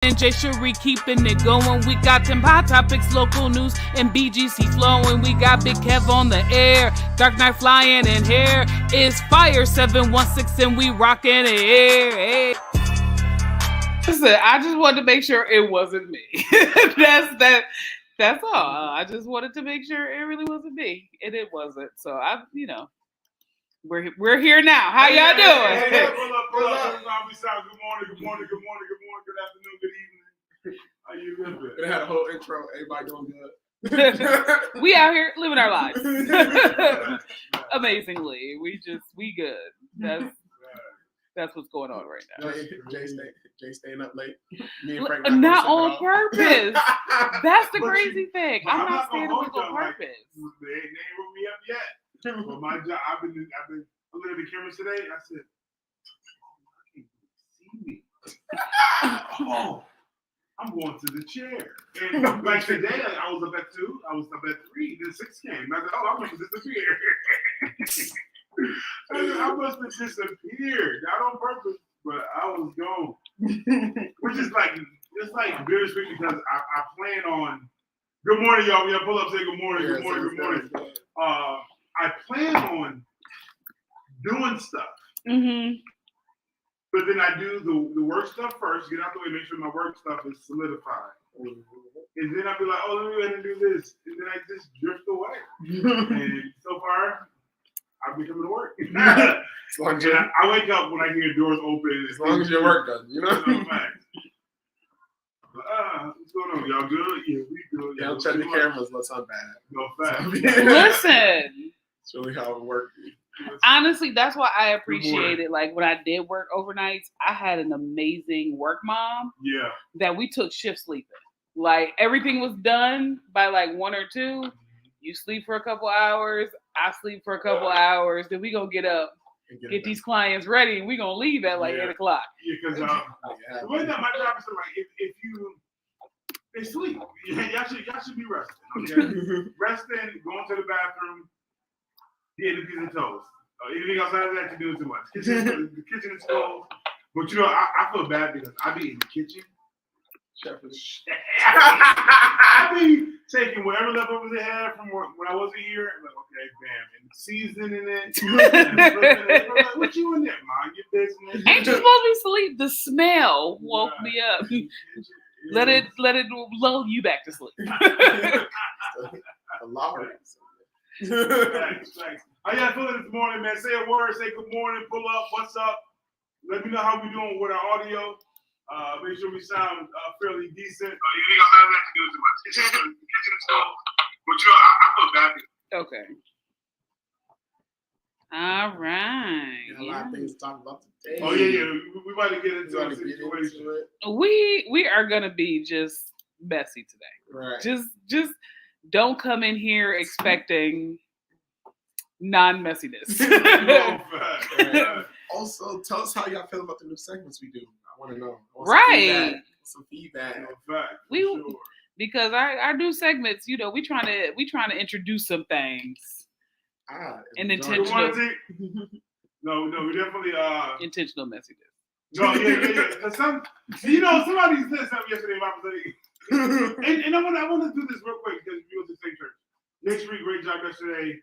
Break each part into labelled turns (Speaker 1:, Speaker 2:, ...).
Speaker 1: And Jay Sheree keeping it going. We got them hot topics, local news, and BGC flowing. We got Big Kev on the air, Dark Knight flying in here. It's Fire 716 and we rocking it here. Hey. Listen, I just wanted to make sure it wasn't me. That's all. I just wanted to make sure it really wasn't me, and it wasn't. So we're here now. How y'all doing?
Speaker 2: Hey, pull up. Good morning, good afternoon, good evening. How you living?
Speaker 3: They had a whole intro. Everybody doing good.
Speaker 1: We out here living our lives. Amazingly. We good. That's what's going on right now.
Speaker 3: Jay staying up late. Me and Frank
Speaker 1: not on purpose. That's the crazy thing.
Speaker 2: But
Speaker 1: I'm
Speaker 2: I'm
Speaker 1: not
Speaker 2: not
Speaker 1: staying
Speaker 2: gonna
Speaker 1: up
Speaker 2: hold
Speaker 1: on
Speaker 2: y'all,
Speaker 1: purpose.
Speaker 2: They ain't wrote me up yet. But my job, I've been looking at the cameras today. I said, "Oh, you can't see me." Oh, I'm going to the chair. And like today, I was up at 2. I was up at 3. Then 6 came. I said, "Oh, I'm going to disappear." I must have disappeared, not on purpose, but I was gone. Which is it's like bittersweet because I plan on. Good morning, y'all. We have pull up. Say good morning. Good morning. I plan on doing stuff.
Speaker 1: Mm-hmm.
Speaker 2: But then I do the work stuff first, get out the way, make sure my work stuff is solidified. And then I'll be like, oh, let me go ahead and do this. And then I just drift away. And so far, I've been coming to work. I wake up when I hear doors open.
Speaker 3: As long as your work done, you know?
Speaker 2: What's going on? Y'all good? Yeah, we good.
Speaker 3: Yeah, check the cameras. Let's not bad.
Speaker 2: No fact.
Speaker 1: Listen.
Speaker 3: It's really how it works.
Speaker 1: Honestly, that's why I appreciate it. Like when I did work overnights, I had an amazing work mom.
Speaker 2: Yeah.
Speaker 1: That we took shift sleeping. Like everything was done by like 1 or 2. You sleep for a couple hours. I sleep for a couple hours. Then we gonna get up, get these clients ready, and we gonna leave at like 8 o'clock.
Speaker 2: Yeah, because the way that my job is like, if you they sleep, y'all should be resting. Okay? Resting, going to the bathroom, getting a piece of toast. Anything outside of that, you're doing too much. The kitchen is closed. But I feel bad because I be in the kitchen. I be taking whatever leftovers they had from when I wasn't here. I'm like, okay, bam, and seasoning it. Like, what you in there, Mom? Your business.
Speaker 1: Ain't you supposed to be asleep? The smell woke me up. Let it lull you back to sleep.
Speaker 2: Thanks. How y'all feeling this morning, man? Say a word. Say good morning. Pull up. What's up? Let me know how we doing with our audio. Make sure we sound fairly decent. You think I'm not to do too much. The kitchen is cold. But I feel bad. Okay.
Speaker 1: All right.
Speaker 3: A lot of things to talk about today.
Speaker 2: Oh yeah. We about to get into a situation.
Speaker 1: We are gonna be just messy today.
Speaker 3: Right.
Speaker 1: Just don't come in here expecting non-messiness.
Speaker 3: Right. Also, tell us how y'all feel about the new segments we do. I want to know.
Speaker 1: Right.
Speaker 3: Some feedback.
Speaker 2: Sure.
Speaker 1: Because our new segments, we trying to introduce some things. And intentional.
Speaker 2: No, we definitely
Speaker 1: intentional messiness.
Speaker 2: No, yeah. Somebody said something yesterday about me. And I want to do this real quick because we were the same church. Next week, great job yesterday.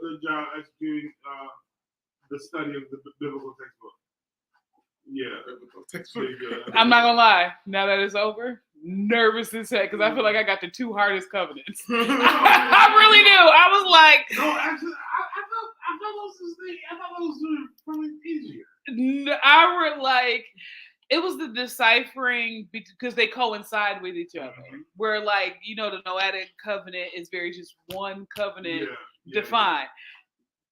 Speaker 2: Good job executing the study of the biblical textbook. Yeah. Biblical textbook.
Speaker 1: I'm not gonna lie. Now that it's over, nervous as heck because I feel like I got the 2 hardest covenants. I really do. I was like,
Speaker 2: no, actually, I thought those were probably easier.
Speaker 1: It was the deciphering because they coincide with each other. Mm-hmm. Where the Noahic covenant is very just one covenant defined.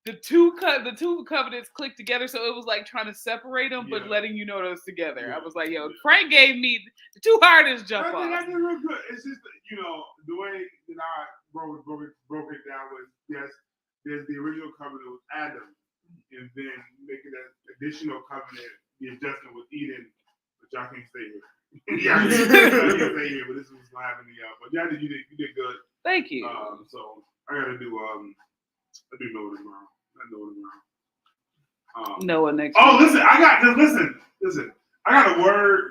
Speaker 1: Yeah. The two covenants click together, so it was like trying to separate them, but letting you know those together. Yeah. I was like, Frank gave me the 2 hardest jump off.
Speaker 2: I did real good. It's just the way that I broke it down was there's the original covenant with Adam, and then making that additional covenant, the adjustment with Eden. Y'all can't stay here. Yeah, I can't stay here, but this was live in the but y'all you did good.
Speaker 1: Thank you.
Speaker 2: So I gotta do I do Noah tomorrow. I know tomorrow.
Speaker 1: Noah next
Speaker 2: week. Listen, I got a word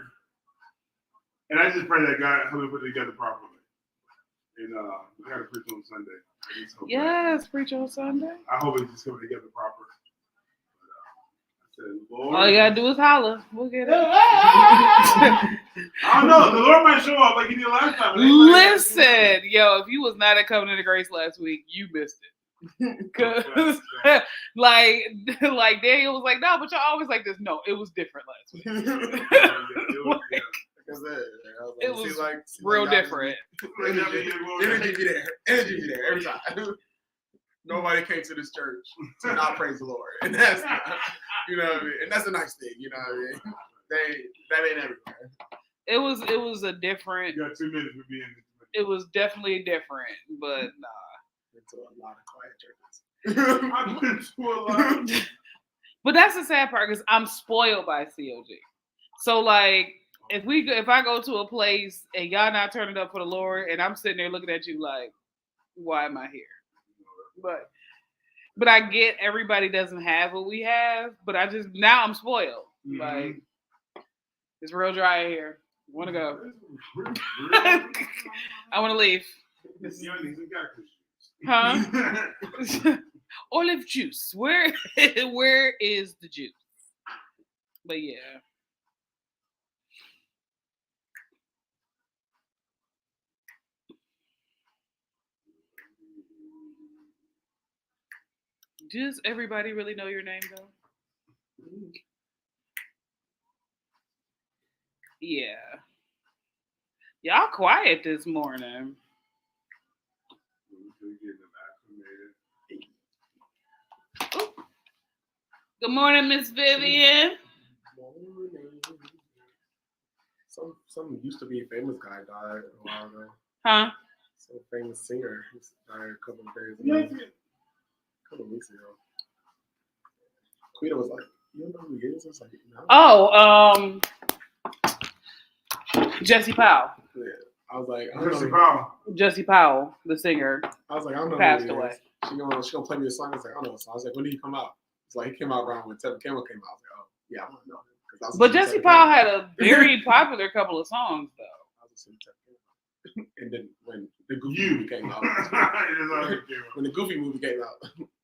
Speaker 2: And I just pray that God help me put it together properly. And I got to preach on Sunday.
Speaker 1: Yes, preach on Sunday.
Speaker 2: I hope it's just coming together proper. But, I said, Lord,
Speaker 1: all you gotta do is holler. We'll get it.
Speaker 2: I don't know. The Lord might show up like he did last time.
Speaker 1: Listen, yo, if you was not at Covenant of Grace last week, you missed it. Cause like Daniel was like, no, but y'all always like this. No, it was different last week. It was real different.
Speaker 3: Energy be there. Energy be there every time. Nobody came to this church to not praise the Lord, and that's you know what I mean. And that's a nice thing, you know what I mean. That ain't everywhere.
Speaker 1: It was a different.
Speaker 2: You got 2 minutes for being.
Speaker 1: It was definitely different, but nah.
Speaker 3: Been to a lot of quiet churches.
Speaker 2: I've been to a lot.
Speaker 1: But that's the sad part because I'm spoiled by COG. So like. If I go to a place and y'all not turning up for the Lord and I'm sitting there looking at you like, why am I here? But I get everybody doesn't have what we have, but now I'm spoiled. Mm-hmm. Like it's real dry here. I want to go. I want to leave. Huh? Olive juice. Where is the juice? But yeah. Does everybody really know your name though? Yeah. Y'all quiet this morning. Ooh. Good morning, Miss Vivian.
Speaker 3: Some used to be a famous guy died a while ago.
Speaker 1: Huh?
Speaker 3: Some famous singer who died a couple of days ago. A couple of weeks ago. Quita was like, you don't know who he is? I was like, no.
Speaker 1: Oh, Jesse Powell.
Speaker 3: Yeah. I was like,
Speaker 1: Jesse Powell, the singer.
Speaker 3: I was like, I don't know.
Speaker 1: Passed away.
Speaker 3: She gonna play me a song. I was like, I don't know. So I was like, when did he come out? It's like he came out around when Tevin Campbell came out. I was like, oh yeah, I want to know.
Speaker 1: But Jesse Powell had a very popular couple of songs though.
Speaker 3: I was listening to Tevin. And then when the Goofy movie came out, when the Goofy movie came out,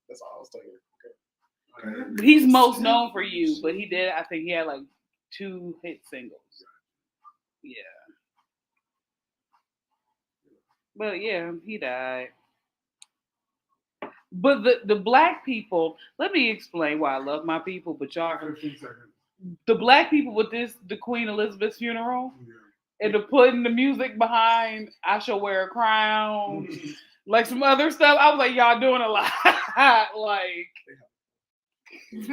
Speaker 3: that's all I was telling you.
Speaker 1: Okay. He's most known for You, but I think he had like 2 hit singles. Yeah. But yeah, he died. But the black people, let me explain why I love my people, but y'all, the black people with the Queen Elizabeth's funeral, and the putting the music behind I Shall Wear a Crown, like some other stuff, I was like, y'all doing a lot. Like,
Speaker 2: in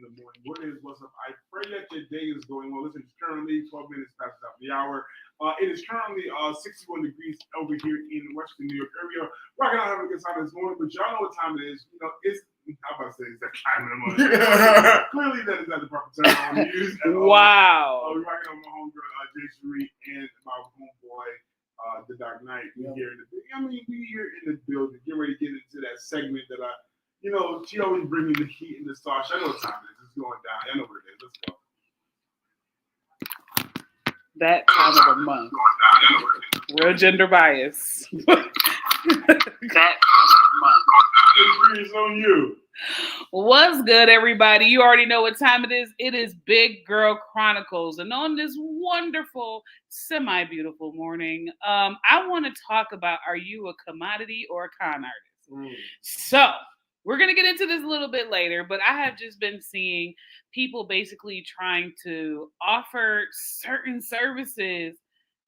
Speaker 2: the morning. What is what's up? I pray that your day is going well. Listen, it's currently 12 minutes past the hour. It is currently 61 degrees over here in Western New York area. Rocking out, having a good time this morning, but y'all know what time it is. You know, I'm about to say it's that time in the morning. Clearly, that is not the proper term I want to use.
Speaker 1: Wow.
Speaker 2: We're rocking out with my homegirl, Jay Cherie, and my homeboy, The Dark Knight. We here in the building, getting ready to get into that segment that she always brings me the heat and the sauce. I know what time it is. It's going down. I know what it is. Let's go.
Speaker 1: That time of the month. Real gender bias. That time of the month.
Speaker 2: It's on you.
Speaker 1: What's good, everybody? You already know what time it is. It is Big Girl Chronicles. And on this wonderful, semi-beautiful morning, I want to talk about, are you a commodity or a con artist? So, we're going to get into this a little bit later, but I have just been seeing people basically trying to offer certain services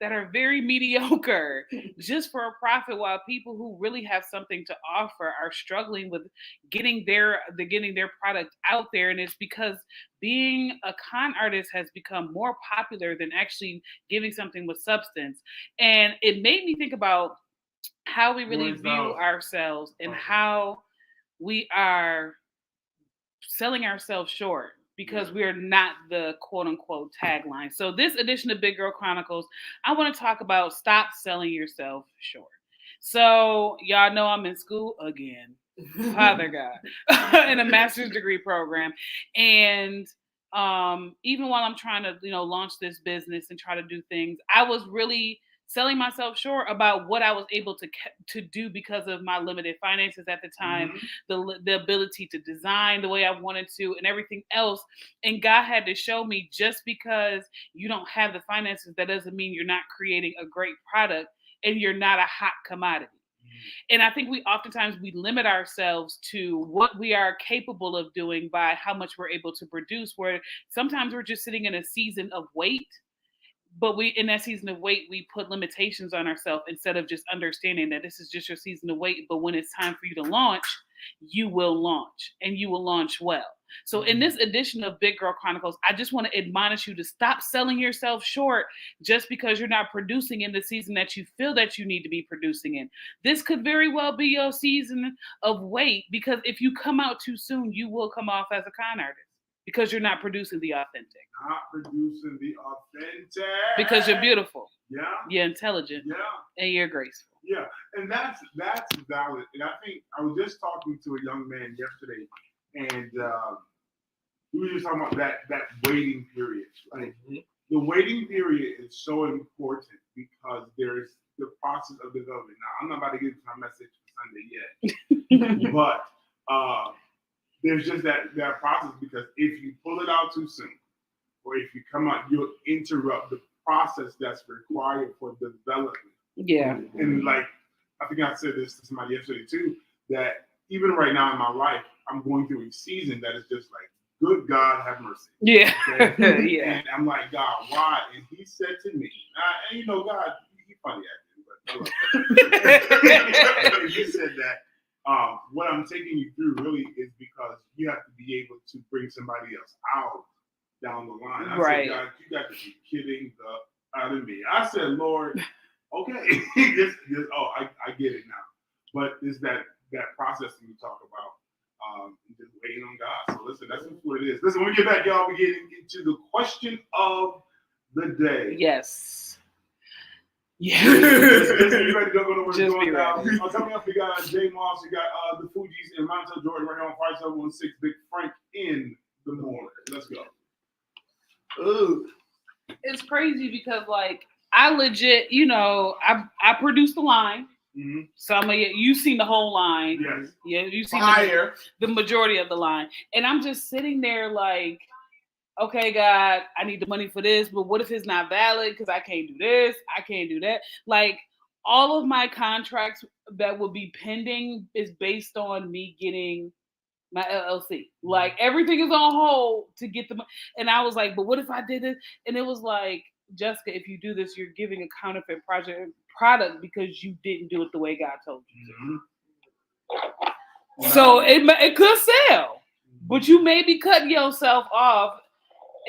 Speaker 1: that are very mediocre just for a profit, while people who really have something to offer are struggling with getting their product out there. And it's because being a con artist has become more popular than actually giving something with substance. And it made me think about how we really view ourselves and how we are selling ourselves short because we are not the quote unquote tagline. So this edition of Big Girl Chronicles, I want to talk about stop selling yourself short. So y'all know I'm in school again, Father God, in a master's degree program. And even while I'm trying to, launch this business and try to do things, I was really selling myself short about what I was able to do because of my limited finances at the time, the ability to design the way I wanted to and everything else. And God had to show me, just because you don't have the finances, that doesn't mean you're not creating a great product and you're not a hot commodity. And I think we limit ourselves to what we are capable of doing by how much we're able to produce, where sometimes we're just sitting in a season of wait. But in that season of wait, we put limitations on ourselves instead of just understanding that this is just your season of wait. But when it's time for you to launch, you will launch, and you will launch well. So in this edition of Big Girl Chronicles, I just want to admonish you to stop selling yourself short just because you're not producing in the season that you feel that you need to be producing in. This could very well be your season of wait, because if you come out too soon, you will come off as a con artist. Because you're not producing the authentic.
Speaker 2: Not producing the authentic.
Speaker 1: Because you're beautiful.
Speaker 2: Yeah.
Speaker 1: You're intelligent.
Speaker 2: Yeah.
Speaker 1: And you're graceful.
Speaker 2: Yeah. And that's valid. And I think I was just talking to a young man yesterday, and we were just talking about that waiting period. Like the waiting period is so important because there's the process of development. Now, I'm not about to get into my message for Sunday yet, but there's just that process, because if you pull it out too soon, or if you come out, you'll interrupt the process that's required for development.
Speaker 1: Yeah.
Speaker 2: And like, I think I said this to somebody yesterday too, that even right now in my life, I'm going through a season that is just like, good God, have mercy.
Speaker 1: Yeah.
Speaker 2: Okay?
Speaker 1: Yeah.
Speaker 2: And I'm like, God, why? And he said to me, and God, he funny acting, but he said that, what I'm taking you through really is because you have to be able to bring somebody else out down the line. I said, God, you got to be kidding the out of me. I said, Lord, okay, I get it now. But it's that process that we talk about, just waiting on God. So listen, that's what it is. Listen, when we get back, y'all, we get into the question of the day.
Speaker 1: Yes. Yeah.
Speaker 2: Listen, you ready to go to where we're going now? Coming up, we got Jay Moss, we got the Fugees and Montel Jordan right here on Fire 716, Big Frank in the morning. Let's go.
Speaker 1: Ooh. It's crazy because, like, I legit, I produced the line. Mm-hmm. So you've seen the whole line.
Speaker 2: Yes.
Speaker 1: Yeah, you've seen the majority of the line. And I'm just sitting there like, okay, God, I need the money for this, but what if it's not valid? Because I can't do this, I can't do that. Like, all of my contracts that will be pending is based on me getting my LLC. Like, everything is on hold to get the money. And I was like, but what if I did this? And it was like, Jessica, if you do this, you're giving a counterfeit product because you didn't do it the way God told you to. Mm-hmm. So it could sell, but you may be cutting yourself off.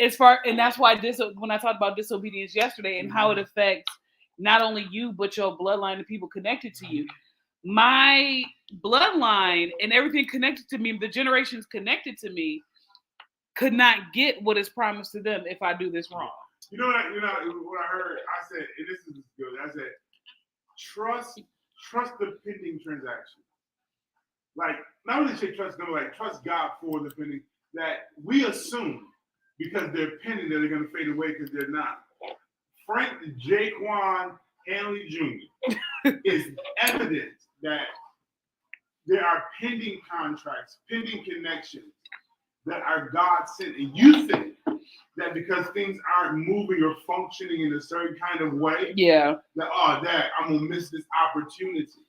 Speaker 1: And that's why when I talked about disobedience yesterday and how it affects not only you, but your bloodline and people connected to you. My bloodline and everything connected to me, the generations connected to me, could not get what is promised to them if I do this wrong.
Speaker 2: You know what I heard? I said, and this is good. I said, trust the pending transaction. Like, not only say trust them, like trust God for the pending, that we assume because they're pending that they're going to fade away because they're not. Frank Jaquan Hanley Jr. is evidence that there are pending contracts, pending connections that are God sent. And you think that because things aren't moving or functioning in a certain kind of way, that I'm going to miss this opportunity.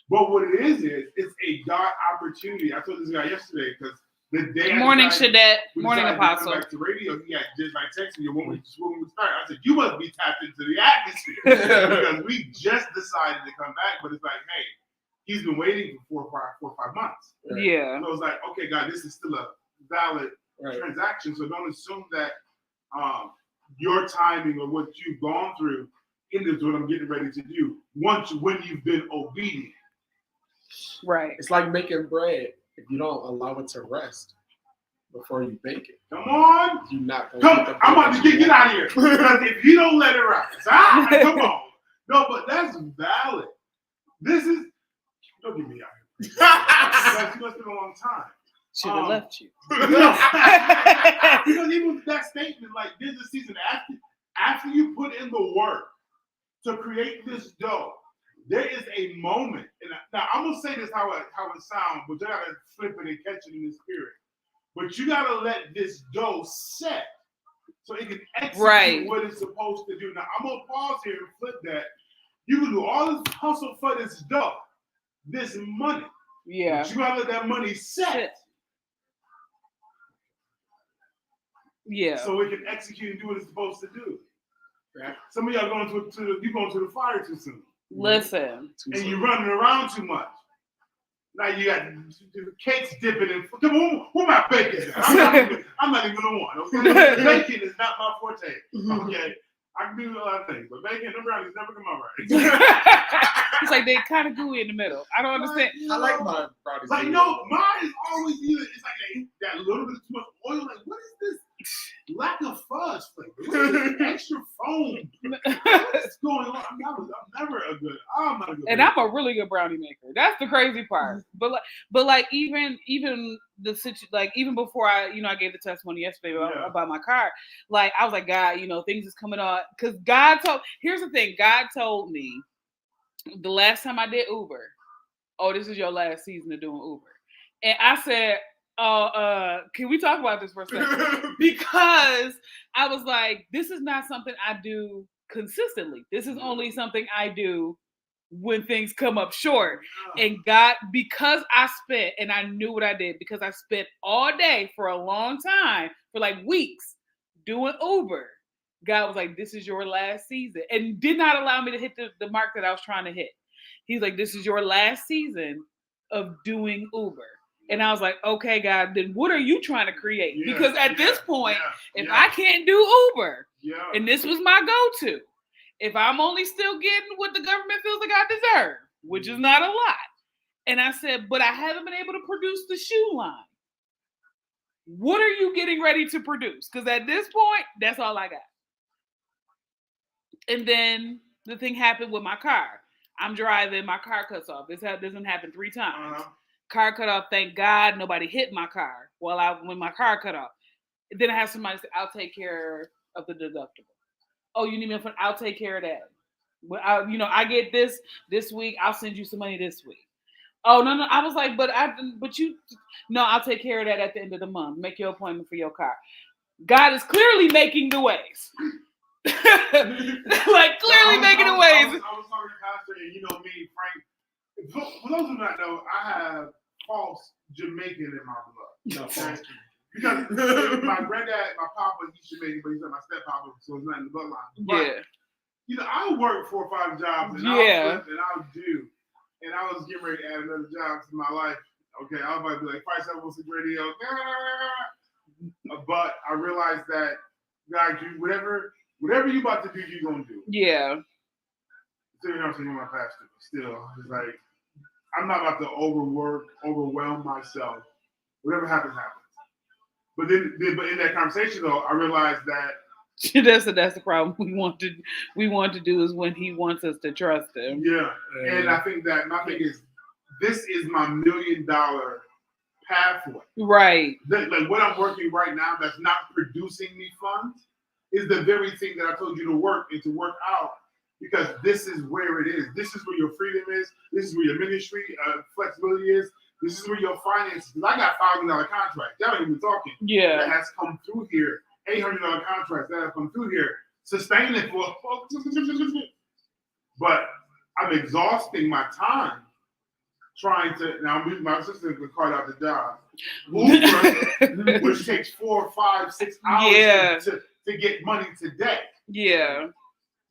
Speaker 2: But what it is it's a God opportunity. I told this guy yesterday because the day
Speaker 1: morning apostle
Speaker 2: back to radio, he just like texted me when we start. I said, you must be tapped into the atmosphere because we just decided to come back. But it's like, hey, he's been waiting for 4 or 5 months.
Speaker 1: Right? Yeah.
Speaker 2: So it's like, okay, God, this is still a valid transaction. So don't assume that your timing or what you've gone through hinders what I'm getting ready to do when you've been obedient.
Speaker 1: Right.
Speaker 3: It's like making bread. If you don't allow it to rest before you bake it,
Speaker 2: come on.
Speaker 3: You're not gonna
Speaker 2: come. I'm about to get out of here. Because if you don't let it rest, come on. No, but that's valid. This is. Don't get me out here. Because you must been a long time.
Speaker 1: Should have left you.
Speaker 2: Because even that statement, like this is a season after you put in the work to create this dough, there is a moment. And now I'm gonna say this how it sounds, but you gotta flip it and catch it in the spirit. But you gotta let this dough set so it can execute what it's supposed to do. Now I'm gonna pause here and flip that. You can do all this hustle for this dough, this money.
Speaker 1: Yeah.
Speaker 2: But you gotta let that money set.
Speaker 1: Yeah.
Speaker 2: So it can execute and do what it's supposed to do. Right? Some of y'all going to the fire too soon.
Speaker 1: Listen.
Speaker 2: And you're running around too much. Now you got the cakes dipping in. Come on, who am I baking? I'm not even the one. Okay, baking is not my forte. Okay, I can do a lot of things, but baking them brownies never come out right.
Speaker 1: It's like they kind of gooey in the middle. I don't understand.
Speaker 3: I like my brownies.
Speaker 2: Like no, mine is always either it's like that little bit too much oil. Like what is this? Lack of fudge flavor. What is this extra foam? What's going on? I'm never a good. I'm not a good.
Speaker 1: And I'm a really good brownie maker. That's the crazy part. But even the situation, like even before I gave the testimony yesterday about my car, like I was like, God, things is coming on because here's the thing, God told me the last time I did Uber, oh, this is your last season of doing Uber, and I said, can we talk about this for a second? Because I was like, this is not something I do consistently. This is only something I do when things come up short. And God, because I spent, and I knew what I did, because I spent all day for a long time, for like weeks, doing Uber. God was like, this is your last season. And did not allow me to hit the mark that I was trying to hit. He's like, this is your last season of doing Uber. And I was like, okay, God, then what are you trying to create? Because at this point, if I can't do Uber, and this was my go-to, if I'm only still getting what the government feels like I deserve, which is not a lot. And I said, but I haven't been able to produce the shoe line. What are you getting ready to produce? Because at this point, that's all I got. And then the thing happened with my car. I'm driving, my car cuts off. This doesn't happen 3 times. Car cut off, thank God nobody hit my car when my car cut off. Then I have somebody say, I'll take care of the deductible. Oh, you need me for? I'll take care of that. Well, I get this week. I'll send you some money this week. Oh no, I was like, I'll take care of that at the end of the month. Make your appointment for your car. God is clearly making the ways. Like clearly making the ways.
Speaker 2: I was talking to Pastor, and me, Frank. For those who not know, I have false Jamaican in my blood. Okay? Because my granddad, my papa, he's Jamaican, but he's not my step-papa, so it's not in the bloodline. But, I work 4 or 5 jobs, and I'll do. And I was getting ready to add another job to my life. Okay, I was about to be like, 576 radio. But I realized that, God, whatever you about to do, you're going to do.
Speaker 1: Yeah.
Speaker 2: Still, I'm saying my pastor. Still, it's like, I'm not about to overwhelm myself. Whatever happens, happens. But in that conversation, though, I realized that
Speaker 1: that's the problem. We want to do is when he wants us to trust him.
Speaker 2: Yeah, and I think that my thing is, this is my $1 million pathway.
Speaker 1: Right.
Speaker 2: Like what I'm working right now, that's not producing me funds, is the very thing that I told you to work and to work out. Because this is where it is. This is where your freedom is. This is where your ministry flexibility is. This is where your finances. Because I got $1,000 contracts. Y'all ain't even talking.
Speaker 1: Yeah.
Speaker 2: That has come through here. $800 contracts that have come through here. Sustaining for. But I'm exhausting my time trying to. Now my sister was called out the job. Uber, which takes 4, 5, 6 hours to get money today.
Speaker 1: Yeah.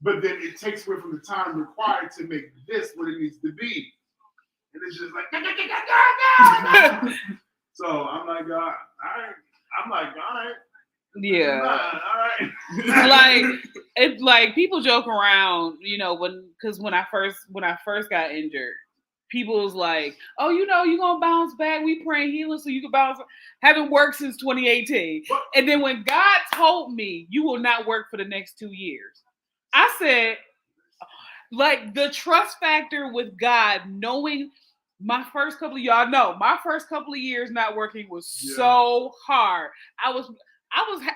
Speaker 2: But then it takes away from the time required to make this what it needs to be. And it's just like, so I'm like, all right.
Speaker 1: Yeah.
Speaker 2: All right.
Speaker 1: Like it's like people joke around, when I first got injured, people was like, oh, you're gonna bounce back. We praying healing so you can bounce back. Haven't worked since 2018. And then when God told me you will not work for the next 2 years, I said, like the trust factor with God, knowing my first couple of y'all know my first couple of years not working was so hard. I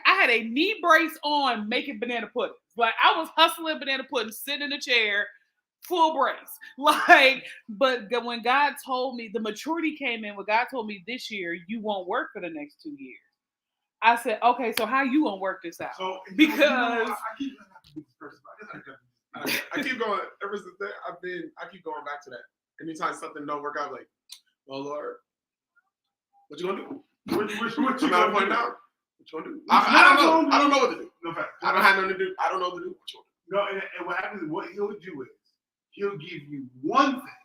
Speaker 1: had a knee brace on making banana pudding. Like I was hustling banana pudding, sitting in a chair, full brace. Like, but when God told me the maturity came in, when God told me this year you won't work for the next 2 years. I said, okay, so how you gonna work this out?
Speaker 2: So
Speaker 1: because
Speaker 3: I keep going ever since then. I keep going back to that. Anytime something don't work out, I'm like, well, Lord, what you gonna do?
Speaker 2: What you
Speaker 3: gonna point out? What you gonna do? I don't know. I don't know what to do.
Speaker 2: No fact.
Speaker 3: I don't have nothing to do. I don't know what to do. What you
Speaker 2: gonna do? No, and what happens is what he'll do is he'll give you one thing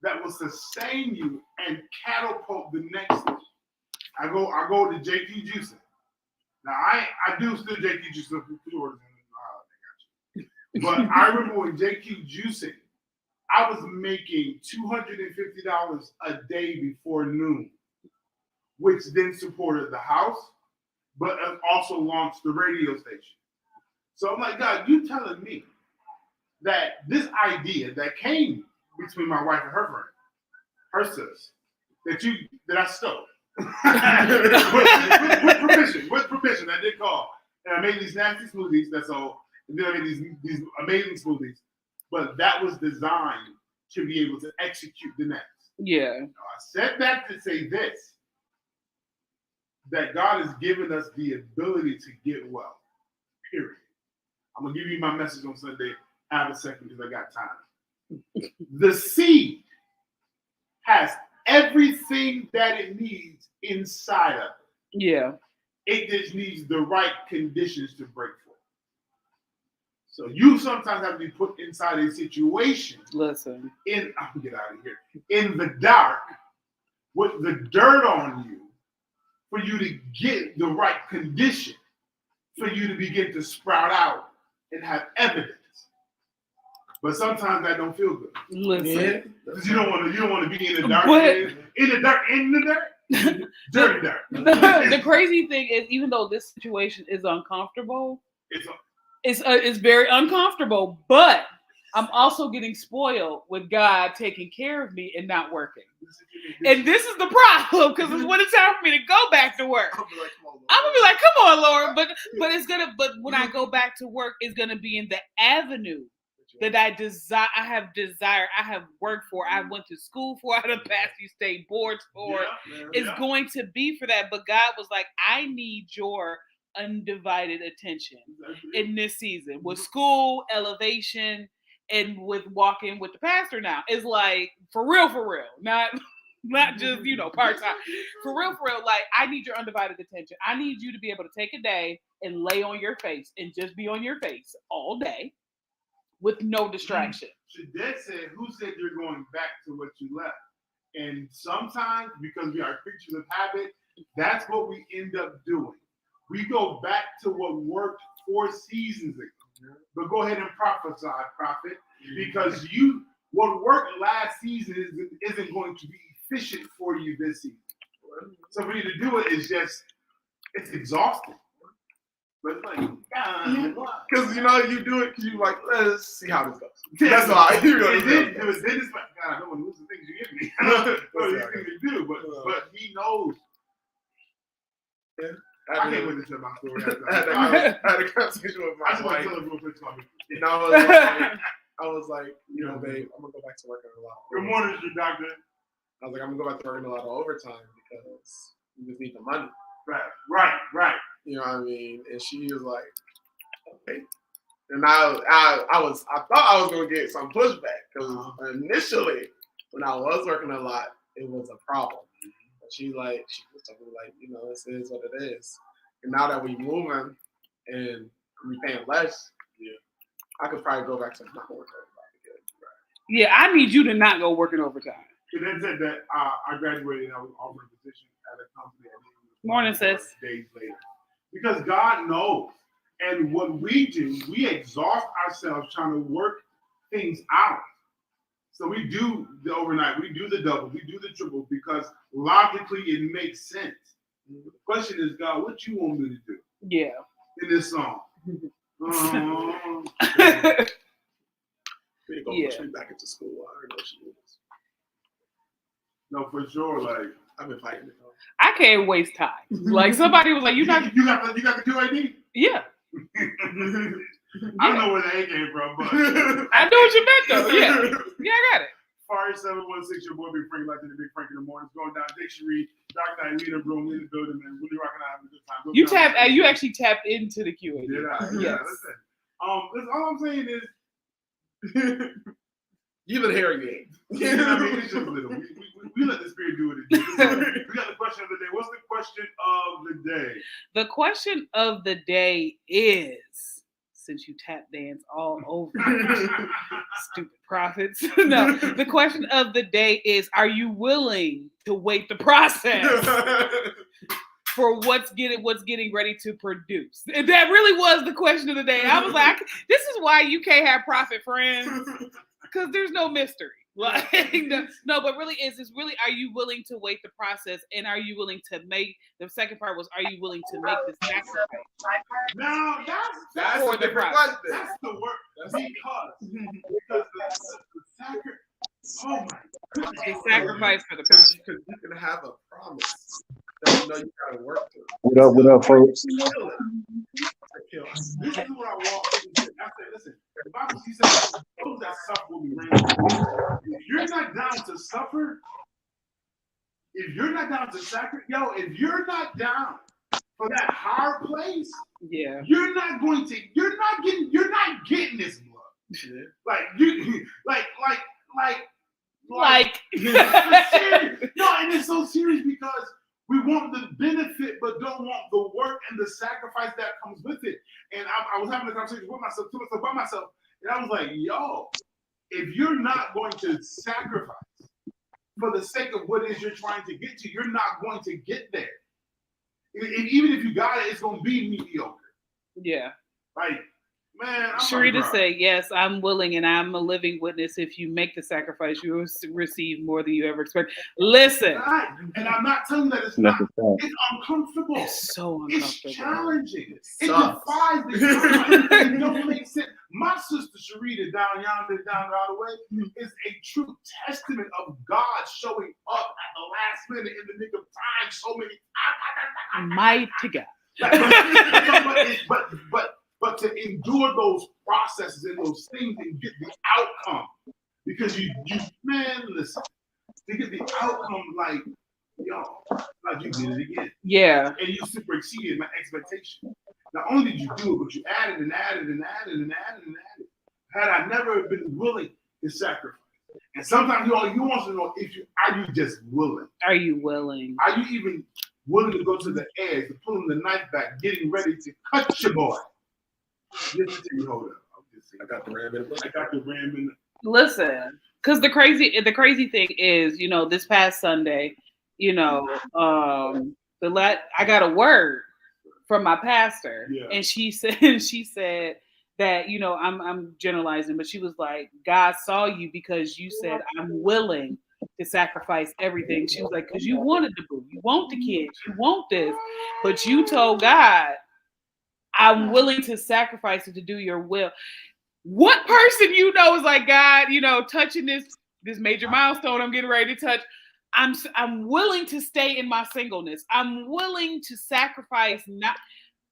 Speaker 2: that will sustain you and catapult the next thing. I go to JQ Juicing. Now I do still JQ Juicing for orders. But I remember when JQ Juicing, I was making $250 a day before noon, which then supported the house, but also launched the radio station. So I'm like, God, you telling me that this idea that came between my wife and her friend, her sis, that I stole. with permission, I did call. And I made these nasty smoothies, that's all. And then I made these amazing smoothies. But that was designed to be able to execute the next.
Speaker 1: Yeah.
Speaker 2: Now, I said that to say this, that God has given us the ability to get well, period. I'm going to give you my message on Sunday. Have a second because I got time. The seed has everything that it needs inside of it.
Speaker 1: Yeah.
Speaker 2: It just needs the right conditions to break forth. So you sometimes have to be put inside a situation.
Speaker 1: Listen.
Speaker 2: I'm gonna get out of here. In the dark, with the dirt on you, for you to get the right condition, for you to begin to sprout out and have evidence. But sometimes that don't feel good.
Speaker 1: Listen.
Speaker 2: Because you don't want to be in the dark. In the dirt. Dirty dirt.
Speaker 1: The crazy thing is, even though this situation is uncomfortable, it's very uncomfortable, but I'm also getting spoiled with God taking care of me and not working. And this is the problem, because it's when it's time for me to go back to work. I'm gonna be like, come on, Lord. But when I go back to work, it's gonna be in the avenue that I have worked for, I went to school for, I have passed these state boards for. It's going to be for that. But God was like, I need your undivided attention in this season with school, elevation, and with walking with the pastor now. It's like, for real, not just, part-time. For real, like, I need your undivided attention. I need you to be able to take a day and lay on your face and just be on your face all day with no distraction.
Speaker 2: That said, who said you're going back to what you left? And sometimes, because we are creatures of habit, that's what we end up doing. We go back to what worked 4 seasons ago. But go ahead and prophesy, prophet, because what worked last season isn't going to be efficient for you this season. So for you to do it is it's exhausting. But it's like,
Speaker 3: because you do it because you like, let's see how this goes. That's all.
Speaker 2: Then it's like, God, I don't want to lose the things you give me. These things you do, but He knows.
Speaker 3: Yeah.
Speaker 2: I can't wait to tell my story.
Speaker 3: I had a conversation with my wife. And I was like, babe, I'm gonna go back to working a lot.
Speaker 2: Good morning, doctor.
Speaker 3: I was like, I'm gonna go back to working a lot of overtime because we just need the money.
Speaker 2: Right.
Speaker 3: You know what I mean? And she was like, okay. And I thought I was gonna get some pushback because initially when I was working a lot, it was a problem. But she was talking like, this is what it is. And now that we moving and we paying less, I could probably go back to not working again. Right.
Speaker 1: Yeah, I need you to not go working overtime.
Speaker 2: It then said that I graduated and I was offered a position at a company.
Speaker 1: Morning, sis.
Speaker 2: Days later. Because God knows. And what we do, we exhaust ourselves trying to work things out. So we do the overnight, we do the double, we do the triple because logically it makes sense. The question is, God, what you want me to do?
Speaker 1: Yeah.
Speaker 2: In this song.
Speaker 3: Push me back into school. I already know she is.
Speaker 2: No, for sure. Like
Speaker 3: I've been fighting it.
Speaker 1: I can't waste time. Like somebody was like,
Speaker 2: you got the QID?
Speaker 1: Yeah.
Speaker 2: I don't know where the A came from, but
Speaker 1: I know what you meant though. Yeah. Yeah, I got it.
Speaker 2: Fire 716, your boy Big Frank, like the Big Frank in the morning. It's going down dictionary, Dark Knight, Leader Room in the building, man. Really rocking out, having a good time. Go
Speaker 1: You
Speaker 2: down.
Speaker 1: you actually tapped into the QA.
Speaker 2: Did I?
Speaker 1: Yes.
Speaker 2: Yeah, listen. Listen, all I'm saying is,
Speaker 3: You little hairy man.
Speaker 2: you know what I mean? It's just little. We let the spirit do what it do. We got the question of the day. What's the question of the day?
Speaker 1: The question of the day is, since you tap dance all over stupid prophets. No, the question of the day is, are you willing to wait the process for what's getting ready to produce? And that really was the question of the day. I was like, this is why you can't have prophet friends, because there's no mystery. Like no, but really it's really, are you willing to wait the process, and are you willing to make, the second part was, are you willing to make the sacrifice?
Speaker 2: Now
Speaker 3: That's
Speaker 1: For
Speaker 3: a
Speaker 1: the
Speaker 3: different
Speaker 1: process.
Speaker 3: question.
Speaker 2: that's the work because the sacrifice. Oh my goodness.
Speaker 1: The sacrifice for the process.
Speaker 3: Because you can have a promise that you know you gotta work through.
Speaker 4: What up, folks?
Speaker 2: This is what I walk into. I say, listen, the Bible says, those that suffer will be reigned. If you're not down to suffer, if you're not down to sacrifice, if you're not down for that hard place,
Speaker 1: Yeah.
Speaker 2: you're not getting this blood.
Speaker 3: Yeah.
Speaker 2: Like you, like.
Speaker 1: Like
Speaker 2: Serious. No, and it's so serious because we want the benefit, but don't want the work and the sacrifice that comes with it. And I was having a conversation with myself, and I was like, yo, if you're not going to sacrifice for the sake of what it is you're trying to get to, you're not going to get there. And even if you got it, it's going to be mediocre.
Speaker 1: yeah.
Speaker 2: Like, man, I'm
Speaker 1: Sharita
Speaker 2: like,
Speaker 1: said, yes, I'm willing, and I'm a living witness. If you make the sacrifice, you will receive more than you ever expect. Listen.
Speaker 2: right. And I'm not telling you that it's
Speaker 4: That's
Speaker 2: not.
Speaker 4: a fact.
Speaker 2: It's uncomfortable.
Speaker 1: It's so
Speaker 2: It's
Speaker 1: uncomfortable.
Speaker 2: challenging. It
Speaker 3: sucks.
Speaker 2: defies the It don't make sense. My sister Sharita down yonder, down the other way, is a true testament of God showing up at the last minute in the nick of time. So many
Speaker 1: Mighty God.
Speaker 2: but to endure those processes and those things and get the outcome, because you man, listen, to get the outcome, like, yo, like you did it again.
Speaker 1: Yeah.
Speaker 2: And you super exceeded my expectation. Not only did you do it, but you added and added and added and added and added. Had I never been willing to sacrifice. And sometimes you want to know, are you just willing?
Speaker 1: Are you willing?
Speaker 2: Are you even willing to go to the edge, to pulling the knife back, getting ready to cut your boy? Just to say, hold up.
Speaker 3: I got the ram in the
Speaker 2: I got the ram in the
Speaker 1: Listen, because the crazy thing is, this past Sunday, I got a word from my pastor,
Speaker 2: Yeah.
Speaker 1: and she said that, I'm generalizing, but she was like, God saw you because you said, I'm willing to sacrifice everything. She was like, because you wanted the boo, you want the kids, you want this, but you told God, I'm willing to sacrifice it to do your will. What person is like, God, touching this major milestone I'm getting ready to touch, I'm willing to stay in my singleness. I'm willing to sacrifice, not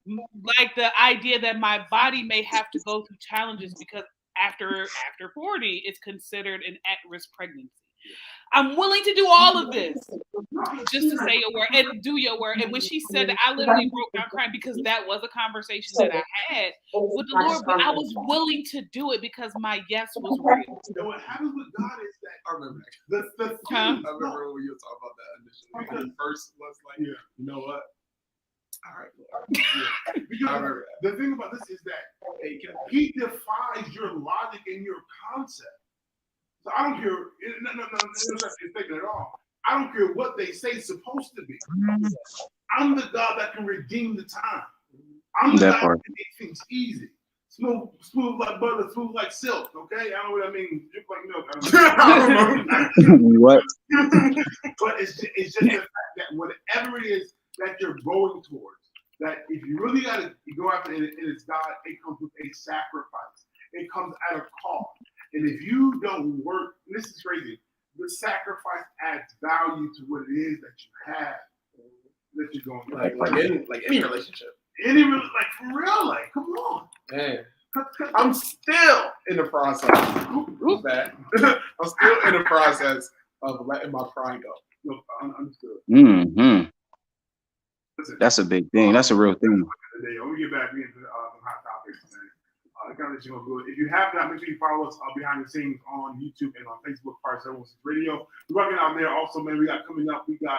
Speaker 1: like the idea that my body may have to go through challenges, because after 40, it's considered an at-risk pregnancy. I'm willing to do all of this just to say your word and do your word. And when she said that, I literally broke down crying, because that was a conversation that I had with the Lord, but I was willing to do it because my yes was real.
Speaker 2: And what happens with God is that
Speaker 3: I remember.
Speaker 2: the thing,
Speaker 3: I remember when you were talking about that initially. When the first was like,
Speaker 2: Yeah.
Speaker 3: you know what? All right, Lord.
Speaker 2: because
Speaker 3: I remember
Speaker 2: the thing about this is that he defies your logic and your concept. So I don't care. No, it's not taken at all. I don't care what they say it's supposed to be. I'm the God that can redeem the time. I'm the
Speaker 4: That
Speaker 2: God
Speaker 4: part.
Speaker 2: that can make things easy. Smooth like butter, smooth like silk. Okay, I don't know what that means. Drip like milk. I don't know.
Speaker 4: What?
Speaker 2: But it's just the fact that whatever it is that you're going towards, that if you really got to go after it, and it's God, it comes with a sacrifice. It comes at a cost. And if you don't work, and this is crazy, the sacrifice adds value to what it is that you have that you're going through.
Speaker 3: Like any relationship.
Speaker 2: Like for real, like come on.
Speaker 3: Man. I'm still in the process. Who's that? I'm still in the process of letting my pride go.
Speaker 2: Look, understood.
Speaker 4: Mm-hmm.
Speaker 2: Listen,
Speaker 4: That's a big thing. That's a real thing.
Speaker 2: today, when we get back into the hot topics today, if you have not, make sure you follow us behind the scenes on YouTube and on Facebook, Part 716 Radio. We're working out there also, man. We got coming up, we got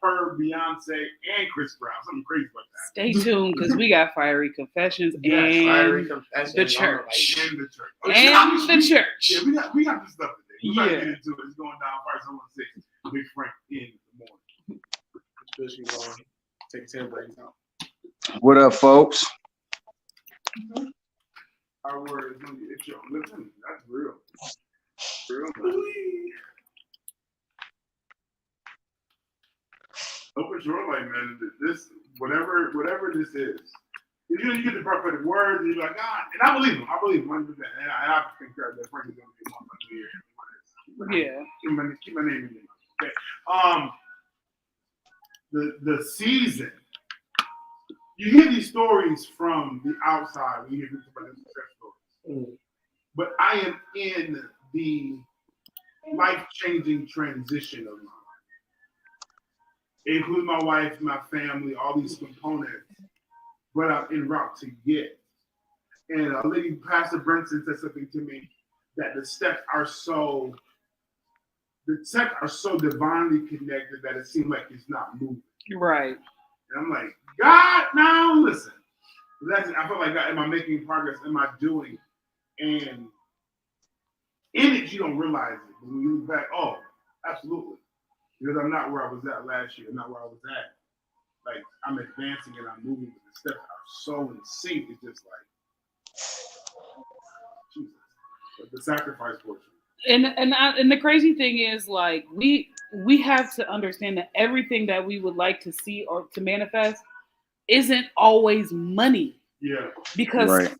Speaker 2: her, Beyonce, and Chris Brown. Something crazy about that.
Speaker 1: Stay tuned because we got Fiery Confessions
Speaker 2: Yes,
Speaker 1: and
Speaker 3: Fiery Confessions.
Speaker 1: the church.
Speaker 2: And the church.
Speaker 1: And the church.
Speaker 2: Yeah, we got this stuff today. We're not
Speaker 1: Yeah.
Speaker 2: getting into it. It's going down Part 716. Big Frank in the morning.
Speaker 3: Especially going take 10 brains out.
Speaker 4: What up, folks?
Speaker 2: Our word is going to get you. Listen, that's real. Real. Open your like, man. This, whatever this is, you get the prophetic words, and you're like, God, and I believe him. 100%. And I concur that Frank is going to be one of the year.
Speaker 1: Yeah.
Speaker 2: Keep my name in there. Okay. The season. You hear these stories from the outside when you hear people about success stories. But I am in the life-changing transition of my life. It includes my wife, my family, all these components, but I'm en route to get. And a lady, Pastor Brinson, said something to me that the steps are so divinely connected that it seems like it's not moving.
Speaker 1: Right.
Speaker 2: And I'm like, God, now listen. I feel like, God, am I making progress? Am I doing? And in it, you don't realize it. But when you look back, oh, absolutely. Because I'm not where I was at last year. I'm not where I was at. Like, I'm advancing and I'm moving, but the steps are so in sync. It's just like, Jesus. But the sacrifice portion.
Speaker 1: And the crazy thing is, like, we have to understand that everything that we would like to see or to manifest isn't always money.
Speaker 2: Yeah.
Speaker 1: Because
Speaker 4: Right.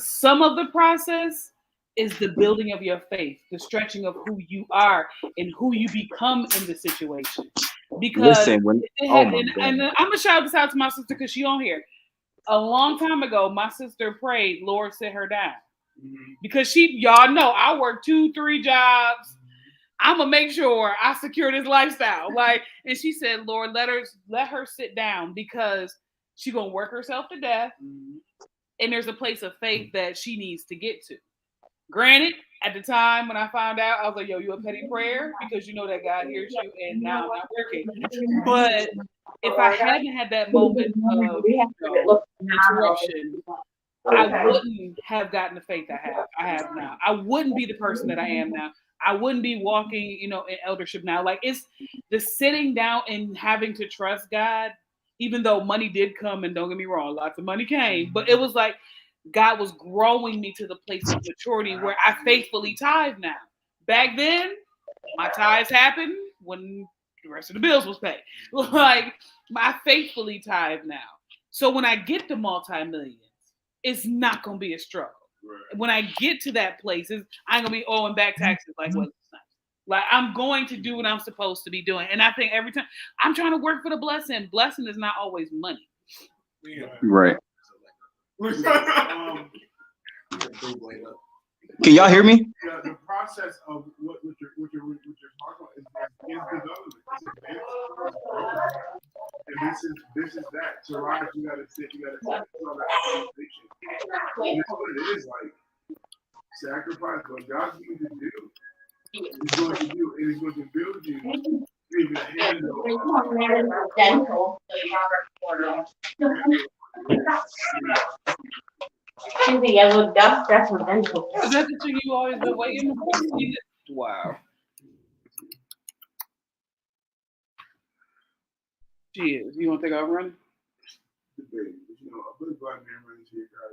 Speaker 1: some of the process is the building of your faith, the stretching of who you are and who you become in the situation. Because
Speaker 4: Listen, when
Speaker 1: and I'm gonna shout this out to my sister because she on here. A long time ago, my sister prayed, Lord, sit her down.
Speaker 2: Mm-hmm.
Speaker 1: Because y'all know I work 2-3 jobs. I'm gonna make sure I secure this lifestyle. Like, and she said, Lord, let her sit down because she's gonna work herself to death.
Speaker 2: Mm-hmm.
Speaker 1: And there's a place of faith that she needs to get to. Granted, at the time when I found out, I was like, yo, you a petty prayer because you know that God hears you and now I'm not working. But if I hadn't had that moment of interruption, I wouldn't have gotten the faith I have now. I wouldn't be the person that I am now. I wouldn't be walking, in eldership now. Like, it's the sitting down and having to trust God, even though money did come, and don't get me wrong, lots of money came, but it was like God was growing me to the place of maturity where I faithfully tithe now. Back then, my tithes happened when the rest of the bills was paid. Like, I faithfully tithe now. So when I get to multi-millions, it's not going to be a struggle. Right. When I get to that place, I ain't going to be owing back taxes like what's nice. Like, I'm going to do what I'm supposed to be doing. And I think every time I'm trying to work for the blessing. Blessing is not always money.
Speaker 4: Right. Can y'all hear me?
Speaker 2: Yeah, the process of what you're talking about is development. It's advancement. And this is that. To rise, you gotta sit, you gotta all that conversation. And that's what it is like. Sacrifice what God's going to do. He's going to do, and he's going to build you. You're able to handle.
Speaker 5: The yellow dust, that's my dental.
Speaker 1: Is that the thing you always been waiting for? Wow. She is. You want to think I'll run?
Speaker 2: A good black man running to your car.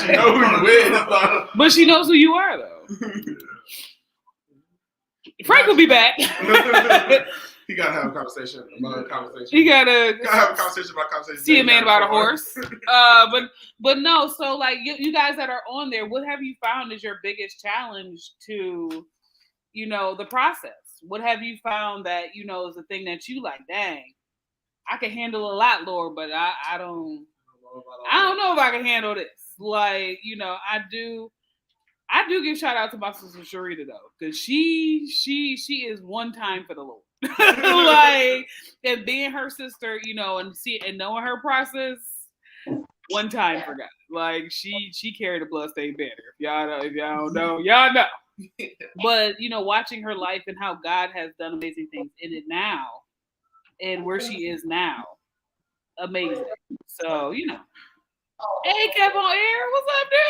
Speaker 3: She knows who you is.
Speaker 1: But she knows who you are, though. Frank will be back.
Speaker 3: He gotta have a conversation.
Speaker 1: He gotta
Speaker 3: have a conversation about conversation.
Speaker 1: See a man about a horse. But no. So, like, you guys that are on there, what have you found is your biggest challenge to, the process? What have you found that is the thing that you like? Dang, I can handle a lot, Lord, but I don't know if I can handle this. Like, I do give shout out to my sister Sharita though, because she is one time for the Lord. Like, and being her sister, and knowing her process, one time for God. Like, she carried a bloodstained banner. If y'all don't know, y'all know. But watching her life and how God has done amazing things in it now, and where she is now, amazing. So hey, Kev on air, what's up, dude?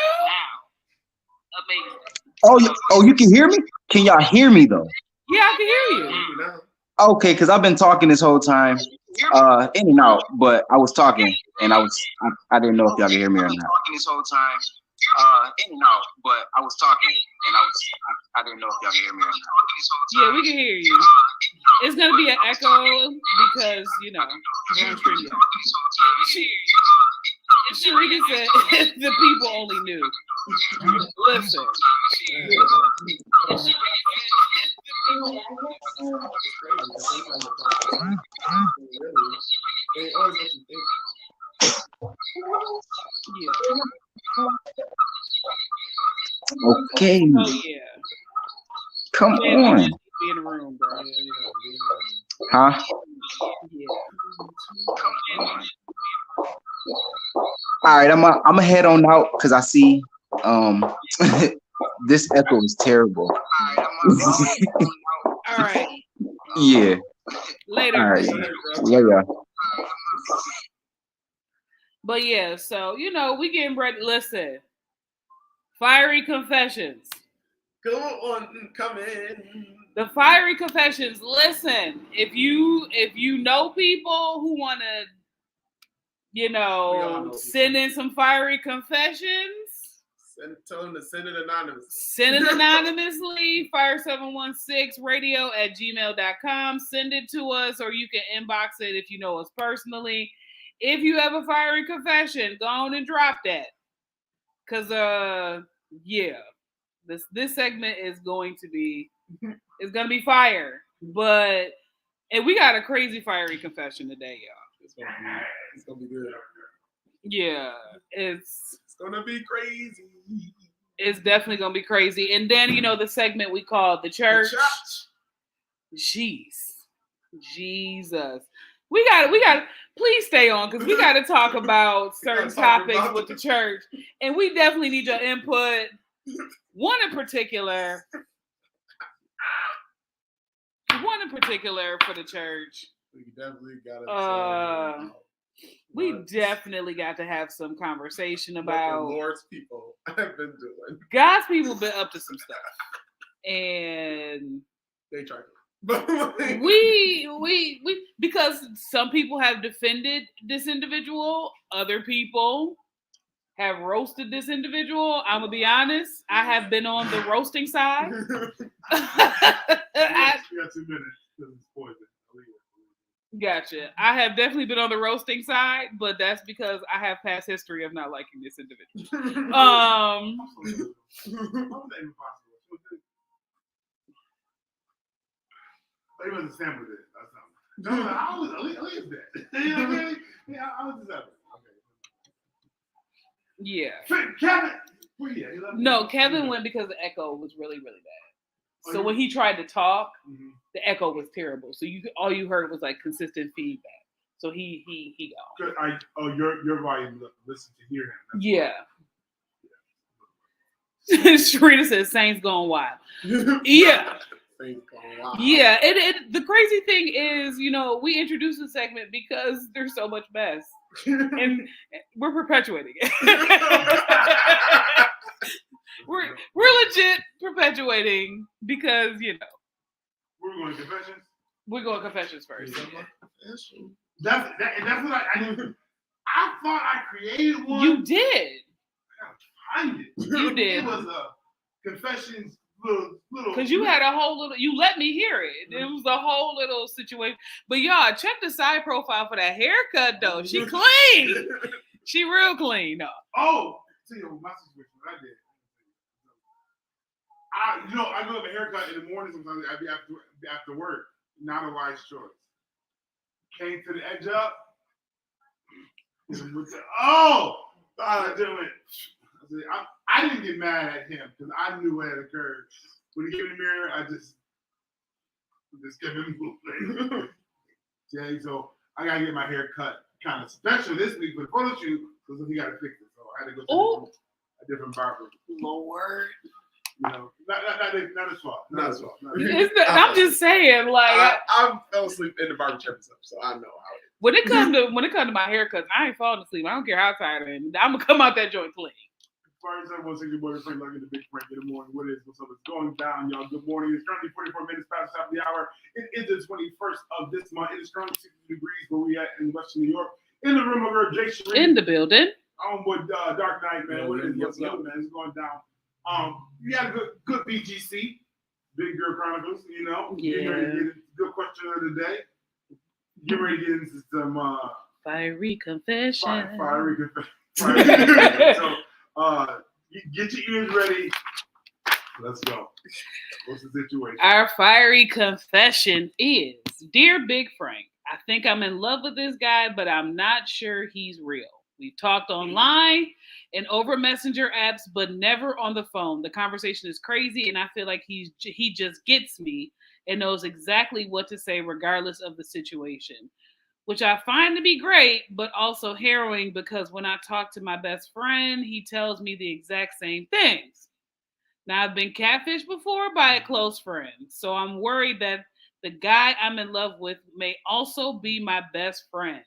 Speaker 4: Oh, you can hear me? Can y'all hear me though?
Speaker 1: Yeah, I can hear you.
Speaker 4: Okay, because I've been talking this whole time, in and out, but I was talking and I didn't know if y'all could hear me or not. This whole time, in and out, but I was talking and I didn't know if y'all could hear me or not.
Speaker 1: Yeah, we can hear you. It's gonna be an echo because we're on stream. Sharita said the people only knew. Listen.
Speaker 4: Okay.
Speaker 1: Oh yeah.
Speaker 4: Come on.
Speaker 1: Be in the room, bro.
Speaker 4: Huh?
Speaker 1: Yeah.
Speaker 4: All right, I'm gonna head on out because I see this echo is terrible.
Speaker 1: All right.
Speaker 4: Yeah.
Speaker 1: Later.
Speaker 4: All right. Yeah.
Speaker 1: But yeah, so we getting ready. Listen, fiery confessions.
Speaker 3: Go on, come in.
Speaker 1: The fiery confessions. Listen, if you know people who want to, send in some fiery confessions.
Speaker 3: Tell them to send it anonymously.
Speaker 1: Send it anonymously, fire716radio@gmail.com. Send it to us, or you can inbox it if you know us personally. If you have a fiery confession, go on and drop that. Cause this segment is going to be fire. And we got a crazy fiery confession today, y'all.
Speaker 3: It's gonna be good.
Speaker 1: Yeah, it's
Speaker 3: gonna be crazy.
Speaker 1: It's definitely gonna be crazy. And then the segment we call the church. Jesus. We got. Please stay on because we got to talk about certain topics with the church, and we definitely need your input. One in particular for the church.
Speaker 3: We definitely got to.
Speaker 1: We definitely got to have some conversation about
Speaker 3: what the Lord's people have been doing.
Speaker 1: God's people been up to some stuff, and
Speaker 3: they tried.
Speaker 1: we because some people have defended this individual, other people have roasted this individual. I'm gonna be honest, I have been on the roasting side.
Speaker 2: You got 2 minutes because it's poison.
Speaker 1: Gotcha. I have definitely been on the roasting side, but that's because I have past history of not liking this individual.
Speaker 2: He wasn't sampled it or something. No, I was that. You know what I mean? Yeah, I was just okay.
Speaker 1: Yeah.
Speaker 2: Kevin.
Speaker 1: No, Kevin went because the echo was really, really bad. So when he tried to talk, the echo was terrible. So all you heard was like consistent feedback. So he gone.
Speaker 2: Your volume. Listen to hear him. That's
Speaker 1: yeah. Sharita says Saints going wild. Yeah. Yeah, the crazy thing is, we introduced the segment because there's so much mess, and we're perpetuating it. we're legit perpetuating because
Speaker 2: we're going to confessions.
Speaker 1: We're going confessions first.
Speaker 2: That's what I thought I created one.
Speaker 1: You did.
Speaker 2: I gotta find it.
Speaker 1: You did.
Speaker 2: It was a confessions.
Speaker 1: Because you had a whole little, you let me hear it. It was a whole little situation. But y'all, check the side profile for that haircut though. She clean. She real clean. No.
Speaker 2: Oh, see, my situation, what I did. I go have a haircut in the morning sometimes. I'd be after work. Not a wise choice. Came to the edge up. I didn't get mad at him because I knew what had occurred. When he gave me the mirror, I just kept it moving. Yeah, so I gotta get my hair cut kind of special this week for the photo shoot because he got to fix it. So I had to go to a different barber.
Speaker 1: Lord.
Speaker 2: You know, not his fault. Not his fault.
Speaker 1: I'm just saying, like
Speaker 3: I fell asleep in the barber chair myself, so I know how it is.
Speaker 1: when it comes to my haircuts, I ain't falling asleep. I don't care how tired I am. I'm gonna come out that joint clean.
Speaker 2: First, I want to say good morning, Frank, like in the big Frank in the morning. What is what's up? It's going down, y'all. Good morning. It's currently 44 minutes past the top of the hour. It is the 21st of this month. It is currently 60 degrees where we at in Western New York. In the room, my girl Jay Sharif.
Speaker 1: In the building.
Speaker 2: On with Dark Knight, man. What is
Speaker 3: what's up,
Speaker 2: man? It's going down. We had a good BGC, Big Girl Chronicles. You know,
Speaker 1: Yeah.
Speaker 2: Getting ready to get into good question of the day. Get ready to get into some
Speaker 1: Fiery confession.
Speaker 2: fiery confession. So. Get your ears ready. Let's go. What's the situation?
Speaker 1: Our fiery confession is, Dear Big Frank, I think I'm in love with this guy, but I'm not sure he's real. We've talked online and over messenger apps, but never on the phone. The conversation is crazy, and I feel like he just gets me and knows exactly what to say regardless of the situation, which I find to be great, but also harrowing because when I talk to my best friend, he tells me the exact same things. Now, I've been catfished before by a close friend, so I'm worried that the guy I'm in love with may also be my best friend.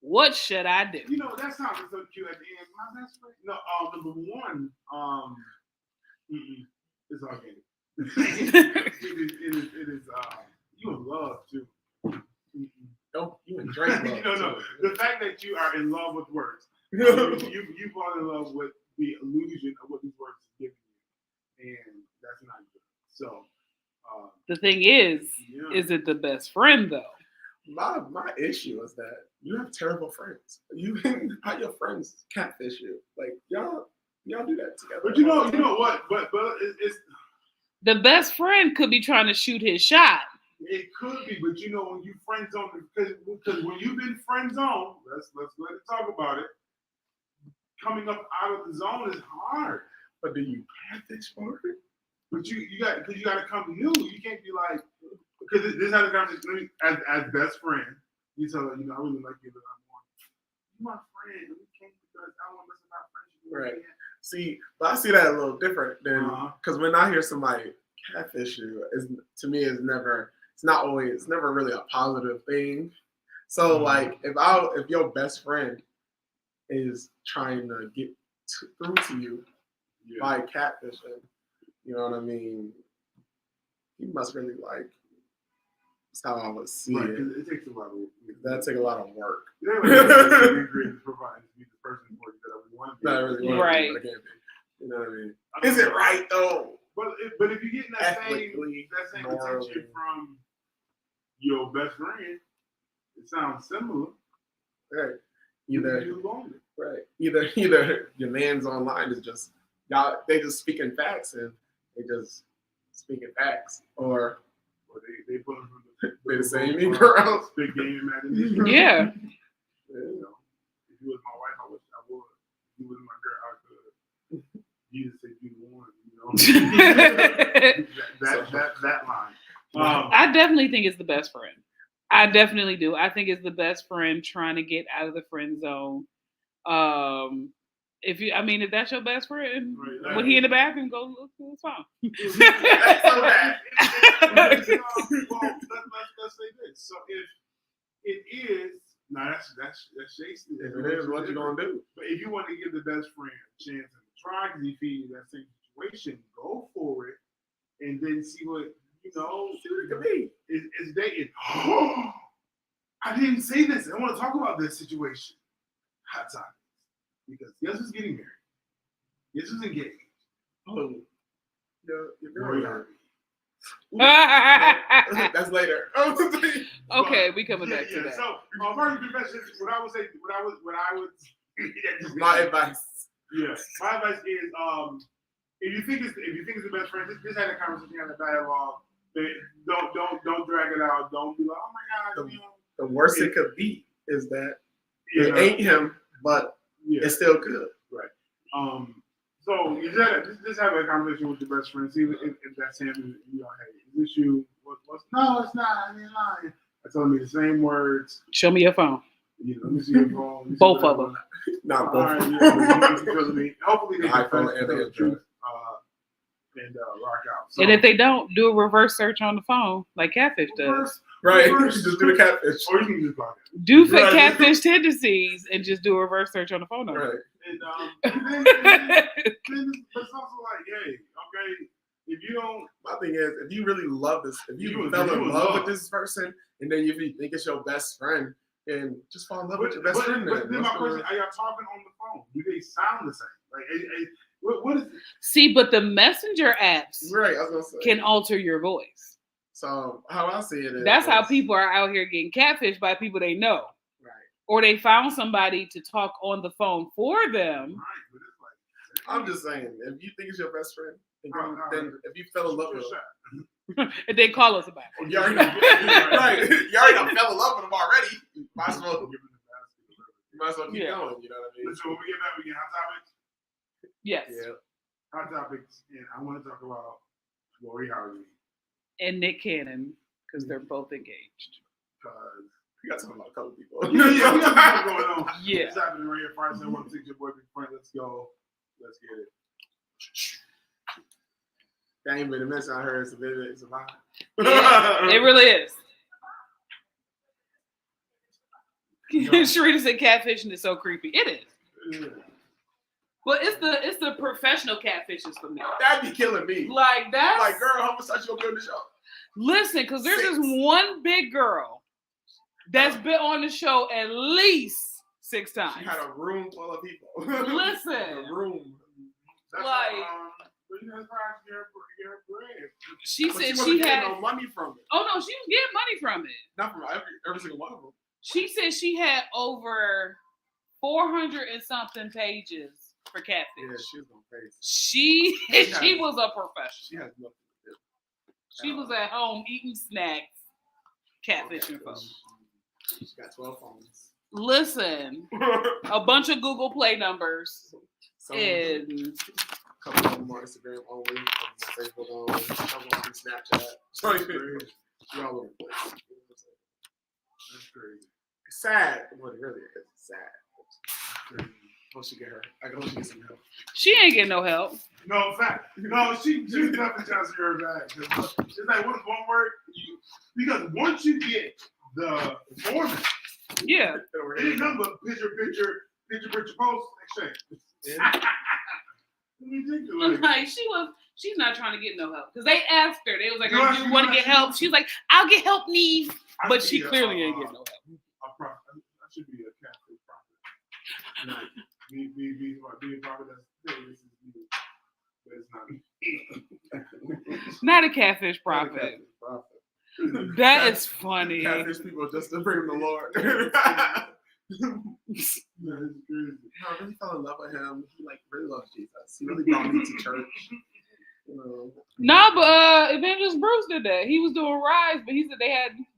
Speaker 1: What should I do?
Speaker 2: You know, that sounds so cute at the end. My best friend? No, number one, it's organic. it is, you in love, too.
Speaker 3: No, you in Drake love.
Speaker 2: No. The fact that you are in love with words, you fall in love with the illusion of what these words are giving you, and that's not good. So,
Speaker 1: The thing is it the best friend though?
Speaker 3: My issue is that you have terrible friends. How your friends catfish you? Like y'all do that together.
Speaker 2: But you know what? But it's
Speaker 1: The best friend could be trying to shoot his shot.
Speaker 2: it could be, but you know when you friend zone, because when you've been friend zone, let's go ahead and talk about it. Coming up out of the zone is hard.
Speaker 3: But do you catfish for it?
Speaker 2: But you got to come new. You can't be like, because this is how the conversation as best friend. You tell her, I really like you, but you're my friend. We can't because I want to listen to my friendship.
Speaker 3: Right. See, but I see that a little different than because when I hear somebody catfish you, to me it's never really a positive thing. So like if your best friend is trying to get through to you by catfishing, you know what I mean? He must really like. That's how I would see it.
Speaker 2: It takes a lot of work.
Speaker 3: That take a lot of work.
Speaker 2: We agree to provide to be the person for you that we want to be.
Speaker 3: Not really
Speaker 1: right.
Speaker 3: But I can't be. You know what I mean? Is it right though?
Speaker 2: But if you're getting that same
Speaker 3: morally.
Speaker 2: attention from your best friend, it sounds similar.
Speaker 3: Right.
Speaker 2: Either
Speaker 3: Either your man's online is just they just speaking facts and they just speaking facts, or
Speaker 2: they put them
Speaker 3: they the same girls.
Speaker 2: Big game imagination.
Speaker 1: Yeah.
Speaker 2: You know, if you was my wife, I wish I would. If you was my girl, I could. Jesus said you the one. That line.
Speaker 1: I definitely think it's the best friend. I definitely do. I think it's the best friend trying to get out of the friend zone. If that's your best friend, when he in the bathroom, go look. It's fine.
Speaker 2: That's so bad. Let's say this. So if it is, that's Shakespeare.
Speaker 3: If it is, what you gonna do?
Speaker 2: But if you want to give the best friend a chance to try because he feeds you that same situation, go for it, and then see what see what it could be. It's dating. I didn't say this. I want to talk about this situation. Hot topic. Because guess who's getting married? Guess who's engaged?
Speaker 3: Oh, your girl. That's later.
Speaker 1: Okay, we coming back to that.
Speaker 2: So, first confession. What I would.
Speaker 3: My advice.
Speaker 2: Yeah, my advice is if you think it's the best friend, just have a conversation, have a dialogue. Don't drag it out. Don't be like, oh my God.
Speaker 3: The worst it could be is that
Speaker 2: You
Speaker 3: it
Speaker 2: know?
Speaker 3: ain't him, but
Speaker 2: Yeah.
Speaker 3: it's still good.
Speaker 2: Right. So you just have a conversation with your best friend, see if that's him. And, you know, hey, is this you? What's no, it's not. I mean, lying. I told me the same words.
Speaker 1: Show me your phone.
Speaker 2: You know, let me see your phone. Let me see
Speaker 1: Both
Speaker 2: what
Speaker 1: of
Speaker 2: I
Speaker 1: them.
Speaker 3: Not
Speaker 2: All
Speaker 3: both.
Speaker 2: right, yeah, because me. Hopefully they
Speaker 3: The iPhone
Speaker 2: confess
Speaker 3: and
Speaker 2: to
Speaker 3: the
Speaker 2: the truth and rock out. So,
Speaker 1: And if they don't, do a reverse search on the phone like Catfish does.
Speaker 2: reverse,
Speaker 3: Right. You
Speaker 2: reverse,
Speaker 3: just do the catfish.
Speaker 2: or you can just block it.
Speaker 1: Do for
Speaker 3: Right.
Speaker 1: Catfish tendencies and just do a reverse search on the phone number.
Speaker 3: Right.
Speaker 2: And then it's also like, hey, okay, if you don't,
Speaker 3: My thing is, if you really love this, if you
Speaker 2: You
Speaker 3: fell
Speaker 2: was
Speaker 3: in
Speaker 2: in
Speaker 3: love
Speaker 2: love.
Speaker 3: with this person, and then if you think it's your best friend, then just fall in love with your best
Speaker 2: but
Speaker 3: friend.
Speaker 2: then my question: are y'all talking on the phone? Do they sound the same? Like, what is?
Speaker 1: See, but the messenger apps
Speaker 3: Right, I was gonna say.
Speaker 1: can alter your voice.
Speaker 3: So how I see it is
Speaker 1: That's how people are out here getting catfished by people they know.
Speaker 3: Right.
Speaker 1: Or they found somebody to talk on the phone for them.
Speaker 2: Right, but it's like,
Speaker 3: I'm just saying, if you think it's your best friend,
Speaker 2: No.
Speaker 3: then if you fell in love with him,
Speaker 1: And they call us about it.
Speaker 3: you already right, you already done fell in love with him already. You might as well keep
Speaker 1: Yeah.
Speaker 3: going. You know what I mean?
Speaker 2: Listen, when we get back, we get hot topics.
Speaker 1: Yes.
Speaker 3: Yeah.
Speaker 2: Hot topics, and I want to talk about Lori Harvey
Speaker 1: And Nick Cannon, because they're both engaged.
Speaker 2: because
Speaker 3: We got to talk about a couple people.
Speaker 2: we got stuff going on.
Speaker 1: Yeah.
Speaker 2: It's happening right here. Fire Sale 160, your boy, big friend. Let's go. Let's get it.
Speaker 3: That ain't been a mention. I heard it's a vibe.
Speaker 1: Yeah, it really is. Sharita said catfishing is so creepy. It is.
Speaker 2: Yeah.
Speaker 1: But it's the professional catfishes for me.
Speaker 3: That'd be killing me.
Speaker 1: Like that's
Speaker 3: Like, girl, how much time you gonna be on the show?
Speaker 1: listen, because there's this
Speaker 3: 6.
Speaker 1: one big girl that's been on the show at least 6 times.
Speaker 3: She had a room full of people.
Speaker 1: Listen.
Speaker 3: A room.
Speaker 2: That's
Speaker 1: Like-
Speaker 2: but you know, it's hard to get her bread.
Speaker 1: She
Speaker 3: But
Speaker 1: said
Speaker 3: wasn't
Speaker 1: she
Speaker 3: getting
Speaker 1: had.
Speaker 3: no money from it.
Speaker 1: Oh no, she was getting money from it.
Speaker 3: Not from every single one of them.
Speaker 1: She said she had over 400 and something pages for
Speaker 3: Yeah,
Speaker 1: catfish.
Speaker 3: she was going crazy.
Speaker 1: She
Speaker 3: Yeah.
Speaker 1: was a professional.
Speaker 3: She has nothing to do.
Speaker 1: She was at home eating snacks, catfishing folks.
Speaker 3: She got 12 phones.
Speaker 1: Listen, a bunch of Google Play numbers
Speaker 3: Some,
Speaker 1: and
Speaker 3: a couple of them on Instagram only, on Facebook only, a couple of them on Snapchat. So she all over the place.
Speaker 2: That's crazy.
Speaker 3: It's sad. What it really is, it's sad.
Speaker 2: Crazy.
Speaker 3: Hope she get her. I hope she get some help.
Speaker 1: she ain't getting no help.
Speaker 2: No, in fact, no, she's definitely trying to her back. It's like, what is one word? Because once you get the format,
Speaker 1: Yeah.
Speaker 2: it ain't nothing but picture, post, exchange. Ridiculous.
Speaker 1: Like she's not trying to get no help. Because they asked her, they was like,
Speaker 2: You know what
Speaker 1: do you
Speaker 2: she
Speaker 1: want to
Speaker 2: wants?
Speaker 1: get help? She's like, I'll get help, Neve.
Speaker 2: I
Speaker 1: But
Speaker 2: should
Speaker 1: she
Speaker 2: be
Speaker 1: clearly ain't getting no help.
Speaker 2: a prophet. I should be a Catholic prophet. Be a prophet that's this is me, but it's not me.
Speaker 1: Not a catfish prophet. That is funny.
Speaker 3: Catfish people just to bring the Lord.
Speaker 2: It's crazy.
Speaker 3: I really fell in love with him. He like really loves Jesus. He really brought me to church. You know.
Speaker 1: No, but Evangelist Bruce did that. He was doing rides, but he said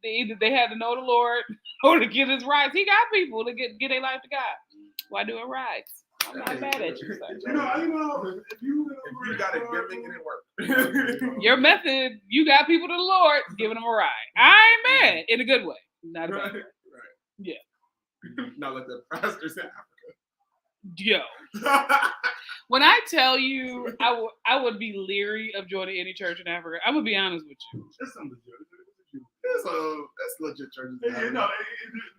Speaker 1: either they had to know the Lord or to get his rides. He got people to get their life to God while doing rides. I'm not mad at you, sir.
Speaker 2: You know, if you
Speaker 3: got a gimmick and it worked.
Speaker 1: Your method, you got people to the Lord, giving them a ride. I ain't mad in a good way, not a bad way.
Speaker 3: Right.
Speaker 1: Yeah.
Speaker 3: Not like the pastors in
Speaker 1: Yo, when I tell you, I would be leery of joining any church in Africa. I'm gonna be honest with you.
Speaker 2: It's some legit.
Speaker 3: That's legit churches. in
Speaker 2: You
Speaker 3: Africa.
Speaker 2: know,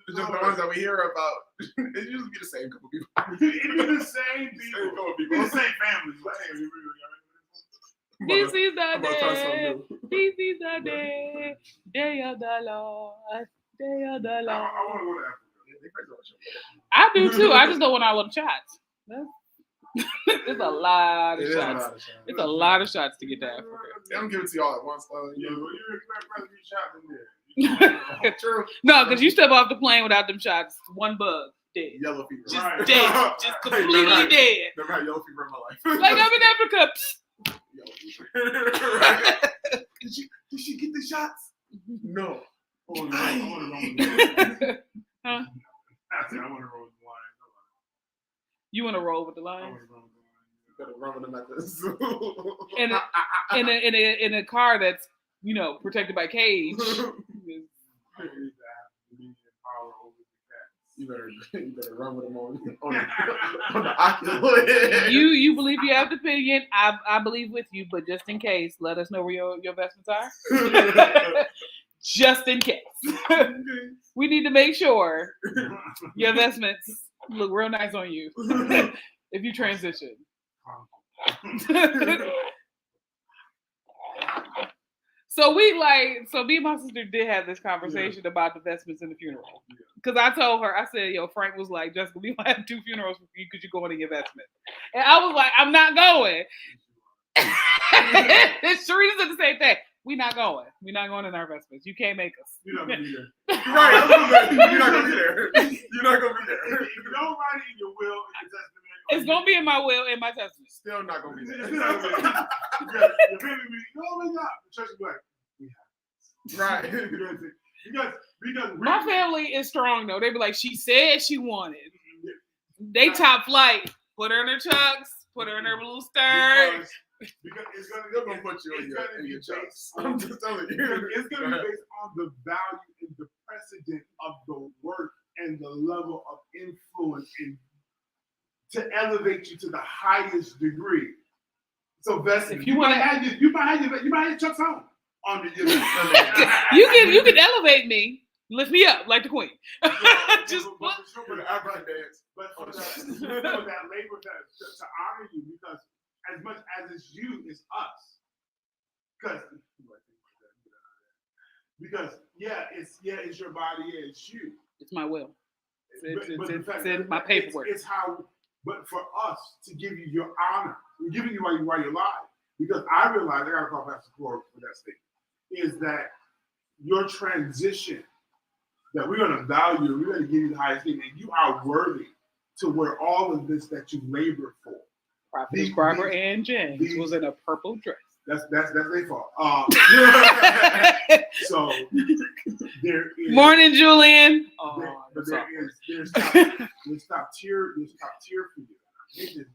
Speaker 3: It's just the ones that we hear about. It usually be the same couple people.
Speaker 2: it be the same
Speaker 3: Same
Speaker 2: people.
Speaker 3: couple
Speaker 2: It be
Speaker 3: people.
Speaker 2: the same families. Like,
Speaker 1: This is the
Speaker 3: I'm about to try something
Speaker 1: day.
Speaker 3: new.
Speaker 1: This is the day. Day of the Lord. Day of the
Speaker 2: I
Speaker 1: Lord.
Speaker 2: want to go to Africa.
Speaker 3: They crazy about your
Speaker 1: I do too. I just don't want all them shots. It's a lot of
Speaker 3: It is a
Speaker 1: shots.
Speaker 3: lot of shots.
Speaker 1: It's a lot of shots to get to Africa.
Speaker 3: They don't give it to you all at once, though.
Speaker 2: Yeah,
Speaker 3: You
Speaker 2: well, you expect brother to be shot in there.
Speaker 3: True.
Speaker 1: No, because you step off the plane without them shots, one bug, dead.
Speaker 3: Yellow fever.
Speaker 1: Just
Speaker 2: Right.
Speaker 1: dead. Just completely
Speaker 3: Right.
Speaker 1: dead.
Speaker 3: Never had yellow fever in my life.
Speaker 1: Like I'm in Africa. Psst,
Speaker 3: Right. Did she get the shots? No.
Speaker 2: I want to roll with the
Speaker 1: Huh?
Speaker 2: I said I want to roll with the Lions.
Speaker 1: You want to roll with the
Speaker 2: I
Speaker 1: Lions?
Speaker 2: want to roll with the Lions.
Speaker 3: You better run with them at the zoo.
Speaker 1: In a car that's protected by cage.
Speaker 2: I need to have immediate power over the cats.
Speaker 3: You better run with them on the ocular.
Speaker 1: You believe you have the opinion. I believe with you, but just in case, let us know where your investments are. Just in case. We need to make sure your investments look real nice on you if you transition. So me and my sister did have this conversation about the investments in the funeral. Because I told her, I said, Frank was like, Jessica, we gonna have 2 funerals for you because you're going to your investment. And I was like, I'm not going. And Sharita said the same thing. We're not going. We're not going in our investments. You can't make us.
Speaker 2: You're not going to be there.
Speaker 3: Right. You're not going to be there. You're not going to be there.
Speaker 2: If you don't write it in your will and your testament,
Speaker 1: It's going to be in my will and my testament.
Speaker 3: Still not going to be there.
Speaker 2: It's not going to be there. Your family be, oh my God. The church will be like,
Speaker 3: Right.
Speaker 2: Because
Speaker 1: My family is strong, though. They be like, she said she wanted. They top flight. Put her in her chucks. Put her in her blue skirt.
Speaker 2: Because it's
Speaker 3: They're going to put you in your chucks. I'm just telling you.
Speaker 2: It's going to be based on the value and the precedent of the work and the level of influence to elevate you to the highest degree. So Vessi,
Speaker 1: If
Speaker 2: you
Speaker 1: you
Speaker 2: might
Speaker 1: wanna-
Speaker 2: have your chucks on your
Speaker 1: You can elevate me, lift me up like the queen. Just
Speaker 2: but for the African dance, but for that labor to honor you, because as much as it's you, it's us. Because it's your body, it's you.
Speaker 1: It's my will.
Speaker 2: But the
Speaker 1: It's
Speaker 2: fact
Speaker 1: in
Speaker 2: that
Speaker 1: my paperwork.
Speaker 2: It's how, but for us to give you your honor, we're giving you while you're alive. Because I realize, I got to call Pastor Ford for that statement, is that your transition, that we're going to value, we're going to give you the highest thing, and you are worthy to wear all of this that you labored for.
Speaker 1: Prophetess Barbara Ann James was in a purple dress.
Speaker 2: That's their fault. So there is
Speaker 1: Morning, Julian.
Speaker 2: there's top tier for you.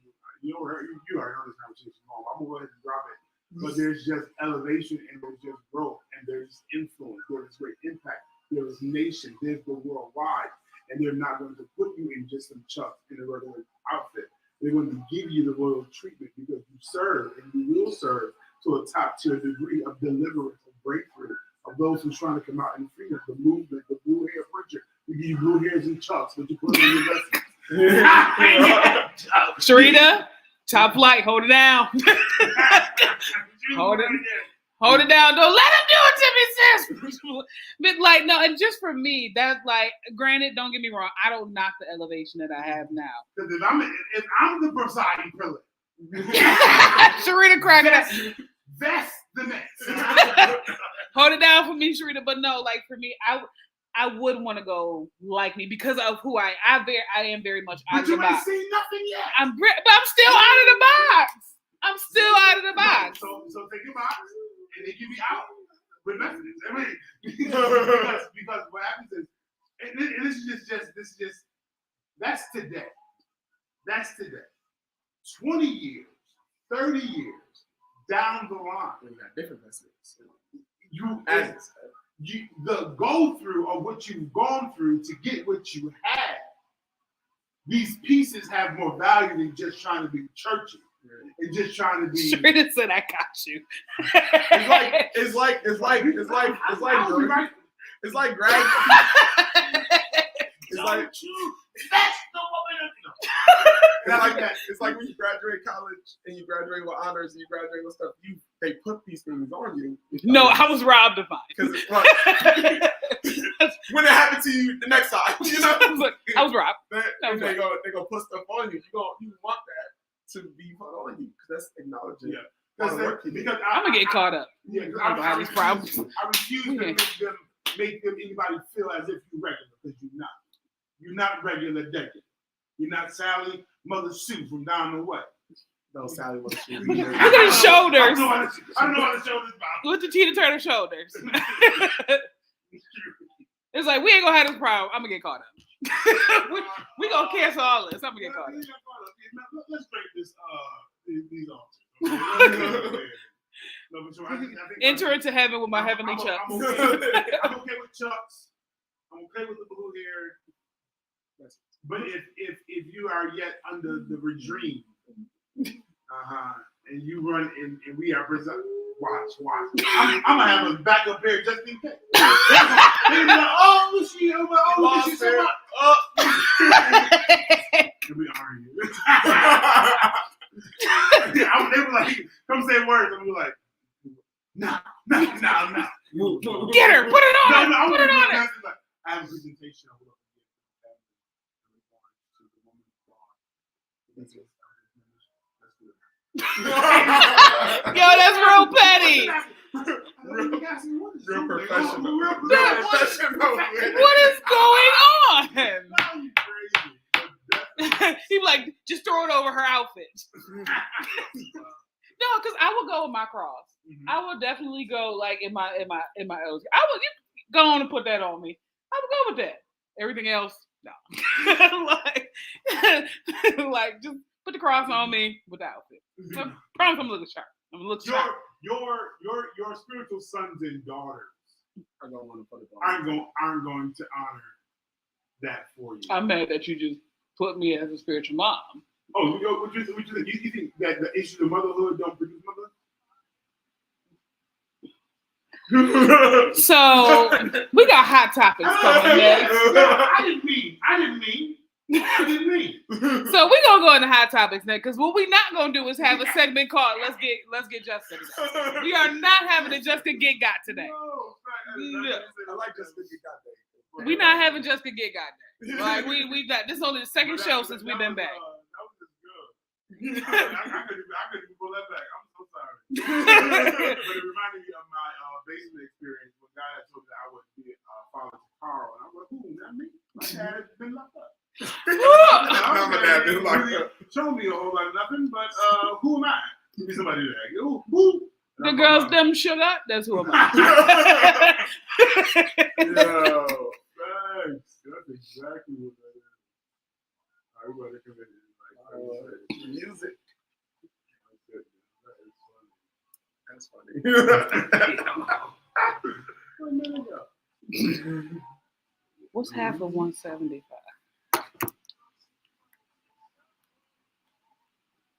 Speaker 2: You already know this conversation long. I'm gonna go ahead and drop it. But there's just elevation and there's just growth and there's influence. There's great impact. There's nation. There's the worldwide. And they're not going to put you in just some chucks in a regular outfit. They're going to give you the royal treatment because you serve and you will serve to a top tier degree of deliverance, of breakthrough, of those who's trying to come out in freedom, the movement, the blue hair preacher. We give you blue hairs and chucks, but you put it on your vessel.
Speaker 1: Sharita, top flight, hold it down. Hold it down. Don't let him do it to me, sis. But like, no, and just for me, that's like, granted, don't get me wrong, I don't knock the elevation that I have now.
Speaker 2: Because if I'm the presiding prelate,
Speaker 1: Sharita cracking up.
Speaker 2: that's the next.
Speaker 1: Hold it down for me, Sharita. But no, like for me, I would want to go like me because of who I am very much out
Speaker 2: But
Speaker 1: of the
Speaker 2: you ain't
Speaker 1: box.
Speaker 2: seen nothing yet.
Speaker 1: But I'm still out of the box. I'm still out of the box.
Speaker 2: So take your box and then you be out with messages. I mean, because what happens is, and this is just that's today. That's today. 20 years, 30 years down the line,
Speaker 3: We got different messages.
Speaker 2: the go through of what you've gone through to get what you had. These pieces have more value than just trying to be churchy and just trying to be.
Speaker 1: Sharita said, "I got you."
Speaker 3: It's like graduate. It's like when you graduate college and you graduate with honors and you graduate with stuff. They put these things on you.
Speaker 1: No, I was robbed of mine.
Speaker 3: Because it's like when it happened to you the next time, you know,
Speaker 1: I was robbed.
Speaker 3: they go put stuff on you. You want that to be put on you because that's acknowledging.
Speaker 2: Yeah.
Speaker 1: I'm gonna get caught up.
Speaker 2: Yeah, because
Speaker 1: I don't have these problems.
Speaker 2: I refuse to make them anybody feel as if you're regular because you're not. You're not regular Deccan. You're not Sally Mother Sue from down the way.
Speaker 3: No, Sally was she.
Speaker 1: Look at his shoulders.
Speaker 2: I don't know how to show this about.
Speaker 1: With the Tina Turner shoulders. It's like, we ain't gonna have this problem. I'm gonna get caught up. we gonna cancel all this. I'm gonna get caught up.
Speaker 2: Let's break this. These altars. No, but so I think
Speaker 1: Enter into heaven with my heavenly chucks.
Speaker 2: I'm okay with chucks. I'm okay with the blue hair. But if you are yet under the regime, and you run and we are present, watch. I'm gonna have a backup here just in case. They're like, oh, she so much. We argue. They were like, come say words. I'm like, no.
Speaker 1: Get her, put it on.
Speaker 2: No,
Speaker 1: Put it on her.
Speaker 2: I have a presentation.
Speaker 1: Yo, that's real petty.
Speaker 3: Real professional.
Speaker 1: What is going on? He be like, just throw it over her outfit. No, because I would go with my cross.
Speaker 2: Mm-hmm.
Speaker 1: I would definitely go like in my O's. I would go on and put that on me. I would go with that. Everything else, no. like just put the cross on me with the outfit. So, I promise I'm gonna look sharp. I'm gonna look sharp.
Speaker 2: Your spiritual sons and daughters
Speaker 3: I don't want to put it on.
Speaker 2: aren't going to honor that for you.
Speaker 1: I'm mad that you just put me as a spiritual mom.
Speaker 2: Oh, what you think? You think that the issue of motherhood don't produce motherhood?
Speaker 1: So we got hot topics coming next.
Speaker 2: I didn't mean.
Speaker 1: So we're gonna go into hot topics next, because what we're not gonna do is have a segment called Let's Get Justin. We are not having a Justin Get Got today.
Speaker 2: No.
Speaker 3: I like this thing you got there.
Speaker 1: We're not having Justin Get Got day. Like we got this is only the second show since we've been back.
Speaker 2: That was just good. I couldn't even pull that back. I'm so sorry. But it reminded me of my basement experience when God had told me that I would be a father to Carl, and I was like, "Who? Not me. My dad has been locked up."
Speaker 3: My dad been locked up.
Speaker 2: Show me a whole lot of nothing, but who am I? Give me somebody that. Who?
Speaker 1: The girls them sugar. That's who am I.
Speaker 2: Yo, thanks. That's exactly what that is. I want to commit it.
Speaker 3: Music. That's funny.
Speaker 1: What's half of 175?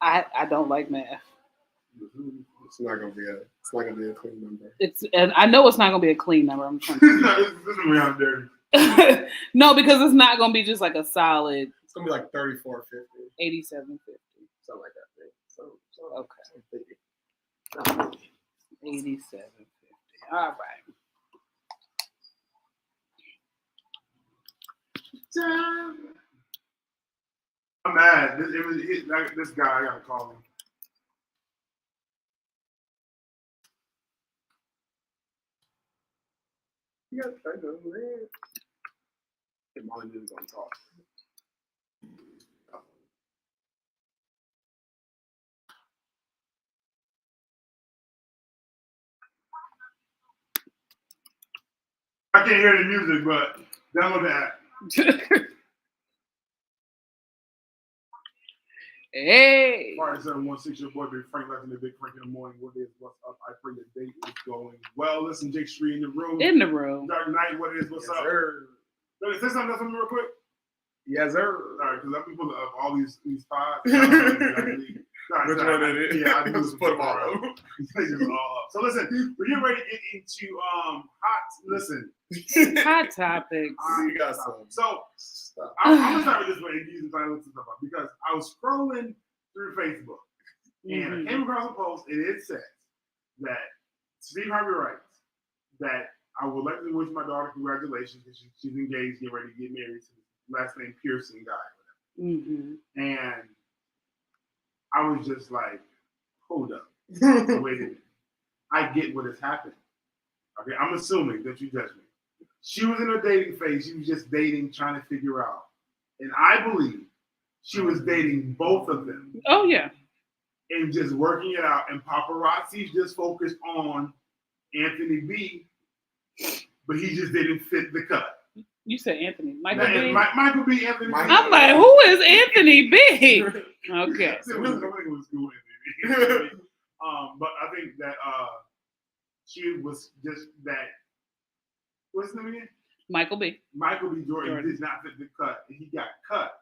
Speaker 1: I don't like math.
Speaker 3: It's not gonna be a clean number.
Speaker 1: And I know it's not gonna be a clean number. I'm trying to
Speaker 2: This is way I'm dirty.
Speaker 1: No, because it's not gonna be just like a solid
Speaker 3: It's gonna be like 34.50,
Speaker 1: 87.50.
Speaker 3: something like that. So
Speaker 1: Okay. 87.50. All right.
Speaker 2: I'm mad. This guy, I gotta call him.
Speaker 3: yeah, I know, man. And Molly is gonna talk.
Speaker 2: I can't hear the music, but download the app.
Speaker 1: Hey.
Speaker 2: Fire 716, your boy Big Frank, Legend of Big Frank in the morning. What is, what's up? I pray your day is going well. Listen, Jake Street in the room.
Speaker 1: In the room.
Speaker 2: Dark Knight, what is, what's
Speaker 3: Yes,
Speaker 2: up?
Speaker 3: sir.
Speaker 2: Say something real quick.
Speaker 3: Yes, sir.
Speaker 2: All right, because I'm pulling up all these pods.
Speaker 3: Which one is it?
Speaker 2: Yeah, I
Speaker 3: Just put them all up.
Speaker 2: So listen, we're getting ready to get into
Speaker 1: Hot topics.
Speaker 3: You got some.
Speaker 2: So I'm gonna start with this way and use the title stuff up because I was scrolling through Facebook and I came across a post and it says that Steve Harvey writes that I would like to wish my daughter congratulations because she's engaged, getting ready to get married to the last name Pearson guy.
Speaker 1: Mm-hmm.
Speaker 2: And I was just like, hold up. Wait a minute. I get what has happened. Okay, I'm assuming that you judge me. She was in her dating phase. She was just dating, trying to figure out. And I believe she was dating both of them.
Speaker 1: Oh, yeah.
Speaker 2: and just working it out. And paparazzi's just focused on Anthony B, but he just didn't fit the cut.
Speaker 1: You said Anthony. Michael B?
Speaker 2: Michael B. Anthony.
Speaker 1: I'm like, who is Anthony B? Okay.
Speaker 2: But I think that she was just that. What's his name again?
Speaker 1: Michael B.
Speaker 2: Michael B. Jordan did not fit the cut, and he got cut.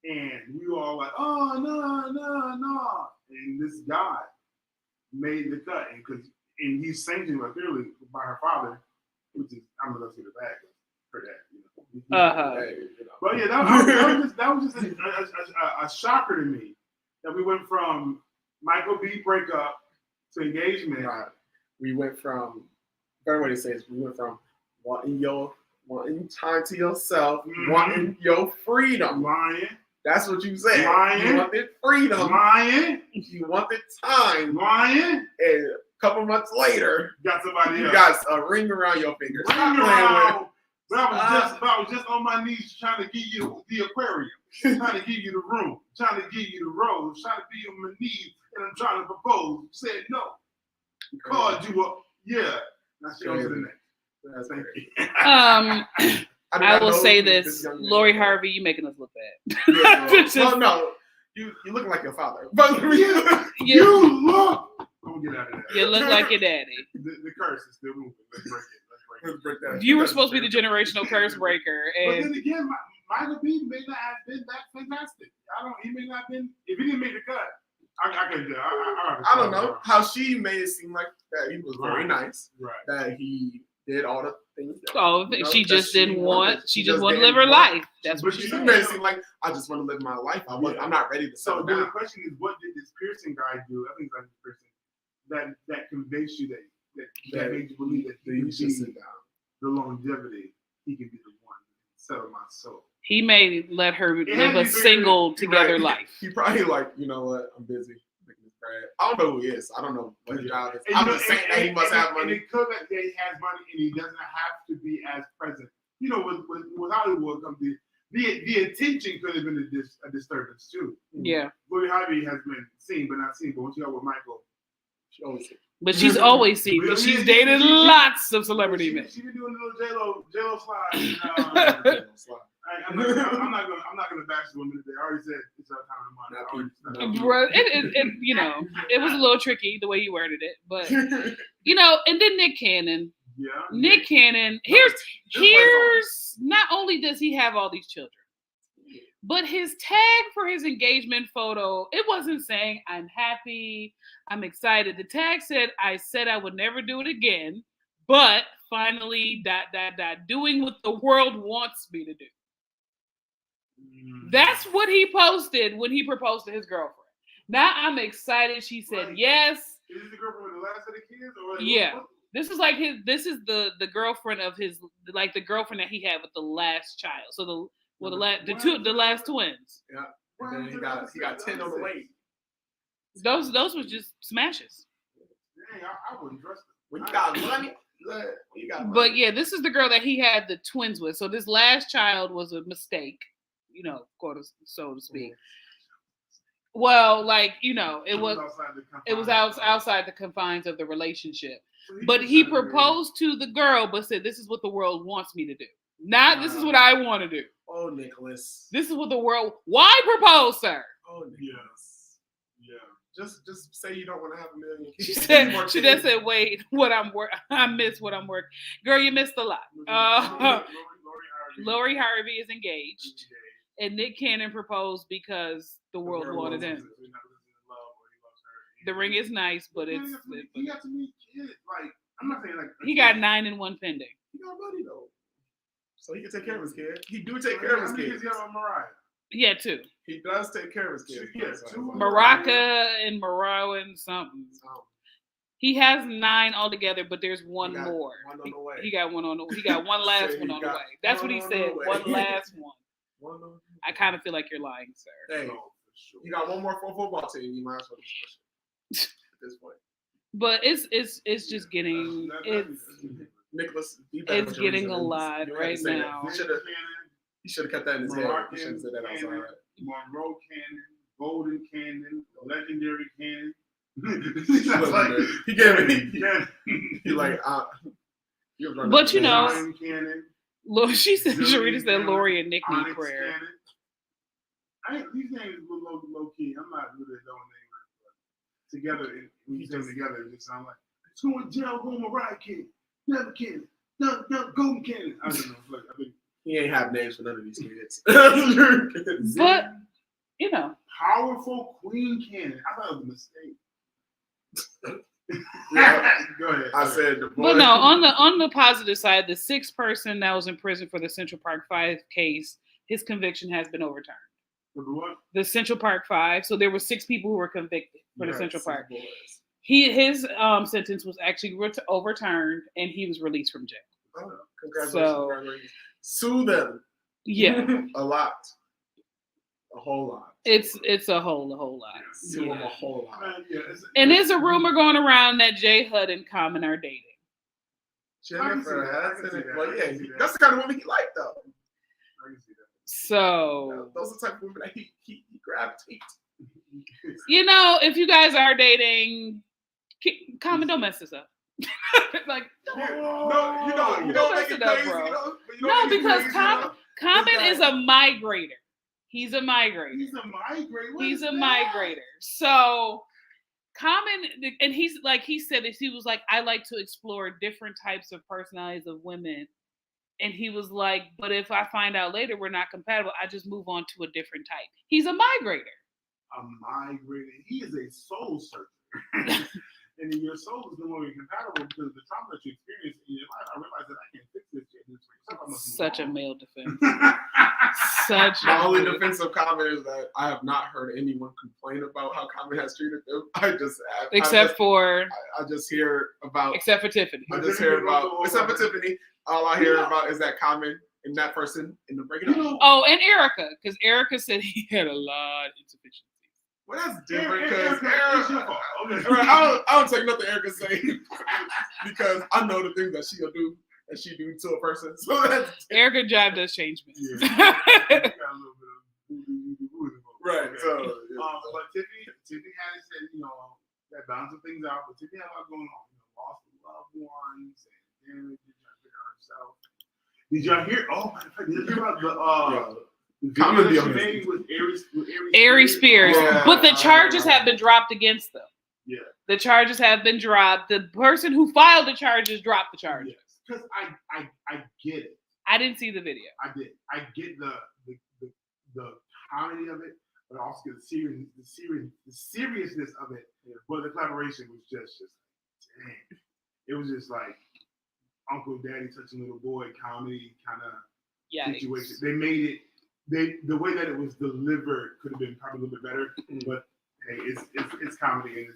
Speaker 2: And we were all like, oh no. And this guy made the cut, and he's sanctioned clearly by her father, which is I'm gonna go see the bag for that. You know. But yeah, that was just a shocker to me that we went from Michael B. breakup to engagement.
Speaker 3: Right. We went from, better way to say it is, we went from wanting time to yourself, wanting your freedom.
Speaker 2: Lying.
Speaker 3: That's what you said.
Speaker 2: Lying.
Speaker 3: You wanted freedom.
Speaker 2: Lying.
Speaker 3: You wanted time.
Speaker 2: Lying.
Speaker 3: And a couple months later,
Speaker 2: got somebody
Speaker 3: you
Speaker 2: else.
Speaker 3: got a ring around your finger.
Speaker 2: Ring around. But I was just on my knees trying to give you the aquarium, trying to give you the room, trying to give you the rose, trying to be on my knees, and I'm trying to propose. You said no. Called you up. Yeah. Now she goes to the next. Thank you.
Speaker 1: I will say this, Lori Harvey, you making us look bad.
Speaker 3: Well, no, you looking like your father. But
Speaker 2: you look. Don't get out of that.
Speaker 1: You look like your daddy.
Speaker 2: The curse is still moving. Let's break it.
Speaker 3: Let's break that.
Speaker 1: You were supposed to be the generational curse breaker,
Speaker 2: But
Speaker 1: and
Speaker 2: then again, Michael B may not have been that fantastic. He may not have been. If he didn't make the cut, I couldn't do.
Speaker 3: I don't know how she made it seem like that he was very nice.
Speaker 2: Right.
Speaker 3: That he did all the things.
Speaker 1: She just didn't want. She just wanted to live her life. That's what she
Speaker 3: She
Speaker 1: said.
Speaker 3: made it seem like I just want to live my life. I'm not ready to
Speaker 2: So
Speaker 3: settle
Speaker 2: then the
Speaker 3: down.
Speaker 2: question is, what did this piercing guy do? I think it's like this person that convinced you that made you believe that he
Speaker 3: You
Speaker 2: could
Speaker 3: should
Speaker 2: be
Speaker 3: sit down.
Speaker 2: the longevity. He can be the one to settle my soul.
Speaker 1: He may let her live
Speaker 2: had
Speaker 1: a
Speaker 2: to be
Speaker 1: single together
Speaker 3: Right.
Speaker 1: life.
Speaker 3: He probably like, you know what? I'm busy making this bread. I don't know who he is. I don't know what his job is.
Speaker 2: And
Speaker 3: I'm
Speaker 2: you know,
Speaker 3: just saying that he must have
Speaker 2: And
Speaker 3: money.
Speaker 2: it could that he has money and he doesn't have to be as present. You know, with Hollywood comes the attention could have been a disturbance too.
Speaker 1: Yeah,
Speaker 2: Lori Harvey has been seen but not seen. But once you got with Michael,
Speaker 3: She always said,
Speaker 1: but she's always seen. But she's dated lots of celebrity men.
Speaker 2: She been doing a little J-Lo slide. I'm not gonna bash the women today. I already said it's our time of money.
Speaker 1: Bro, it you know, it was a little tricky the way you worded it, but you know, and then Nick Cannon.
Speaker 2: Yeah.
Speaker 1: Nick Cannon. Here's not only does he have all these children, but his tag for his engagement photo, it wasn't saying I'm happy, I'm excited. The tag said I would never do it again, but finally doing what the world wants me to do. That's what he posted when he proposed to his girlfriend. Now I'm excited. She said yes.
Speaker 2: Is this the girlfriend with the last of the kids? Or
Speaker 1: Yeah. This is like this is the girlfriend of his, like the girlfriend that he had with the last child. So the last twins.
Speaker 3: Yeah. And then he got 10 on the way.
Speaker 1: Those was just smashes.
Speaker 2: Dang, I wouldn't trust it.
Speaker 3: When you got money, you got money.
Speaker 1: But yeah, this is the girl that he had the twins with. So this last child was a mistake, you know, so to speak. Well, like, you know, it was outside the confines of the relationship. But he proposed to the girl, but said, "This is what the world wants me to do. Not this is what I want to do.
Speaker 3: Oh, Nicholas.
Speaker 1: This is what the world. Why propose, sir?"
Speaker 3: Oh, Nicholas. Yeah. Just say you don't want to have a million kids.
Speaker 1: She just said, "Wait, I miss what I'm working." Girl, you missed a lot. Lori Harvey is engaged, and Nick Cannon proposed because the world wanted him. The ring is nice, but
Speaker 2: he got to meet kids. Like, I'm not saying like
Speaker 1: he got 9 and 1 pending.
Speaker 3: He got money though, so he can take care of his kid. He do take care of his kids.
Speaker 2: Mariah.
Speaker 1: Yeah, 2.
Speaker 3: He does take care of his kids.
Speaker 2: Yes, 2.
Speaker 1: Baraka and Morrow and something. He has 9 altogether, but there's one more.
Speaker 3: One on the way.
Speaker 1: He got one last one on the way. That's what he said. One last one. I kind of feel like you're lying, sir.
Speaker 3: Hey, you got one more for football team. You might as well just push it at this point.
Speaker 1: But it's just getting
Speaker 3: Nicholas.
Speaker 1: It's getting a lot right now.
Speaker 3: He should have kept that in his head. He should have said that outside.
Speaker 2: Monroe Cannon, golden cannon, the legendary cannon.
Speaker 3: He gave me.
Speaker 2: Yeah.
Speaker 3: He like.
Speaker 1: But you know,
Speaker 2: Zion cannon,
Speaker 1: she said,
Speaker 2: Zillion
Speaker 1: Sharita said
Speaker 2: cannon,
Speaker 1: Lori and Nick need
Speaker 2: Onyx
Speaker 1: prayer.
Speaker 2: cannon. These names were low key. I'm not good at knowing names, but together, when you say them together, it just sounds like it's going jail, going Mariah Cannon, Never Cannon, Golden Cannon. I don't know. I think
Speaker 3: He ain't have names for none of these kids.
Speaker 1: But you know,
Speaker 2: powerful Queen Cannon. I thought it was a mistake.
Speaker 3: Yeah.
Speaker 2: Go ahead.
Speaker 3: I said the boy.
Speaker 1: but no. On the positive side, the sixth person that was in prison for the Central Park 5 case, his conviction has been overturned.
Speaker 2: For the what?
Speaker 1: The Central Park 5. So there were 6 people who were convicted for the
Speaker 3: Yes,
Speaker 1: Central Park.
Speaker 3: boys.
Speaker 1: His sentence was actually overturned, and he was released from jail.
Speaker 3: Oh, congratulations,
Speaker 1: So-
Speaker 3: congratulations. Sue them
Speaker 1: Yeah,
Speaker 3: a lot, a whole lot.
Speaker 1: it's a whole lot.
Speaker 3: Sue them a
Speaker 1: Yeah.
Speaker 3: whole lot.
Speaker 2: Man, yeah,
Speaker 1: And there's a rumor going around that J Hud and Common are dating.
Speaker 3: Jennifer
Speaker 2: I can see
Speaker 3: Hudson.
Speaker 2: that.
Speaker 3: Well,
Speaker 2: I
Speaker 3: yeah,
Speaker 2: can see that.
Speaker 3: that's the kind of woman he liked, though.
Speaker 2: I can see that.
Speaker 1: So
Speaker 3: Those are the type of women that he gravitates.
Speaker 1: you know, if you guys are dating, Common, don't mess this up. Like
Speaker 3: No, you
Speaker 1: Don't
Speaker 3: don't
Speaker 1: mess
Speaker 3: make it
Speaker 1: it up,
Speaker 3: crazy.
Speaker 1: bro.
Speaker 3: You know? You
Speaker 1: No,
Speaker 3: don't make it
Speaker 1: because
Speaker 3: crazy,
Speaker 1: Common Common
Speaker 3: Exactly.
Speaker 1: is a migrator. He's a migrator.
Speaker 2: He's a migrator. What
Speaker 1: He's
Speaker 2: is
Speaker 1: a
Speaker 2: that?
Speaker 1: migrator. So Common, and he said that he was like, I like to explore different types of personalities of women. And he was like, but if I find out later we're not compatible, I just move on to a different type. He's a migrator.
Speaker 2: A migrator. He is a soul searcher. And then your soul is no longer compatible because the trauma that you experience in your life, I realized that I can't fix this shit. This for yourself. I must move
Speaker 1: Such a
Speaker 2: on.
Speaker 1: male defense. Such
Speaker 3: My
Speaker 1: a
Speaker 3: only
Speaker 1: male
Speaker 3: defense of Common is that I have not heard anyone complain about how Common has treated them.
Speaker 1: except for
Speaker 3: I just hear about.
Speaker 1: Tiffany.
Speaker 3: I just hear about. Except for Tiffany, all I hear about is that Common and that person in the break it up.
Speaker 1: Oh, and Erica, because Erica said he had a lot of insufficiency.
Speaker 3: Well, that's different because
Speaker 2: it's your fault. Okay.
Speaker 3: I don't take nothing Erica say because I know the things that she'll do and she do to a person. So that's
Speaker 1: Erica Jive does change me.
Speaker 2: Yeah. You got a little bit of voodoo.
Speaker 3: right.
Speaker 2: Okay.
Speaker 3: So
Speaker 2: But Tiffany had said, that balancing things out. But Tiffany had a lot going on. Lost loved ones and damage. Herself. Did y'all hear? Oh, did you hear about the
Speaker 3: Common
Speaker 2: video
Speaker 3: deal.
Speaker 2: that she made with
Speaker 1: Aries Spears.
Speaker 3: Yeah.
Speaker 1: But the charges have been dropped against them.
Speaker 2: Yeah.
Speaker 1: The charges have been dropped. The person who filed the charges dropped the charges.
Speaker 2: Because I get it.
Speaker 1: I didn't see the video.
Speaker 2: I did. I get the comedy of it, but also the seriousness of it. But the collaboration was just dang. It was just like Uncle Daddy touching little boy comedy kind of situation. They made it. The way that it was delivered could have been probably a little bit better. But hey, it's comedy and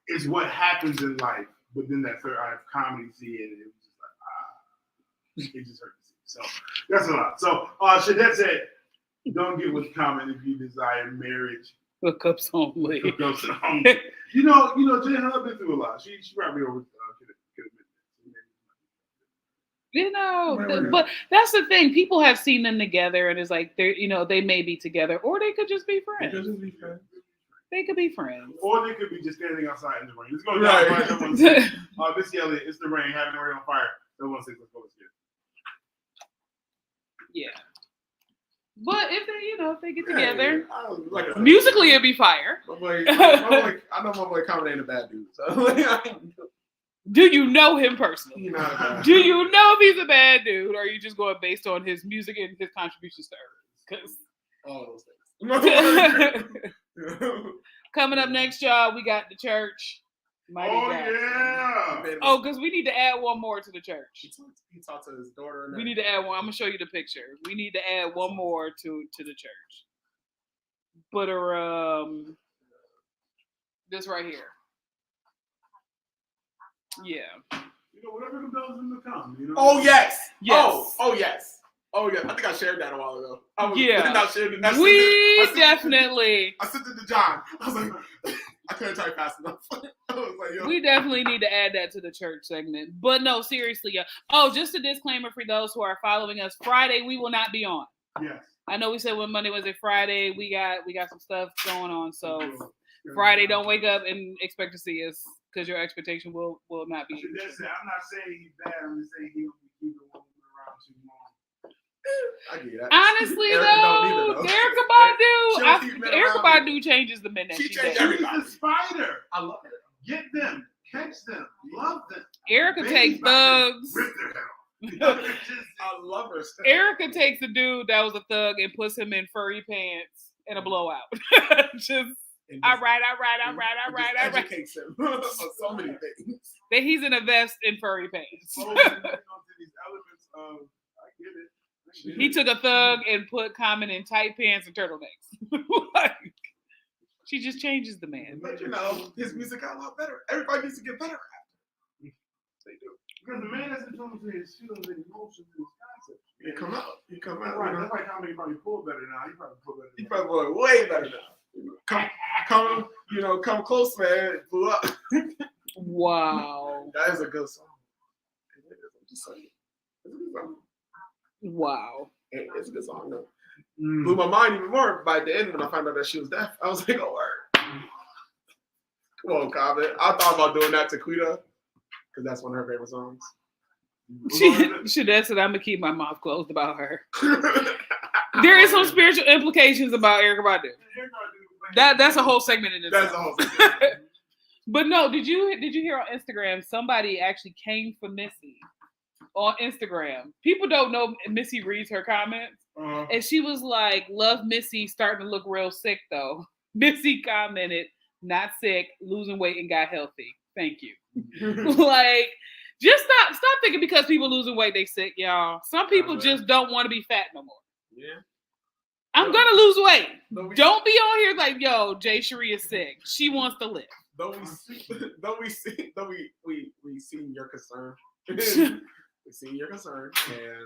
Speaker 2: it's what happens in life. But then that third eye of comedy, see it, it was just like it just hurt to see. So that's a lot. So Shadette said, don't get with Common if you desire marriage.
Speaker 1: Hookups only.
Speaker 2: Hookups only. You know, Jay Hub been through a lot. She probably could have
Speaker 1: But that's the thing. People have seen them together, and it's like they may be together, or they could just be friends. They could be friends.
Speaker 2: Or they could be just standing outside in the rain. Let's go
Speaker 3: Right.
Speaker 2: down. Missy Elliott, it's the rain, having the rain on fire. No one says, let's go, let's get it.
Speaker 1: Yeah. But if they get together,
Speaker 3: like
Speaker 1: musically it'd be fire.
Speaker 3: I know my boy Common ain't a bad dude. So
Speaker 1: Do you know him personally?
Speaker 3: you know,
Speaker 1: Do you know if he's a bad dude, or are you just going based on his music and his contributions to Earth?
Speaker 3: all those things.
Speaker 1: Coming up next, y'all, we got the church. Mighty God.
Speaker 2: Yeah.
Speaker 1: Oh, because we need to add one more to the church.
Speaker 3: He talked to his daughter. And
Speaker 1: We need to add one. I'm gonna show you the picture. We need to add one more to the church. But this right here. Yeah.
Speaker 2: Whatever comes out in the come.
Speaker 3: Oh yes.
Speaker 1: Yes.
Speaker 3: Oh yes. Oh yeah. I think I shared that a while ago.
Speaker 1: Yeah.
Speaker 3: I shared it.
Speaker 1: We definitely.
Speaker 3: I sent it to John. I was like, I couldn't type fast enough. I was like, yo.
Speaker 1: We definitely need to add that to the church segment. But no, seriously, yeah. Oh, just a disclaimer for those who are following us. Friday, we will not be on.
Speaker 2: Yes.
Speaker 1: I know we said when Monday, Wednesday, Friday, we got some stuff going on. So Friday, don't wake up and expect to see us because your expectation will not be.
Speaker 2: That's it. I'm not saying he's bad. I'm just saying he'll be keeping women around too long.
Speaker 3: I get that.
Speaker 1: Honestly,
Speaker 3: Erica don't either, though.
Speaker 1: Erica
Speaker 3: She'll keep men
Speaker 1: Badu,
Speaker 3: around.
Speaker 1: Erica Badu changes the men that
Speaker 3: She
Speaker 1: she
Speaker 3: changed
Speaker 1: dates.
Speaker 3: everybody.
Speaker 2: She's the spider.
Speaker 3: I love her.
Speaker 2: Get them, catch them, love them.
Speaker 1: Erica
Speaker 2: Baby
Speaker 1: takes
Speaker 2: by them,
Speaker 1: thugs.
Speaker 2: rip their head off.
Speaker 3: I love her. Still.
Speaker 1: Erica takes a dude that was a thug and puts him in furry pants and a blowout. Just
Speaker 3: And
Speaker 1: all
Speaker 3: just-
Speaker 1: right.
Speaker 3: and just educates him on so many things.
Speaker 1: That he's in a vest and furry pants.
Speaker 2: Exposing them to these elements of, I get it.
Speaker 1: He took a thug and put Common in tight pants and turtlenecks. Like, she just changes the man.
Speaker 3: But you know, his music got a lot better. Everybody needs to get better at it. They do.
Speaker 2: Because the man has influence in his feelings and emotions and his concepts.
Speaker 3: He come out. He come out.
Speaker 2: Right,
Speaker 3: You know?
Speaker 2: that's why Comedy probably pull better now. He probably pull better.
Speaker 3: He probably way better now. Come close, man. It blew up.
Speaker 1: Wow.
Speaker 3: That is a good song. It is. I'm just saying. It's a good song.
Speaker 1: Wow.
Speaker 3: It's a good song. No.
Speaker 2: Mm.
Speaker 3: Blew my mind even more by the end when I found out that she was deaf. I was like, oh, word. Come on, Common. I thought about doing that to Quita because that's one of her favorite songs.
Speaker 1: She said, I'm gonna keep my mouth closed about her. There is some spiritual implications about Erykah Badu. That's a whole segment in itself.
Speaker 3: That's the whole thing.
Speaker 1: But no, did you hear on Instagram somebody actually came for Missy on Instagram? People don't know Missy reads her comments, and she was like, "Love Missy, starting to look real sick though." Missy commented, "Not sick, losing weight and got healthy. Thank you." Like, just stop thinking because people losing weight they sick, y'all. Some people just don't want to be fat no more.
Speaker 3: Yeah.
Speaker 1: I'm gonna lose weight.
Speaker 3: Though we,
Speaker 1: Don't be on here like, yo, Jay Cherie is sick. She wants to live.
Speaker 3: though we see your concern. We see your concern, and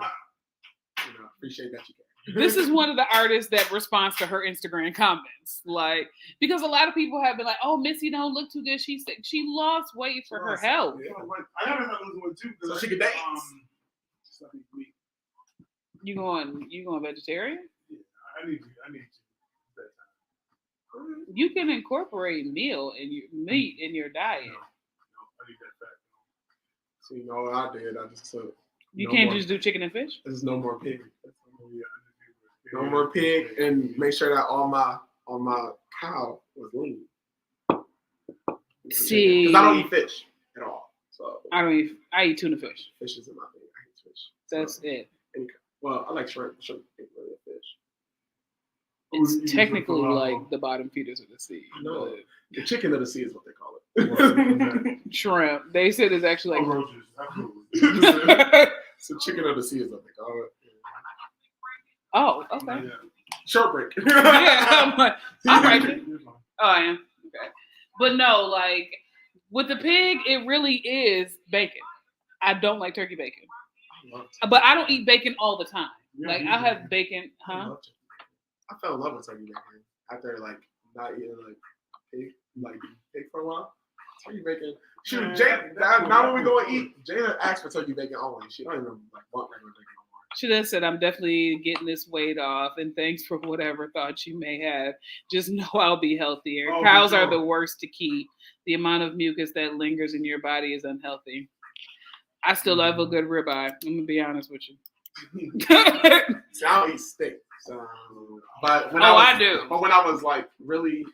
Speaker 3: appreciate that you can.
Speaker 1: This is one of the artists that responds to her Instagram comments, like, because a lot of people have been like, "Oh, Missy don't look too good. She's sick." She lost weight for her health.
Speaker 3: Yeah.
Speaker 2: I haven't had losing weight too.
Speaker 3: So she could dance.
Speaker 1: You going vegetarian?
Speaker 2: I need you.
Speaker 1: You can incorporate meat in your diet.
Speaker 2: No, I need that fat.
Speaker 3: So you know what I did? I just took.
Speaker 1: You
Speaker 3: no
Speaker 1: can't
Speaker 3: more-
Speaker 1: just do chicken and fish.
Speaker 3: There's no more pig.
Speaker 2: Yeah,
Speaker 3: No more pig, and make sure that all my cow was lean.
Speaker 1: See,
Speaker 3: because I don't eat fish at all. So
Speaker 1: I eat tuna fish.
Speaker 3: fish isn't my thing. I hate fish.
Speaker 1: That's it.
Speaker 3: Well, I like shrimp. Shrimp ain't really a fish.
Speaker 1: It's technically like the bottom feeders of the sea.
Speaker 3: No.
Speaker 1: but
Speaker 3: The chicken of the sea is what they call it.
Speaker 1: shrimp. They said it's actually like.
Speaker 2: roaches. Absolutely.
Speaker 3: So chicken of the sea is what they call it.
Speaker 1: Oh, okay.
Speaker 2: Yeah.
Speaker 3: Short break.
Speaker 1: Yeah, I'm like, all right. then. Oh, I am. Okay. But no, like with the pig, it really is bacon. I don't like turkey bacon. But I don't eat bacon all the time. Like I'll have bacon, huh?
Speaker 3: I fell in love with turkey bacon after like not eating pig for a while. Turkey bacon. Shoot, now when we go and eat, Jada asked for turkey bacon only. She don't even want regular bacon no more.
Speaker 1: She just said, I'm definitely getting this weight off, and thanks for whatever thoughts you may have. Just know I'll be healthier.
Speaker 2: Oh,
Speaker 1: Cows
Speaker 2: for
Speaker 1: are
Speaker 2: sure.
Speaker 1: the worst to keep. The amount of mucus that lingers in your body is unhealthy. I still love a good ribeye. I'm gonna be honest with you.
Speaker 3: See, I don't eat steak. So, but when
Speaker 1: I do.
Speaker 3: But when I was like really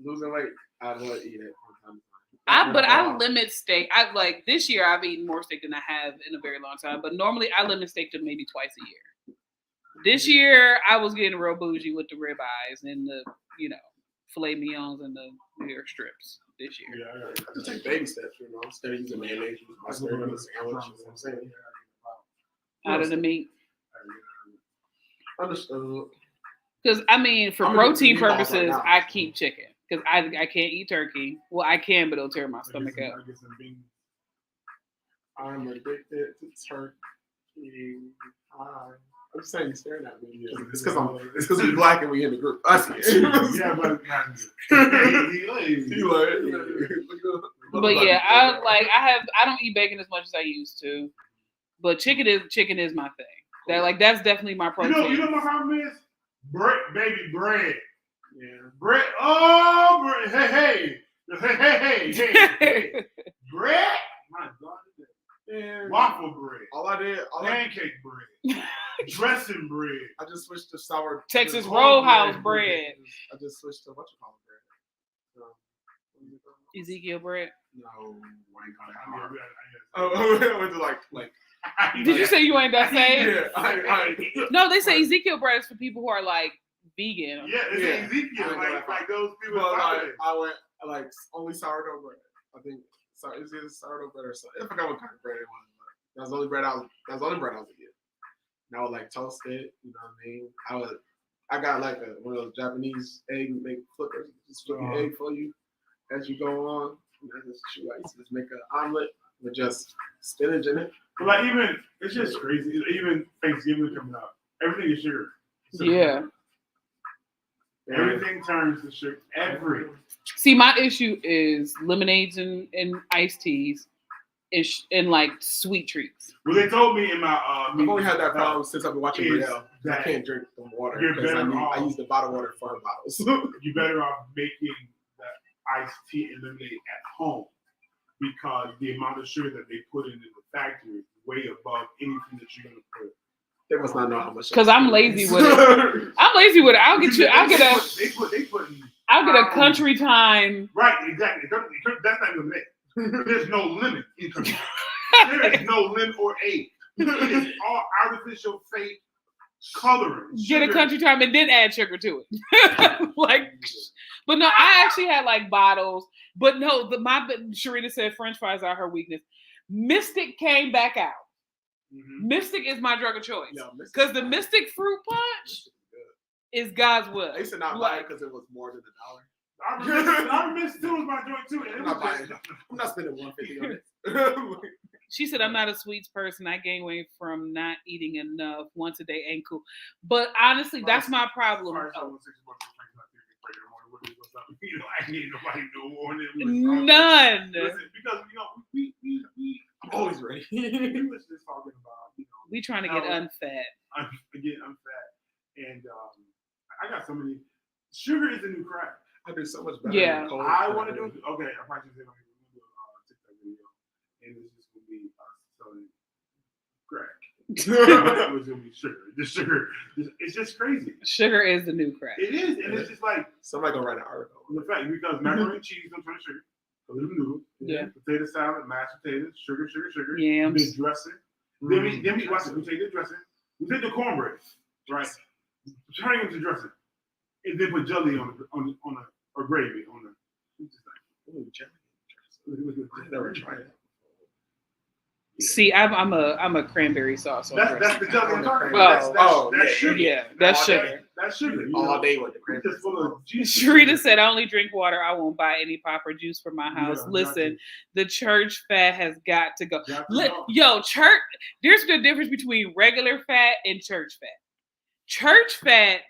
Speaker 3: losing weight, I would eat it from time to time.
Speaker 1: I limit steak. I like this year I've eaten more steak than I have in a very long time. But normally I limit steak to maybe twice a year. This year I was getting real bougie with the ribeyes and the filet mignons and the ear strips this year.
Speaker 2: Yeah,
Speaker 3: I just take baby steps, instead of using mayonnaise, mustard on the sandwich. You know what I'm saying?
Speaker 1: Out of the meat.
Speaker 3: Understood.
Speaker 1: Because for
Speaker 3: I'm gonna
Speaker 1: protein
Speaker 3: do meatballs right
Speaker 1: purposes,
Speaker 3: now.
Speaker 1: I keep chicken. Because I can't eat turkey. Well, I can, but it'll tear my stomach up.
Speaker 2: I get some beans.
Speaker 3: I'm addicted to turkey. I'm just saying you're staring at me. It's because we're black and we in the group. I see it.
Speaker 2: Yeah, but
Speaker 1: But yeah, I don't eat bacon as much as I used to. But chicken is my thing. That's definitely my protein.
Speaker 2: You know what my problem is? Bread, baby, bread.
Speaker 3: Yeah.
Speaker 2: Bread. Oh, bread. Hey. Bread? My God.
Speaker 3: Yeah.
Speaker 2: Waffle bread. Pancake bread. Dressing bread.
Speaker 3: I just switched to sour
Speaker 1: Texas
Speaker 3: just-
Speaker 1: Roadhouse bread.
Speaker 3: I just switched to what you call it bread.
Speaker 1: Ezekiel bread.
Speaker 3: No, I ain't calling
Speaker 2: I
Speaker 3: it.
Speaker 2: mean,
Speaker 3: Oh, I went to like.
Speaker 1: Did you say you ain't that same?
Speaker 3: Yeah, I
Speaker 1: No, they say Ezekiel bread is for people who are like vegan.
Speaker 2: Yeah, it's
Speaker 3: Yeah.
Speaker 2: Ezekiel, like those people.
Speaker 3: But like,
Speaker 2: nowadays.
Speaker 3: I went like only sourdough bread. I think it's either sourdough bread or something. I forgot what kind of bread it was. But that was the only bread I was getting. And I would like toast it. You know what I mean? I got like one of those Japanese egg make flippers. Just flip an egg for you as you go on. And I used to just make an omelet with just spinach in it.
Speaker 2: But like it's just crazy. Even Thanksgiving coming up, everything is sugar. So
Speaker 1: Yeah.
Speaker 2: everything turns to sugar.
Speaker 1: See, my issue is lemonades and iced teas and like sweet treats.
Speaker 2: Well, they told me in my
Speaker 3: I've only had that problem since I've been watching
Speaker 2: is
Speaker 3: Brielle. I
Speaker 2: that
Speaker 3: can't drink the water
Speaker 2: you're
Speaker 3: because
Speaker 2: better off-
Speaker 3: I use the bottled water for her bottles.
Speaker 2: You're better off making the iced tea and lemonade at home because the amount of sugar that they put in the factory is way above anything that you're gonna put.
Speaker 3: They must not know how much.
Speaker 1: Because I'm lazy with it. I'm lazy with it. I'll get a country time.
Speaker 2: Right, exactly. That's not even it. There's no limit in country. There is no limit or age. It is all artificial fake coloring.
Speaker 1: Get a country time and then add sugar to it. But no, I actually had like bottles. But no, Sharita said French fries are her weakness. Mystic came back out.
Speaker 2: Mm-hmm.
Speaker 1: Mystic is my drug of choice. Because the Mystic fruit punch is God's will.
Speaker 3: I used to not buy it because it was more than $1.
Speaker 2: I miss too was my joint too.
Speaker 3: I'm not spending $150 on it.
Speaker 1: She said, I'm not a sweets person. I gain weight from not eating enough. Once a day ain't cool. But honestly, that's my problem. None.
Speaker 2: Because we
Speaker 3: I'm always ready.
Speaker 2: we was just talking about
Speaker 1: we trying to get unfat.
Speaker 2: Get unfat, and I got so many. Sugar is the new crack.
Speaker 3: I do so much better.
Speaker 1: Yeah.
Speaker 3: than cold
Speaker 2: I
Speaker 3: crack.
Speaker 2: want to do okay. I probably should say I'm gonna do a TikTok video, and it's just gonna be selling crack. It was gonna be sugar. The sugar. It's just crazy.
Speaker 1: Sugar is the new crack.
Speaker 2: It is, and it's just like
Speaker 3: Somebody gonna write an article.
Speaker 2: the fact because macaroni and cheese don't turn to sugar. A little noodle.
Speaker 1: Yeah.
Speaker 2: Potato salad, mashed potatoes, sugar.
Speaker 1: Yams.
Speaker 2: Then dressing. Then we watch it. We take the dressing. We take the cornbread, right? Turn it into dressing, and then put jelly on or gravy on the. It's just like,
Speaker 3: Ooh, jelly. I never tried it.
Speaker 1: See, I'm a cranberry sauce.
Speaker 2: That's the jelly I'm talking
Speaker 1: Oh,
Speaker 2: about. That's sugar.
Speaker 1: Yeah, that's sugar.
Speaker 2: That's sugar.
Speaker 3: All day with the cranberry.
Speaker 2: It's full of juice.
Speaker 1: Sharita said, I only drink water. I won't buy any pop or juice for my house.
Speaker 2: Yeah,
Speaker 1: Listen, the church fat has got to go.
Speaker 2: Got to go.
Speaker 1: Yo, church, there's the difference between regular fat and church fat. Church fat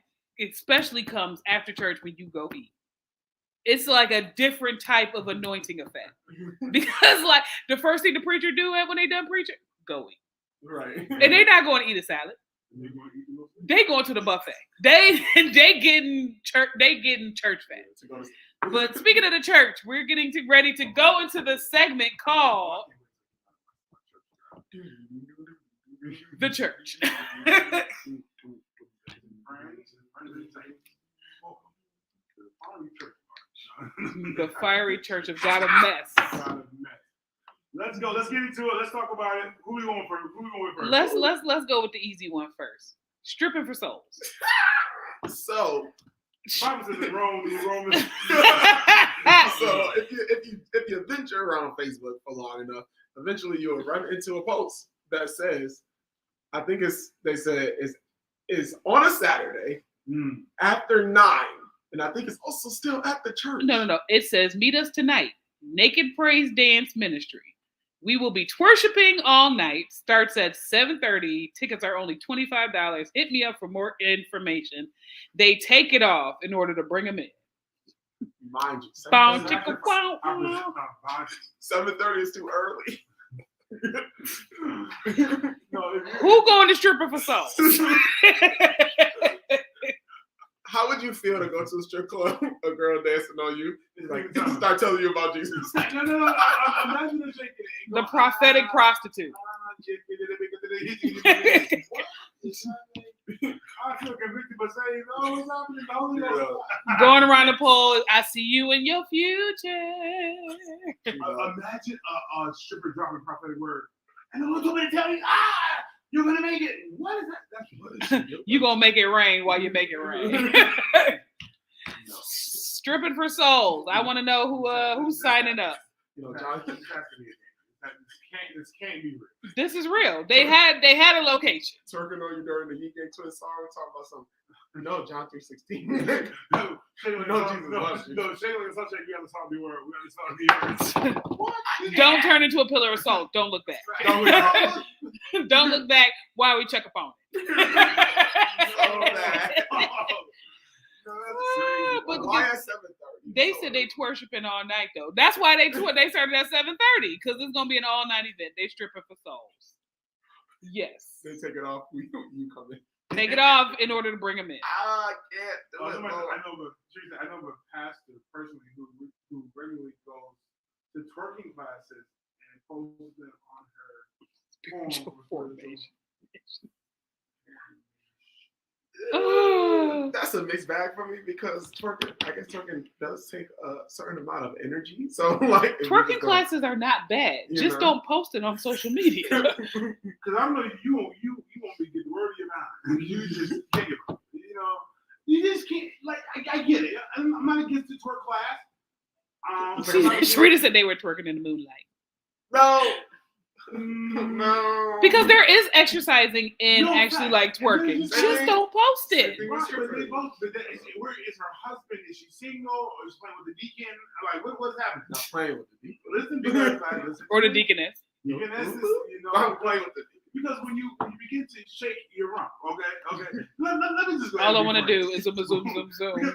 Speaker 1: especially comes after church when you go eat. It's like a different type of anointing of fat. Because like the first thing the preacher do when they done preaching, go eat.
Speaker 3: Right.
Speaker 1: And they not going to eat a salad. They going to the buffet. They getting church fat. But speaking of the church, we're getting ready to go into the segment called The Church. The fiery church of God of Mess.
Speaker 2: Let's go. Let's get into it. Let's talk about it. Who we going first?
Speaker 1: Let's go with the easy one first. Stripping for souls.
Speaker 3: So,
Speaker 2: Bible says in Romans.
Speaker 3: so if you venture around Facebook for long enough, eventually you'll run into a post that says, I think they said it's on a Saturday after 9, and I think it's also still at the church.
Speaker 1: No. It says, meet us tonight. Naked Praise Dance Ministry. We will be worshiping all night. Starts at 7:30. Tickets are only $25. Hit me up for more information. They take it off in order to bring them in.
Speaker 3: Mind you, 7:30 is too early.
Speaker 1: Who going to stripper for souls?
Speaker 3: How would you feel to go to a strip club, a girl dancing on you, like start telling you about Jesus?
Speaker 2: No. Imagine her shaking it.
Speaker 1: The prophetic prostitute.
Speaker 2: I feel convicted, but saying, no, it's happening. No.
Speaker 1: Going around the pole, I see you in your future.
Speaker 2: Imagine a stripper dropping a prophetic word. And the Lord told me to tell you, you're going to make it. What is that? That's
Speaker 1: You gonna make it rain while you make it rain. Stripping for souls. I want to know who's signing up.
Speaker 2: John, this can't be real.
Speaker 1: This is real. They had a location.
Speaker 3: Twerking on you during the He Gave Twin song, talking about something. No, John 3:16.
Speaker 2: No, Jesus loves you. No, Shayla and Sunshine, we have to solve the word. We have to solve the word. What?
Speaker 1: Don't turn into a pillar of salt. Don't look back. Don't look back while we check up on it. But
Speaker 3: why at 7:30?
Speaker 1: They said they worshiping all night though. That's why they started at 7:30 because it's gonna be an all night event. They stripping for souls. Yes.
Speaker 3: They take it off. You come in.
Speaker 1: Take it off in order to bring them in.
Speaker 3: I can't do it.
Speaker 2: I know a pastor personally who regularly goes to twerking classes and posts them on her phone.
Speaker 3: That's a mixed bag for me because twerking does take a certain amount of energy. So like
Speaker 1: twerking classes are not bad. Just don't post it on social media.
Speaker 2: Because I know you won't be getting the word of your mouth. You just think about it. You just can't. Like I get it. I'm not against the twerk class.
Speaker 1: Sharita said they were twerking in the moonlight.
Speaker 3: No.
Speaker 1: Because there is exercising in actually like twerking. Just don't post it.
Speaker 2: Is her husband? Is she single or is she playing with the deacon? Like what's happening?
Speaker 3: Not playing with the deacon.
Speaker 2: Listen, because listen.
Speaker 1: Or the deaconess.
Speaker 2: Deaconess is,
Speaker 3: I'm playing with the deacon.
Speaker 2: Because when you begin to shake your rump, okay. Let me just.
Speaker 1: All I want to do is zoom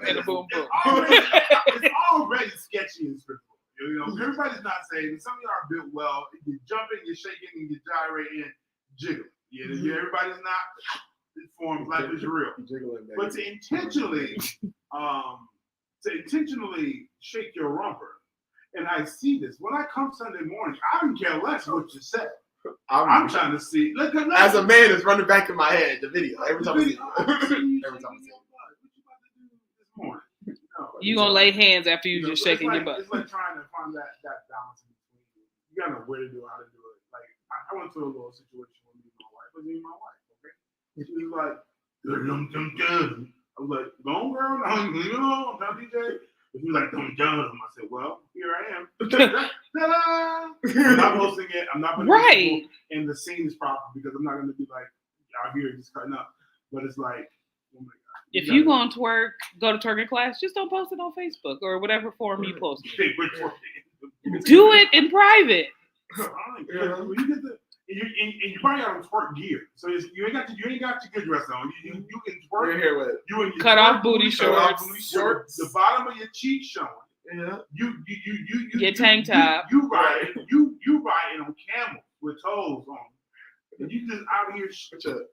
Speaker 1: and a boom boom.
Speaker 2: It's already sketchy and scriptural. Everybody's not saved. Some of y'all are built well. You're jumping, you're shaking, and you're gyrating, and jiggling. Everybody's not formed. Life is real. But to intentionally shake your rumper, and I see this when I come Sunday morning. I don't care less what you say. I'm trying to see. Look,
Speaker 3: as a man, it's running back in my head. The video every time I see it.
Speaker 2: Every time I see it. What you about to do this morning?
Speaker 1: You gonna lay hands after you just shaking your butt.
Speaker 2: It's like trying to find that balance in between. You gotta know where to do, how to do it. Like I went through a little situation with me and my wife. Okay, she was like, I was like, go on, girl, leave it alone, tell DJ. But she was like, don't judge him. I said, well, here I am. I'm not posting it. I'm not putting
Speaker 1: right.
Speaker 2: it and the scene is proper because I'm not gonna be like out here just cutting up. But it's like, oh my God.
Speaker 1: If you going to work, go to twerking class, just don't post it on Facebook or whatever form you post it. Do it in private.
Speaker 2: When you get the and you probably got on twerk gear, so you ain't got your good dress on. You can twerk.
Speaker 3: You're here with
Speaker 2: you and your
Speaker 1: cut off booty shorts.
Speaker 2: The bottom of your cheeks showing.
Speaker 3: Yeah.
Speaker 2: You
Speaker 1: your tank top.
Speaker 2: You riding on camels with toes on. And you just out here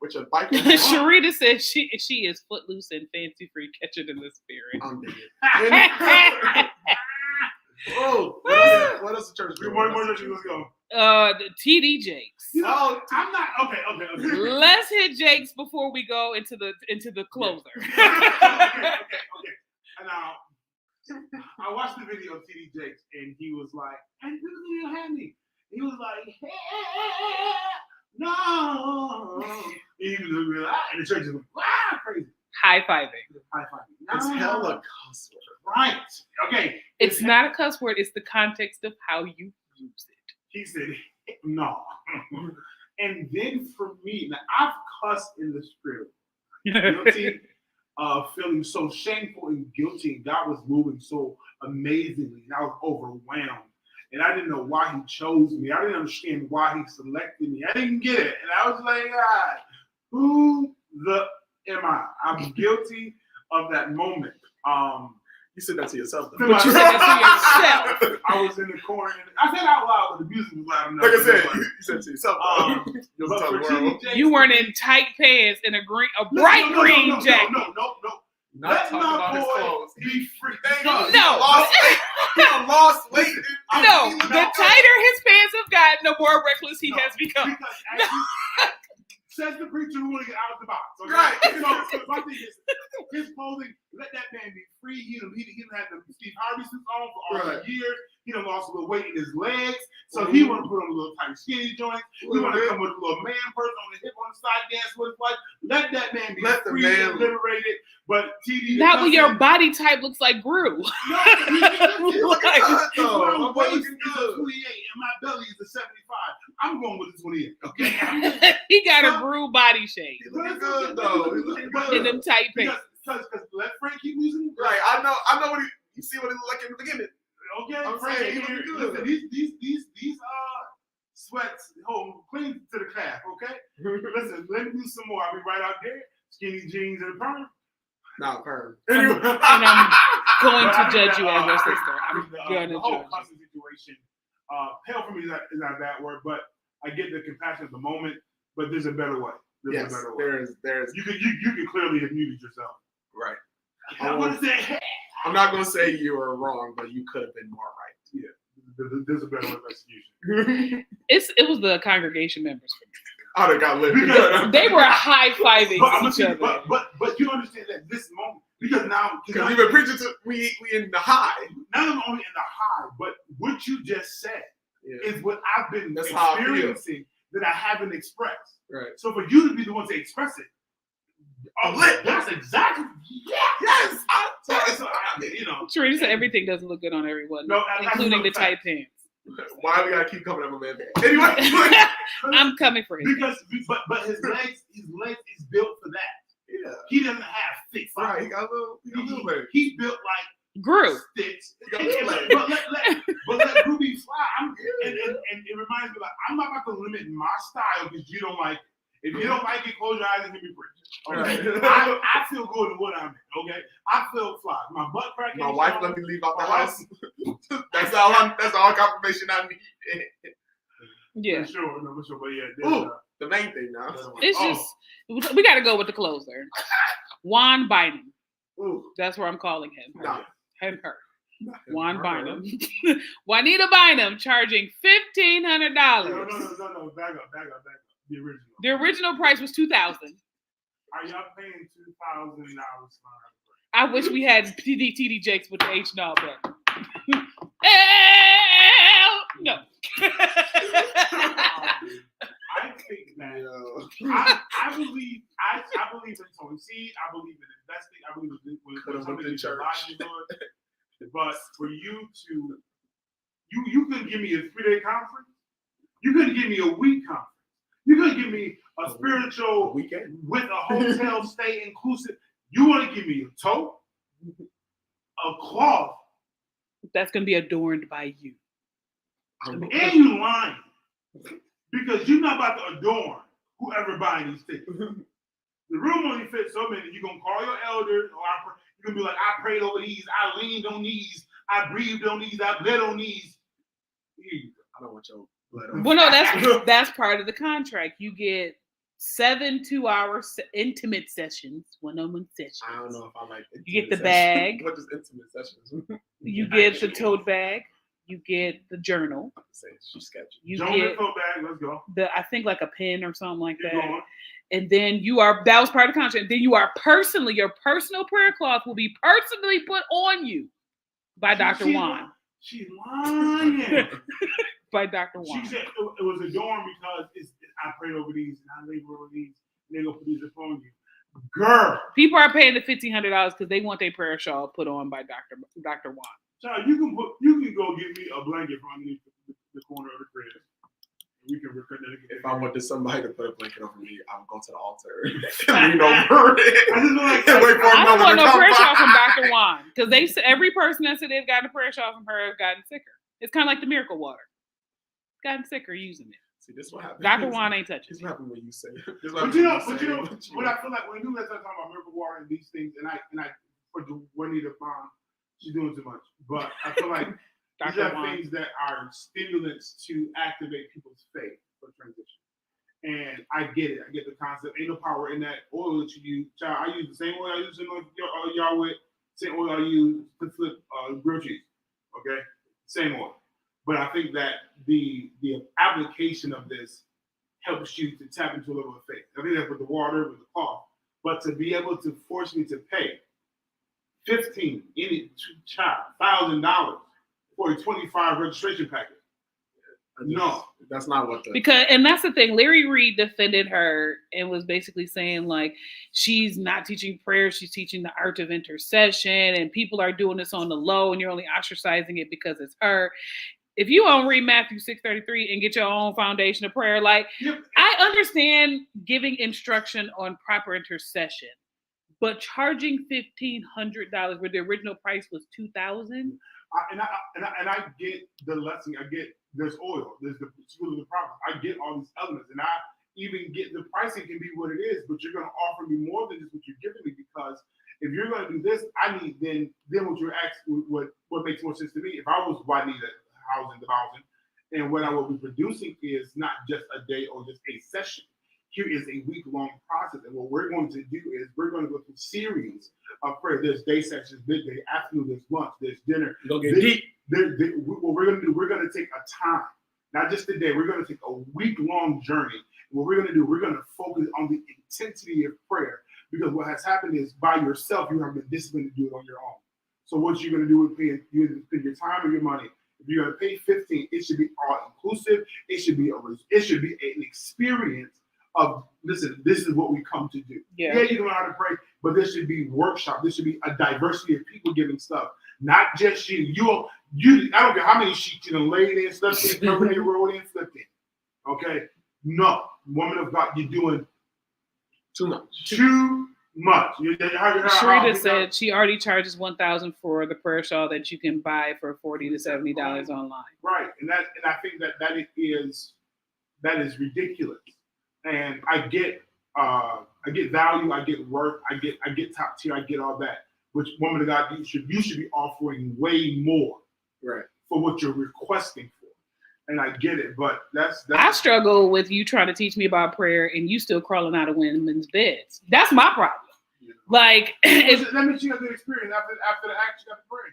Speaker 2: with your bike.
Speaker 1: Sharita says she is footloose and fancy free. Catch it in the spirit.
Speaker 3: I'm dead. Oh, what else the church doing?
Speaker 2: Let's go.
Speaker 1: TD Jakes.
Speaker 2: I'm not okay.
Speaker 1: Let's hit Jakes before we go into the closer.
Speaker 2: Okay. And now I watched the video of TD Jakes, and he was like, "And you have me." He was like, "Hey, no." And the church is like, crazy.
Speaker 1: High-fiving.
Speaker 3: It's hella cuss word.
Speaker 2: Right. Okay.
Speaker 1: It's not a cuss word. It's the context of how you use it.
Speaker 2: He said, no. And then for me, now I've cussed in the spirit. Guilty, feeling so shameful and guilty. And God was moving so amazingly. And I was overwhelmed. And I didn't know why he chose me. I didn't understand why he selected me. I didn't get it. And I was like, God, who the am I? I'm guilty of that moment.
Speaker 3: You said that to yourself.
Speaker 1: But you said that to yourself.
Speaker 2: I was in the corner. I said out loud, but the music was loud enough.
Speaker 3: Like I said, you said to yourself.
Speaker 1: You weren't in tight pants and a bright green jacket.
Speaker 2: No.
Speaker 3: Not
Speaker 2: Let
Speaker 3: talking
Speaker 2: my
Speaker 3: about his
Speaker 2: boy
Speaker 3: clothes.
Speaker 2: be free.
Speaker 1: No.
Speaker 3: He lost weight. He done lost weight.
Speaker 1: No, the tighter his pants have gotten, the more reckless he
Speaker 2: No,
Speaker 1: has become.
Speaker 2: Because actually, says the preacher who want to get out of the box. Okay?
Speaker 3: Right.
Speaker 2: So my thing is, his clothing, let that man be free. He done had the Steve Harvey suits on for all the years. He done lost a little weight in his legs. So he want to put on a little tight skinny joint. He want to come with a little man purse on the hip on the side, dance with his wife. Let that man be free and liberated. But TD,
Speaker 1: not when your body type looks like Gru.
Speaker 2: No, he's
Speaker 1: Like,
Speaker 3: My boy looking
Speaker 2: is a
Speaker 3: good.
Speaker 2: 28 and my belly is a 75. I'm going with the 28. Okay.
Speaker 1: He got a Gru body shape
Speaker 3: He looking good though. He looking good.
Speaker 1: in them tight pants.
Speaker 2: Because let Frank keep losing.
Speaker 3: Right. I know what you see what he look like in the beginning.
Speaker 2: Okay.
Speaker 3: I'm
Speaker 2: Frank
Speaker 3: saying he
Speaker 2: here.
Speaker 3: looking good.
Speaker 2: Listen, these sweats hold clean to the calf. Okay. Listen, let me do some more. I'll be right out there. Skinny jeans and a perm.
Speaker 3: Not perm.
Speaker 1: And I'm going to judge you as your sister. I'm
Speaker 2: the
Speaker 1: going to
Speaker 2: whole
Speaker 1: judge
Speaker 2: custody situation. Hell for me is not a bad word, but I get the compassion of the moment. But there's a better way. There's a better way.
Speaker 3: There's
Speaker 2: You could clearly have muted yourself.
Speaker 3: right.
Speaker 2: I want to say,
Speaker 3: I'm not gonna say you were wrong, but you could have been more right.
Speaker 2: yeah, there's a better way of execution.
Speaker 1: It was the congregation members for me.
Speaker 3: I'd have got lit.
Speaker 1: They were high fiving each other.
Speaker 2: But you understand that this moment, because now
Speaker 3: Because we've been preaching to we in the high.
Speaker 2: not only in the high, but what you just said is what I've been
Speaker 3: That's how I feel.
Speaker 2: experiencing that I haven't expressed.
Speaker 3: Right.
Speaker 2: So for you to be the one to express it, that's exactly yes. You know,
Speaker 1: Teresa, everything doesn't look good on everyone,
Speaker 2: no,
Speaker 1: including the tight pants.
Speaker 3: Why we gotta keep coming up with man? Anyway.
Speaker 1: I'm coming for him.
Speaker 2: because but his legs is built for that.
Speaker 3: Yeah.
Speaker 2: He doesn't have thick thighs.
Speaker 3: Right. He got a little leg.
Speaker 2: He's built like
Speaker 1: Gru.
Speaker 2: sticks.
Speaker 3: He got a little leg.
Speaker 2: but let Ruby fly. And it reminds me, like, I'm not about to limit my style because you don't like it. If you don't like it, close your eyes and give me preach. Okay?
Speaker 3: Right.
Speaker 2: I feel good in what I'm in. Okay, I feel fly. My butt crack.
Speaker 3: My
Speaker 2: ain't
Speaker 3: wife
Speaker 2: showing.
Speaker 3: let me leave out the
Speaker 2: My wife-
Speaker 3: house. That's all confirmation I need.
Speaker 1: Yeah.
Speaker 2: For sure, no, for sure. But yeah,
Speaker 3: Ooh, the main thing now.
Speaker 1: It's just, we got to go with the closer. Juan Bynum.
Speaker 3: Ooh,
Speaker 1: That's where I'm calling him.
Speaker 3: nah.
Speaker 1: Him, her.
Speaker 3: Nah.
Speaker 1: Juan Bynum. Juanita Bynum charging $1,500.
Speaker 2: No. Back up. The original.
Speaker 1: The original price was $2,000.
Speaker 2: Are y'all paying $2,000 for?
Speaker 1: I wish we had TD Jakes with the H and all button. No.
Speaker 2: I think that
Speaker 3: Yo.
Speaker 2: I believe in sowing seed. I believe in investing. I believe in when something is your livelihood. But for you to, you couldn't give me a 3-day conference. You couldn't give me a week conference. You couldn't give me a spiritual
Speaker 3: Weekend.
Speaker 2: with a hotel stay inclusive. You want to give me a tote, a cloth,
Speaker 1: That's going to be adorned by you.
Speaker 2: and you lying. Because you're not about to adorn whoever buying these things. The room only fits so many. You're going to call your elders, or you're going to be like, I prayed over these, I leaned on these, I breathed on these, I bled on these.
Speaker 3: I don't want your blood on.
Speaker 1: Well, no, that's part of the contract. You get 7 2-hour intimate sessions, one-on-one sessions.
Speaker 3: I don't know if I like
Speaker 1: You get the
Speaker 3: intimate
Speaker 1: bag.
Speaker 3: sessions. What is intimate sessions?
Speaker 1: You get the tote bag. You get the journal.
Speaker 3: Say she's sketchy.
Speaker 1: You
Speaker 2: Joan
Speaker 1: get
Speaker 2: and Phil bag, let's go.
Speaker 1: I think like a pen or something like
Speaker 2: Keep
Speaker 1: that.
Speaker 2: going.
Speaker 1: And then that was part of the contract. Then you are your personal prayer cloth will be personally put on you by Dr. Juan.
Speaker 2: She's lying.
Speaker 1: By Dr.
Speaker 2: She
Speaker 1: Juan.
Speaker 2: said it was adorned because I prayed over these and I labor over these. And they're going to put these upon you. Girl.
Speaker 1: People are paying the $1,500 because they want their prayer shawl put on by Dr. Juan.
Speaker 2: Child, you can go get me a blanket from underneath the corner of the crib. We can record that.
Speaker 3: If I wanted somebody to put a blanket over me, I would go to the altar and lean over it.
Speaker 2: I just feel like
Speaker 3: And wait for
Speaker 1: I don't
Speaker 3: another
Speaker 1: want
Speaker 3: to
Speaker 1: no
Speaker 3: come
Speaker 1: prayer
Speaker 3: by.
Speaker 1: shawl from Dr. Juan because they said every person that said they've gotten a prayer shawl from her have gotten sicker. It's kind of like the miracle water. Gotten sicker using it.
Speaker 3: See, this is what happens.
Speaker 1: Dr. Juan ain't touching
Speaker 3: This is
Speaker 1: it.
Speaker 3: what happens when you say.
Speaker 2: But you know, what I feel like when you guys are talking about miracle water and these things, and I for Juanita Mom, she's doing too much. But I feel like these
Speaker 1: Dr.
Speaker 2: are
Speaker 1: Juan.
Speaker 2: things that are stimulants to activate people's faith for transition. And I get it. I get the concept. Ain't no power in that oil that you use. Child, I use the same oil I use to anoint y'all with. Same oil I use to flip grilled cheese. Okay? Same oil. But I think that the application of this helps you to tap into a level of faith. I think that's with the water, with the cloth. But to be able to force me to pay $1,000 for a 25 registration package. No,
Speaker 3: that's not what
Speaker 1: and that's the thing. Larry Reed defended her and was basically saying like she's not teaching prayer, she's teaching the art of intercession, and people are doing this on the low, and you're only ostracizing it because it's her. If you don't read Matthew 6:33 and get your own foundation of prayer, like I understand giving instruction on proper intercession, but charging $1,500 where the original price was $2,000.
Speaker 2: And I get the lesson. I get there's oil, there's the school of the prophet. I get all these elements, and I even get the pricing can be what it is, but you're going to offer me more than just what you're giving me, because if you're going to do this, I need then what you're asking. What makes more sense to me? If I was, I need $1,000, and what I will be producing is not just a day or just a session. Here is a week-long process, and what we're going to do is we're going to go through series of prayer. There's day sessions, midday, afternoon, there's lunch, there's dinner.
Speaker 3: Don't get deep.
Speaker 2: What we're going to do, we're going to take a time, not just a day. We're going to take a week-long journey. What we're going to do, we're going to focus on the intensity of prayer, because what has happened is by yourself, you have been disciplined to do it on your own. So what you're going to do is you spend your time and your money. If you're going to pay $15, it should be all inclusive. It should be an experience of, listen, this is what we come to do. Yeah, you don't know how to pray, but this should be workshop. This should be a diversity of people giving stuff, not just you. I don't care how many sheets you done laid in, slept in, covered in, rolled in, flipped in. Okay, no, woman of God, you're doing
Speaker 3: too much.
Speaker 2: Too much.
Speaker 1: Sharita said she already charges $1,000 for the prayer shawl that you can buy for $40 to $70 online.
Speaker 2: Right, and I think that is ridiculous. And I get value, I get work, I get top tier, I get all that. Which, woman of God, you should be offering way more, right, for what you're requesting for. And I get it, but that's
Speaker 1: I struggle with you trying to teach me about prayer and you still crawling out of women's beds. That's my problem. Yeah. Like,
Speaker 2: that means you have the experience after the act, you got to pray.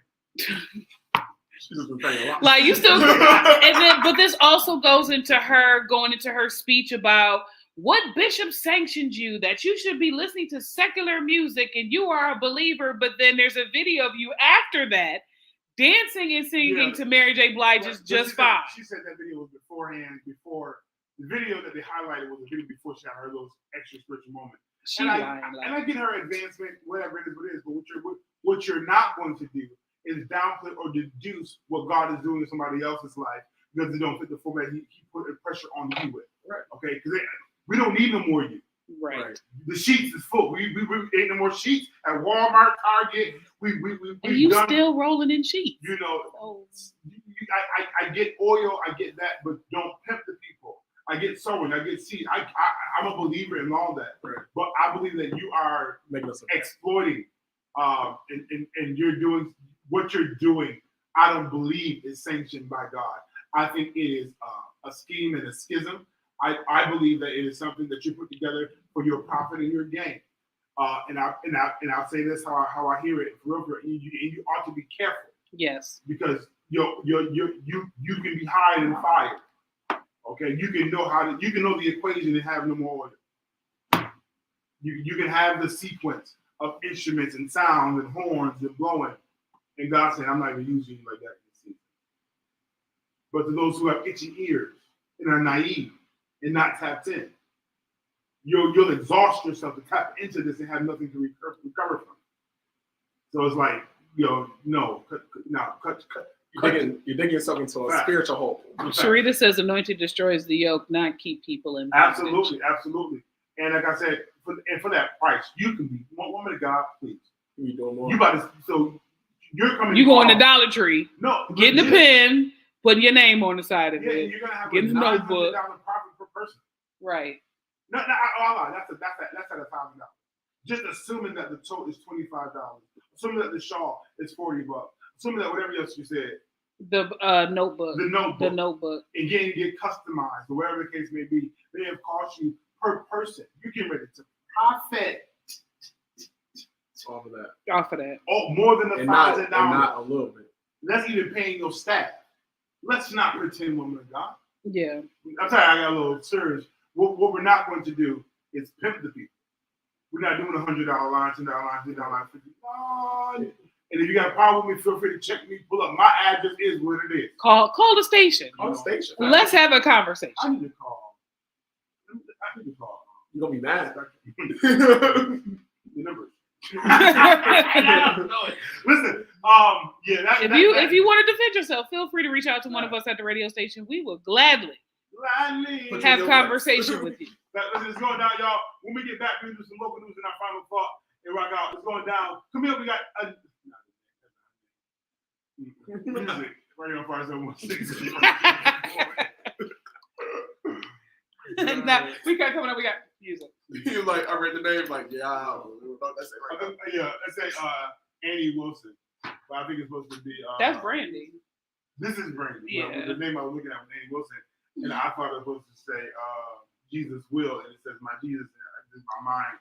Speaker 3: She's been praying a lot.
Speaker 1: Like you still, but this also goes into her going into her speech about what bishop sanctioned you that you should be listening to secular music and you are a believer, but then there's a video of you after that dancing and singing to Mary J. Blige's Just Fine.
Speaker 2: She said that video was beforehand, before the video that they highlighted was a video before she got her little extra spiritual moment. I get her advancement, whatever it is, but what you're not going to do is downplay or deduce what God is doing in somebody else's life because they don't fit the format he put pressure on you with. Right. Okay, because we don't need no more you.
Speaker 1: Right.
Speaker 2: The sheets is full. We ain't no more sheets at Walmart, Target.
Speaker 1: And you still rolling in sheets.
Speaker 2: You know, I get oil, I get that, but don't pimp the people. I get sowing, I get seed. I'm a believer in all that, right. But I believe that you are exploiting, and you're doing what you're doing. I don't believe is sanctioned by God. I think it is a scheme and a schism. I believe that it is something that you put together for your profit and your gain. And I'll say this how I hear it. For real, you ought to be careful.
Speaker 1: Yes.
Speaker 2: Because you can be high and fired. Okay, you can know the equation and have no more oil. You can have the sequence of instruments and sounds and horns and blowing, and God said, "I'm not even using you like that in this season." But to those who have itchy ears and are naive and not tapped in, you'll exhaust yourself to tap into this and have nothing to recover from. So it's like, cut.
Speaker 3: You're digging yourself into a spiritual hole.
Speaker 1: Sharita says anointing destroys the yoke, not keep people in
Speaker 2: bondage. Absolutely. And like I said, for that price, you can be one woman of God, please.
Speaker 3: You doing more?
Speaker 2: You about to, so you're coming.
Speaker 1: You going to Dollar Tree? No, getting a pen, putting your name on the side of it.
Speaker 2: You're gonna have
Speaker 1: getting
Speaker 2: a $900
Speaker 1: notebook.
Speaker 2: profit per person.
Speaker 1: Right.
Speaker 2: No, that's at $1,000. Just assuming that the tote is $25, assuming that the shawl is $40, assuming that whatever else you said,
Speaker 1: The notebook.
Speaker 2: The notebook.
Speaker 1: The notebook.
Speaker 2: And get customized, or whatever the case may be. They have cost you per person. You get ready to profit
Speaker 3: off of that.
Speaker 1: Off of that.
Speaker 2: Oh, more than $1,000.
Speaker 3: Not a little bit.
Speaker 2: That's even paying your staff. Let's not pretend, woman of God.
Speaker 1: Yeah.
Speaker 2: I'm sorry, I got a little serious. What we're not going to do is pimp the people. We're not doing $100 line, $10 line, $10 line, $50. No. And if you got a problem with me, feel free to check me. Pull up. My address is what it is.
Speaker 1: Call the station.
Speaker 3: Call the station.
Speaker 1: Let's have a conversation.
Speaker 2: I need to call.
Speaker 3: You're gonna be mad.
Speaker 2: The numbers. Listen,
Speaker 1: if you want to defend yourself, feel free to reach out to one of us at the radio station. We will gladly have conversation with you.
Speaker 2: Listen, it's going down, y'all. When we get back, we'll do some local news in our final thought and rock out. It's going down. Come here, we got music. Radio on 5716.
Speaker 1: Now, we got coming up. We got music.
Speaker 3: He was like, I read the name, like, yeah, I don't know what that's right now.
Speaker 2: Let's say Annie Wilson. But I think it's supposed to be.
Speaker 1: That's Brandy.
Speaker 2: This is Brandy.
Speaker 1: Yeah.
Speaker 2: The name I was looking at was Annie Wilson. And I thought it was supposed to say Jesus will. And it says my Jesus. And my mind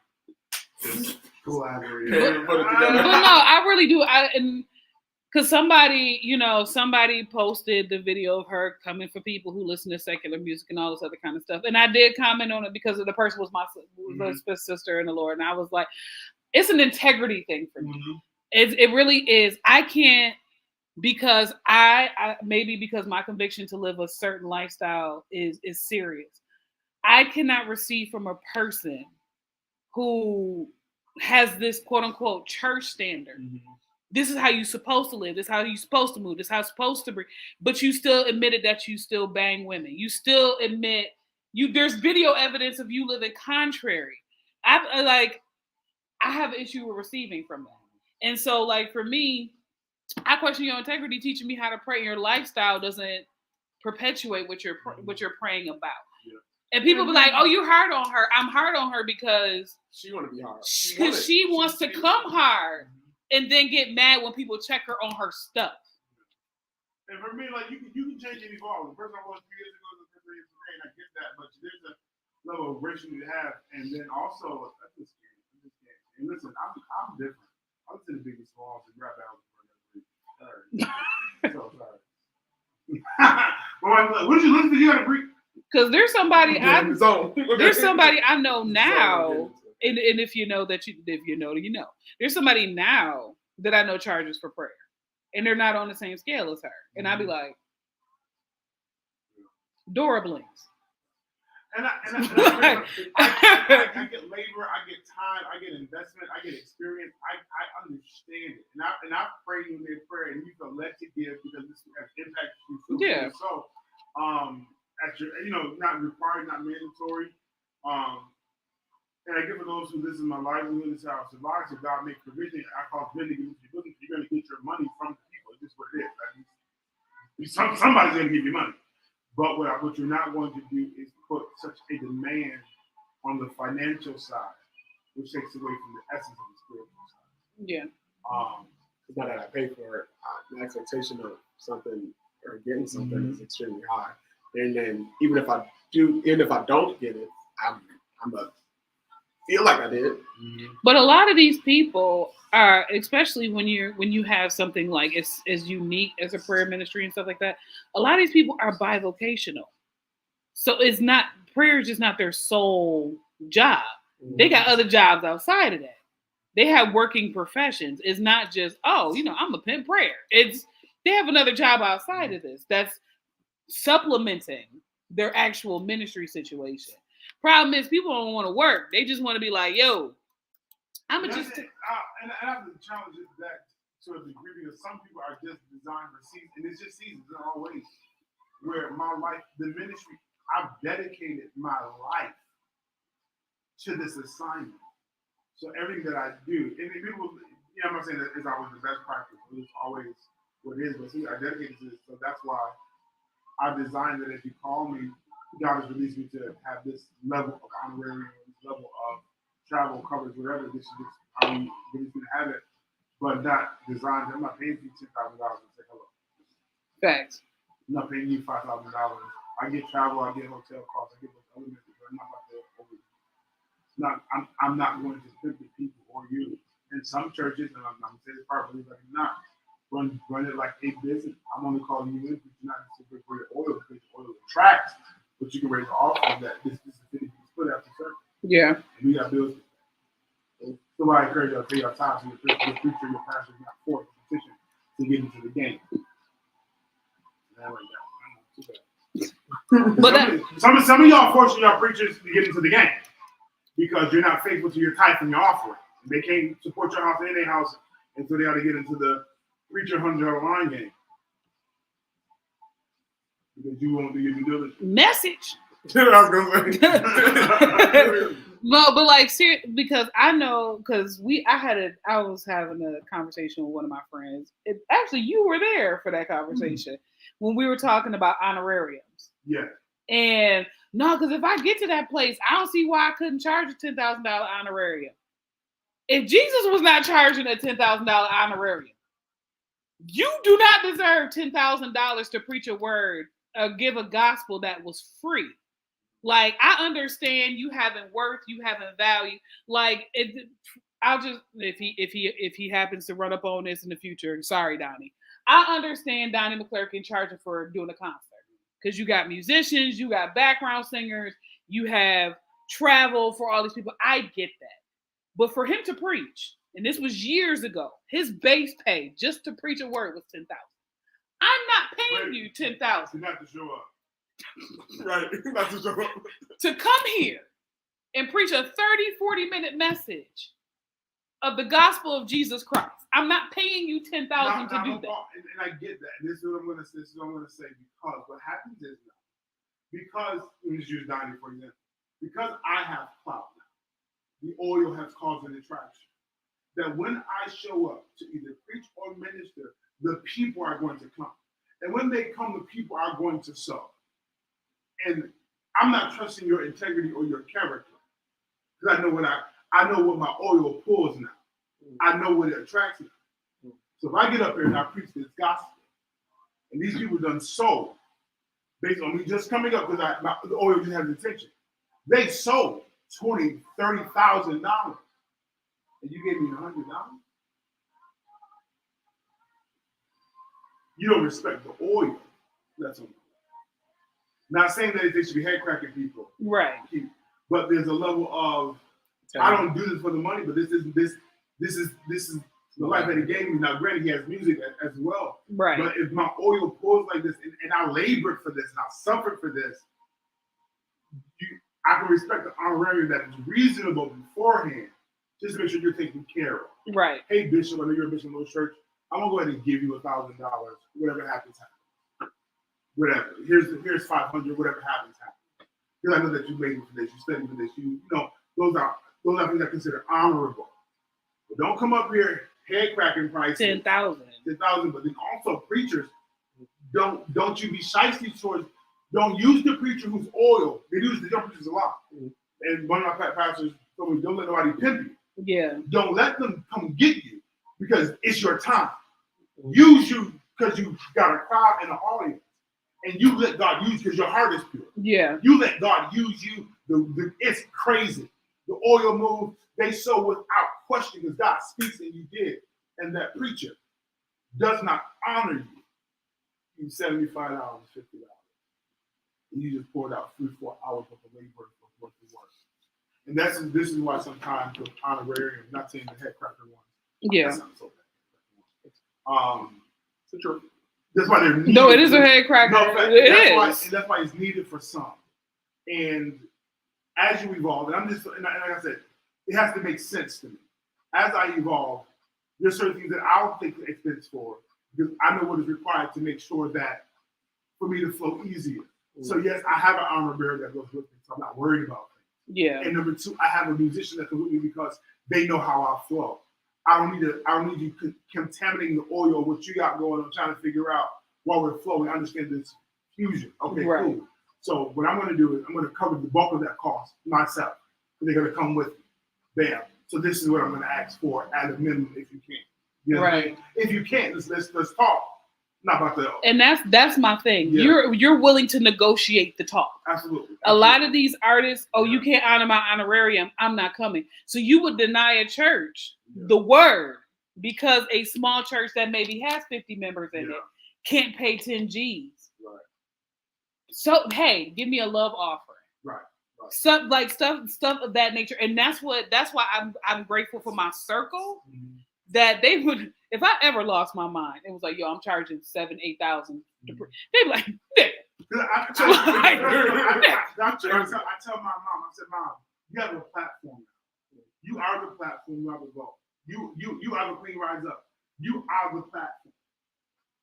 Speaker 2: just collaborated.
Speaker 1: But no, I really do. Because somebody posted the video of her coming for people who listen to secular music and all this other kind of stuff. And I did comment on it because the person was my sister in the Lord. And I was like, it's an integrity thing for me.
Speaker 2: Mm-hmm.
Speaker 1: It really is. I can't, because I maybe because my conviction to live a certain lifestyle is serious. I cannot receive from a person who has this quote unquote church standard. Mm-hmm. This is how you're supposed to live. This is how you're supposed to move. This is how you're supposed to be. But you still admitted that you still bang women. You still admit there's video evidence of you living contrary. I have an issue with receiving from that. And so, like, for me, I question your integrity. Teaching me how to pray. Your lifestyle doesn't perpetuate what you're praying about. Yeah. And people be like, "Oh, you're hard on her." I'm hard on her because
Speaker 3: she want to be hard.
Speaker 1: Because she wants to come hard. And then get mad when people check her on her stuff.
Speaker 2: And for me, like, you can change any ball. The person I was 3 years ago is a different today, and I get that. But there's a level of grace you have, and then also that's just scary. And listen, I'm different. I was in the biggest balls and rap battles for every. So sorry. What did you listen to? You got to breathe.
Speaker 1: Because there's somebody I know now. And if you know that you know. There's somebody now that I know charges for prayer, and they're not on the same scale as her. And I'd be like, Dora blinks.
Speaker 2: And I get labor, I get time, I get investment, I get experience. I understand it, and I pray you in their prayer, and you feel led to give because this impacts you.
Speaker 1: Yeah.
Speaker 2: So, at your, not required, not mandatory. And I give for those who listen to my livelihood is how I survive. So God make provision. I call business. You're going to get your money from the people. It's just what it is. Somebody's going to give you money. But what you're not going to do is put such a demand on the financial side, which takes away from the essence of the spiritual side.
Speaker 1: Yeah.
Speaker 3: It's not that I pay for it. The expectation of something or getting something is extremely high. And then even if I don't get it, I'm feel like I did.
Speaker 1: But a lot of these people are, especially when you have something like as unique as a prayer ministry and stuff like that, a lot of these people are bivocational. So prayer is just not their sole job. They got other jobs outside of that. They have working professions. It's not just, I'm a pimp prayer. They have another job outside of this that's supplementing their actual ministry situation. Problem is, people don't want to work. They just want to be like, yo, I'm going to just...
Speaker 2: And I have to challenge that to a degree because some people are just designed for seasons. And it's just seasons, not always. Where my life, the ministry, I've dedicated my life to this assignment. So everything that I do, and people, I'm not saying that it's always the best practice. It's always what it is. But see, I dedicated to this. So that's why I designed that if you call me, God has released me to have this level of honorarium, this level of travel coverage, whatever. This is how he released me to have it, but not designed. I'm not paying you $10,000 to say hello.
Speaker 1: Facts.
Speaker 2: I'm not paying you $5,000. I get travel, I get hotel costs, I get those elements, but I'm not about to over. It's not. I'm not going to pimp the people or you. In some churches, and I'm saying this properly, but I'm not run it like a business. I'm only calling you in because you're not just for your oil because your oil attracts, but you can raise an offering that this is the thing you split out to serve.
Speaker 1: Yeah.
Speaker 2: And we got bills. So I encourage y'all to pay your time so your preacher, your pastor is not forced to petition to get into the game.
Speaker 1: But
Speaker 2: some of y'all forcing y'all preachers to get into the game because you're not faithful to your tithe and your offering. They can't support your house in their house, and so they ought to get into the preacher $100 line game because you won't do your due diligence.
Speaker 1: message.
Speaker 3: I
Speaker 1: No, but like seriously, because I know because I was having a conversation with one of my friends. Actually, you were there for that conversation when we were talking about honorariums.
Speaker 2: Yeah.
Speaker 1: And no, because if I get to that place, I don't see why I couldn't charge a $10,000 honorarium. If Jesus was not charging a $10,000 honorarium, you do not deserve $10,000 to preach a word or give a gospel that was free. Like, I understand you having worth, you having value. Like, I'll just if he happens to run up on this in the future, sorry, Donnie. I understand Donnie McClurkin charging for doing a concert because you got musicians, you got background singers, you have travel for all these people. I get that. But for him to preach, and this was years ago, his base pay just to preach a word was $10,000. I'm not paying you $10,000.
Speaker 2: You have to show up.
Speaker 3: right. Not to show up.
Speaker 1: To come here and preach a 30-40-minute message of the gospel of Jesus Christ. I'm not paying you $10,000 to do that.
Speaker 2: And I get that. And this is what I'm going to say. Because what happens is now, because let me just use Donnie for example. Because I have clout now, the oil has caused an attraction. That when I show up to either preach or minister, the people are going to come. And when they come, the people are going to sow. And I'm not trusting your integrity or your character. Because I know what my oil pulls now. I know what it attracts me. So if I get up here and I preach this gospel, and these people done sold, based on me just coming up because the oil just has attention. They sold $20,000, $30,000, and you gave me $100. You don't respect the oil that's on you. Not saying that they should be head cracking people,
Speaker 1: Right.
Speaker 2: but there's a level of I don't do this for the money, but this is the life that he gave me. Now, granted, he has music as well.
Speaker 1: Right.
Speaker 2: But if my oil pours like this, and I labored for this, and I suffered for this, I can respect the honorarium that is reasonable beforehand, just to make sure you're taken care of.
Speaker 1: Right.
Speaker 2: Hey, Bishop, I know you're a bishop in a little church. I'm gonna go ahead and give you $1,000. Whatever happens. Whatever. Here's 500. Whatever happens. Because I know that you labored for this, you studied for this. You know those are things I consider honorable. But don't come up here head cracking prices.
Speaker 1: 10,000.
Speaker 2: 10,000. But then also preachers, don't you be shiesty towards. Don't use the preacher who's oil. They use the young preachers a lot. And one of my pastors told me, don't let nobody pimp you.
Speaker 1: Yeah.
Speaker 2: Don't let them come get you because it's your time. Use you because you got a crowd and an audience. And you let God use because your heart is pure.
Speaker 1: Yeah.
Speaker 2: You let God use you. It's crazy. The oil move, they sow without question because God speaks and you did. And that preacher does not honor you. You $75, $50. And you just poured out 3-4 hours worth of labor for what it was. And this is why sometimes the honorarium, not saying the head cracker one.
Speaker 1: Yeah.
Speaker 2: That sounds so bad. It's the truth. That's why they're needed.
Speaker 1: No, it is a head cracker.
Speaker 2: No, that's why it's needed for some. And as you evolve, and like I said, it has to make sense to me. As I evolve, there's certain things that I'll take the expense for because I know what is required to make sure that for me to flow easier. So yes, I have an honor bearer that goes with me, so I'm not worried about things.
Speaker 1: Yeah.
Speaker 2: And number two, I have a musician that comes with me because they know how I flow. I don't need you contaminating the oil, what you got going on, trying to figure out while we're flowing. I understand this fusion. Okay,
Speaker 1: right.
Speaker 2: Cool. So what I'm going to do is I'm going to cover the bulk of that cost myself. They're going to come with me. Bam. So this is what I'm going to ask for at a minimum if you can. You know
Speaker 1: right.
Speaker 2: If you can't, let's talk. Not about the
Speaker 1: And that's my thing.
Speaker 2: Yeah.
Speaker 1: You're willing to negotiate the talk.
Speaker 2: absolutely.
Speaker 1: A lot of these artists, you can't honor my honorarium, I'm not coming. So you would deny a church the word because a small church that maybe has 50 members in it can't pay 10 G's.
Speaker 2: Right.
Speaker 1: So hey, give me a love offering.
Speaker 2: Right.
Speaker 1: Stuff of that nature. And that's why I'm grateful for my circle that they would, if I ever lost my mind, it was like, yo, I'm charging $7,000-8,000. They'd be like, yeah.
Speaker 2: I tell my mom, I said, Mom, you have a platform now. You are the platform, you are the goal. You are the Queen Rise Up. You are the platform.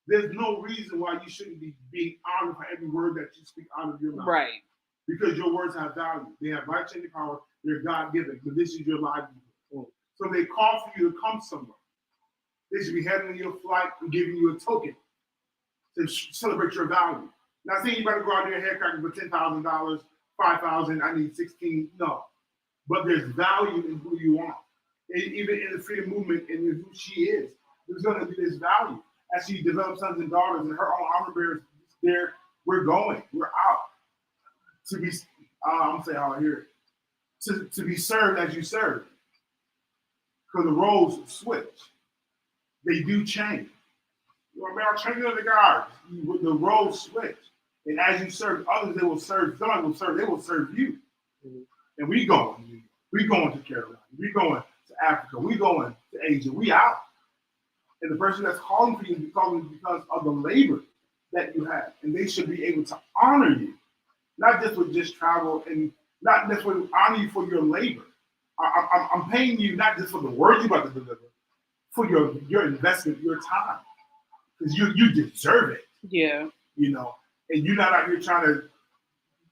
Speaker 2: There's no reason why you shouldn't be being honored for every word that you speak out of your mouth.
Speaker 1: Right.
Speaker 2: Because your words have value. They have life-changing power. They're God-given. But this is your livelihood. So they call for you to come somewhere. They should be handling your flight and giving you a token to celebrate your value. Not saying you better go out there and haircut for $10,000, $5,000. I need 16. No, but there's value in who you are. And even in the freedom movement and in who she is, there's going to be this value as she develops sons and daughters and her own armor bearers. There, we're going. We're out to be. I'm gonna say how I hear it. To be served as you serve. Because the roles switch. They do change. You know, I'm training the guards. The roles switch. And as you serve others, they will serve. Somebody will serve. They will serve you. And we going. We going to Carolina. We going to Africa. We going to Asia. We out. And the person that's calling for you is calling because of the labor that you have. And they should be able to honor you. Not just with just travel and not necessarily honor you for your labor. I'm paying you not just for the words you're about to deliver, for your investment, your time. Because you deserve it.
Speaker 1: Yeah.
Speaker 2: You know, and you're not out here trying to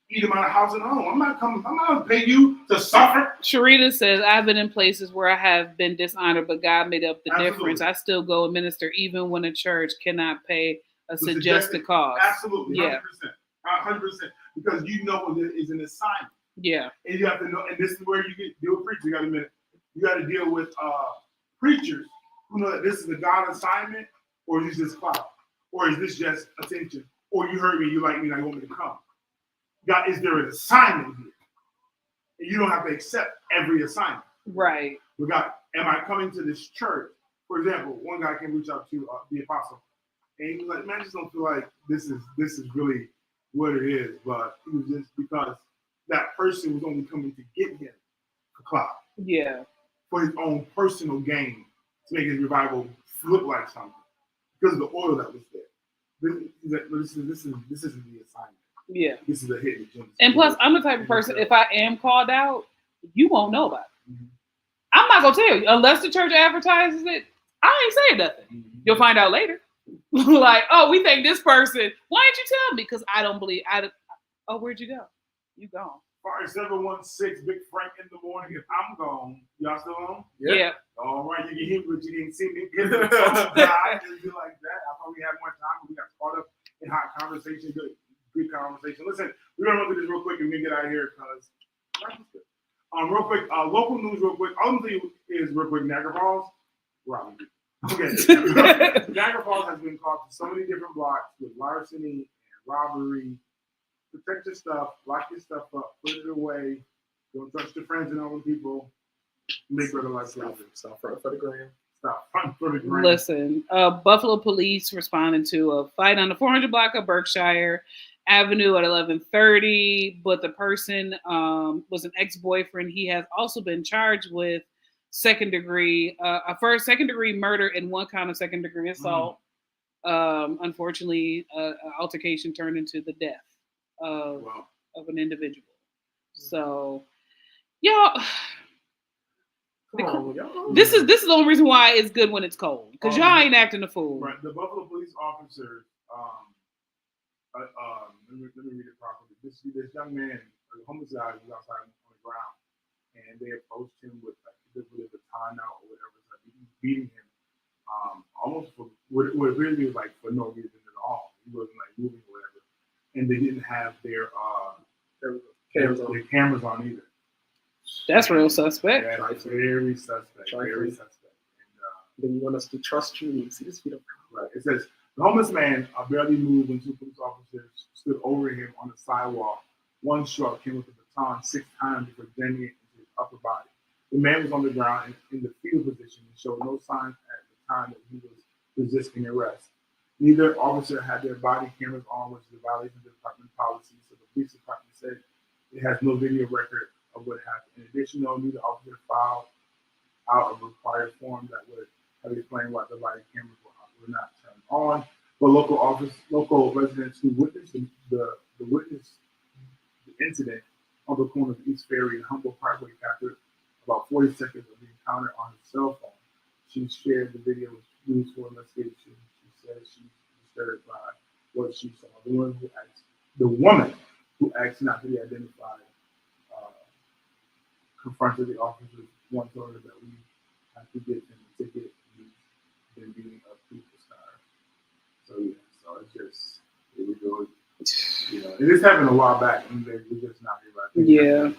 Speaker 2: eat them out of house and home. I'm not going to pay you to suffer.
Speaker 1: Sharita says, I've been in places where I have been dishonored, but God made up the
Speaker 2: Absolutely.
Speaker 1: difference. I still go and minister even when a church cannot pay a suggested cost.
Speaker 2: Absolutely. 100%.
Speaker 1: Yeah.
Speaker 2: 100%. Because you know what is an assignment.
Speaker 1: Yeah.
Speaker 2: And you have to know, and this is where you get deal with preachers. You got a minute. You got to deal with preachers who know that this is a God assignment, or is this just clout, or is this just attention, or you heard me, you like me, now you want me to come. God, is there an assignment here? And you don't have to accept every assignment.
Speaker 1: Right.
Speaker 2: But God, am I coming to this church? For example, one guy can reach out to the apostle, and he was like, "Man, I just don't feel like this is really what it is." But it was just because that person was only coming to get him for clout.
Speaker 1: Yeah.
Speaker 2: For his own personal gain, to make his revival look like something, because of the oil that was there. This isn't the assignment.
Speaker 1: Yeah.
Speaker 2: This is a hidden agenda.
Speaker 1: And plus, I'm the type of person, if I am called out, you won't know about it. Mm-hmm. I'm not going to tell you. Unless the church advertises it, I ain't saying nothing. Mm-hmm. You'll find out later. Like, oh, we think this person. Why didn't you tell me? Because I don't believe. Oh, where'd you go? You gone.
Speaker 2: Fire 716, Big Frank in the morning. If I'm gone, y'all still on?
Speaker 1: Yeah.
Speaker 2: All right, you can hear me, but you didn't see me. I didn't do like that. I thought we had more time, but we got caught up in hot conversation. Good conversation. Listen, we're gonna run through this real quick and we get out of here because real quick, local news real quick. All I'm saying is real quick, Niagara Falls. Robin. Okay. Niagara Falls has been caught to so many different blocks with larceny and robbery. Protect your stuff, lock your stuff up, put it away. Don't trust your friends and other people. Make better life living.
Speaker 3: Stop front for the gram.
Speaker 2: Stop front for the gram.
Speaker 1: Listen, Buffalo police responded to a fight on the 400 block of Berkshire Avenue at 11:30, but the person was an ex-boyfriend. He has also been charged with second degree murder and one count of second degree assault. Unfortunately, altercation turned into the death of an individual. So, y'all. This is the only reason why it's good when it's cold, because y'all ain't acting a fool.
Speaker 2: Right. The Buffalo police officers. Let me read it properly. This young man, a homicide, was outside on the ground, and they approached him with a baton out or whatever, like beating him, almost for what really was like for no reason at all. He wasn't like moving or whatever, and they didn't have their cameras on either.
Speaker 1: That's real suspect.
Speaker 2: Yeah, it's very suspect. Very suspect. And
Speaker 3: then you want us to trust you. You see this video.
Speaker 2: Right. It says The homeless man barely moved when two police officers stood over him on the sidewalk. One struck him with a baton 6 times before jamming it into his upper body. The man was on the ground in the fetal position and showed no signs at the time that he was resisting arrest. Neither officer had their body cameras on, which is a violation of the department policy. So the police department said it has no video record of what happened. In addition, neither officer filed out a required form that would have explained why the body cameras were not turned on. But local residents who witnessed the incident on the corner of East Ferry and Humboldt Parkway captured about 40 seconds of the encounter on his cell phone. She shared the video with News for Investigation. She said she's disturbed by what she saw. The woman who asked not to be identified confronted the officers. One told her that we have to get him a ticket. He's been beating up people's cars. So yeah, so it's just here we go. You know, it is happened a while back, and we're just not here right now.
Speaker 1: Yeah.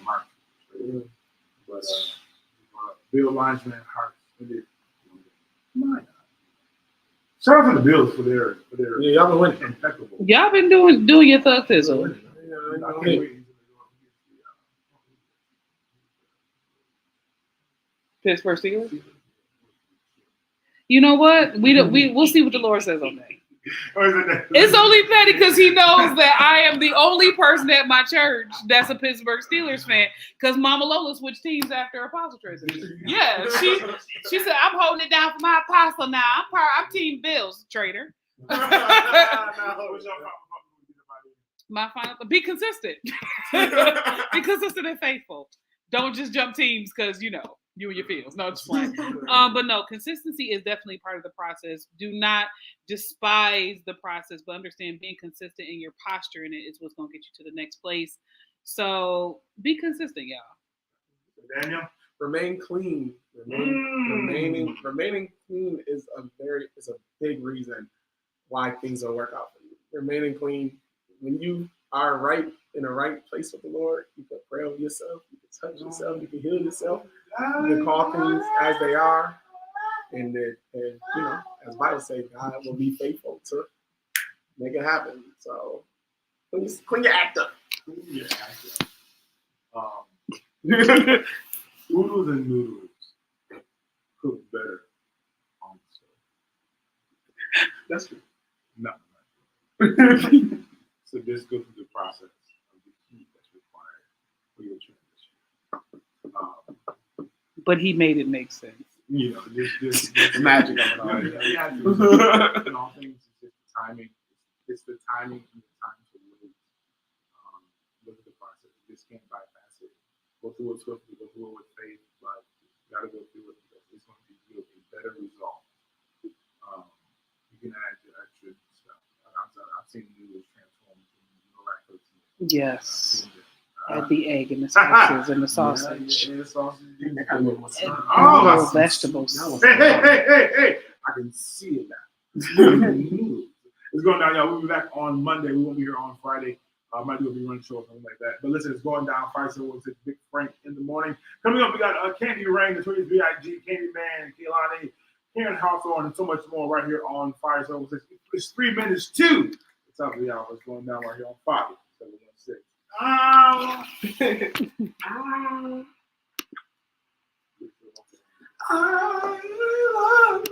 Speaker 2: But Bill Linesman Hart did. My God. Shout out to the Bills for their
Speaker 3: y'all been winning.
Speaker 2: impeccable.
Speaker 1: Y'all been doing your thug thizzle.
Speaker 2: I can't wait.
Speaker 1: Pittsburgh Steelers. You know what? We'll see what the Lord says on that. It's only petty because he knows that I am the only person at my church that's a Pittsburgh Steelers fan. Because Mama Lola switched teams after Apostle transition. Yeah, she said, "I'm holding it down for my apostle now. I'm Team Bills, traitor." My final, be consistent. Be consistent and faithful. Don't just jump teams because you and your feels. No, just playing. But no, consistency is definitely part of the process. Do not despise the process, but understand being consistent in your posture in it is what's going to get you to the next place. So be consistent, y'all.
Speaker 2: Daniel,
Speaker 3: remain clean. Remaining clean is a big reason why things don't work out for you. Remaining clean. When you are right in the right place with the Lord, you can pray over yourself, you can touch yourself, you can heal yourself, you can call things as they are, and as the Bible says, God will be faithful to make it happen. So clean your act up.
Speaker 2: Oodles and noodles cook better on the stove. That's true. No. So just go through the process of the heat that's required for your transition.
Speaker 1: But he made it make sense.
Speaker 2: Just
Speaker 3: The magic of it all.
Speaker 2: In all things, it's just the timing. It's the timing and the time to wait. Look at the process. You just can't bypass it. Go through it swiftly. Go through it with faith, but you got to go through it because it's going to yield a better result. You can add your extra stuff. I've seen noodles transform into miraculous.
Speaker 1: Yes. Add the egg and the spices and the sausage.
Speaker 2: And the sausage.
Speaker 1: And
Speaker 2: Oh,
Speaker 1: little vegetables.
Speaker 2: Hey. I can see it now. It's going down, y'all. We'll be back on Monday. We won't be here on Friday. Might do a rerun show or something like that. But listen, it's going down. Fire Silver with Big Frank in the morning. Coming up, we got Candy Rain, the Twins B.I.G., Candy Man, Kehlani, Karen Hawthorne, and so much more right here on Fire Silver. It's 3 minutes to the top of the hour. It's going down right here on Fire 716. I love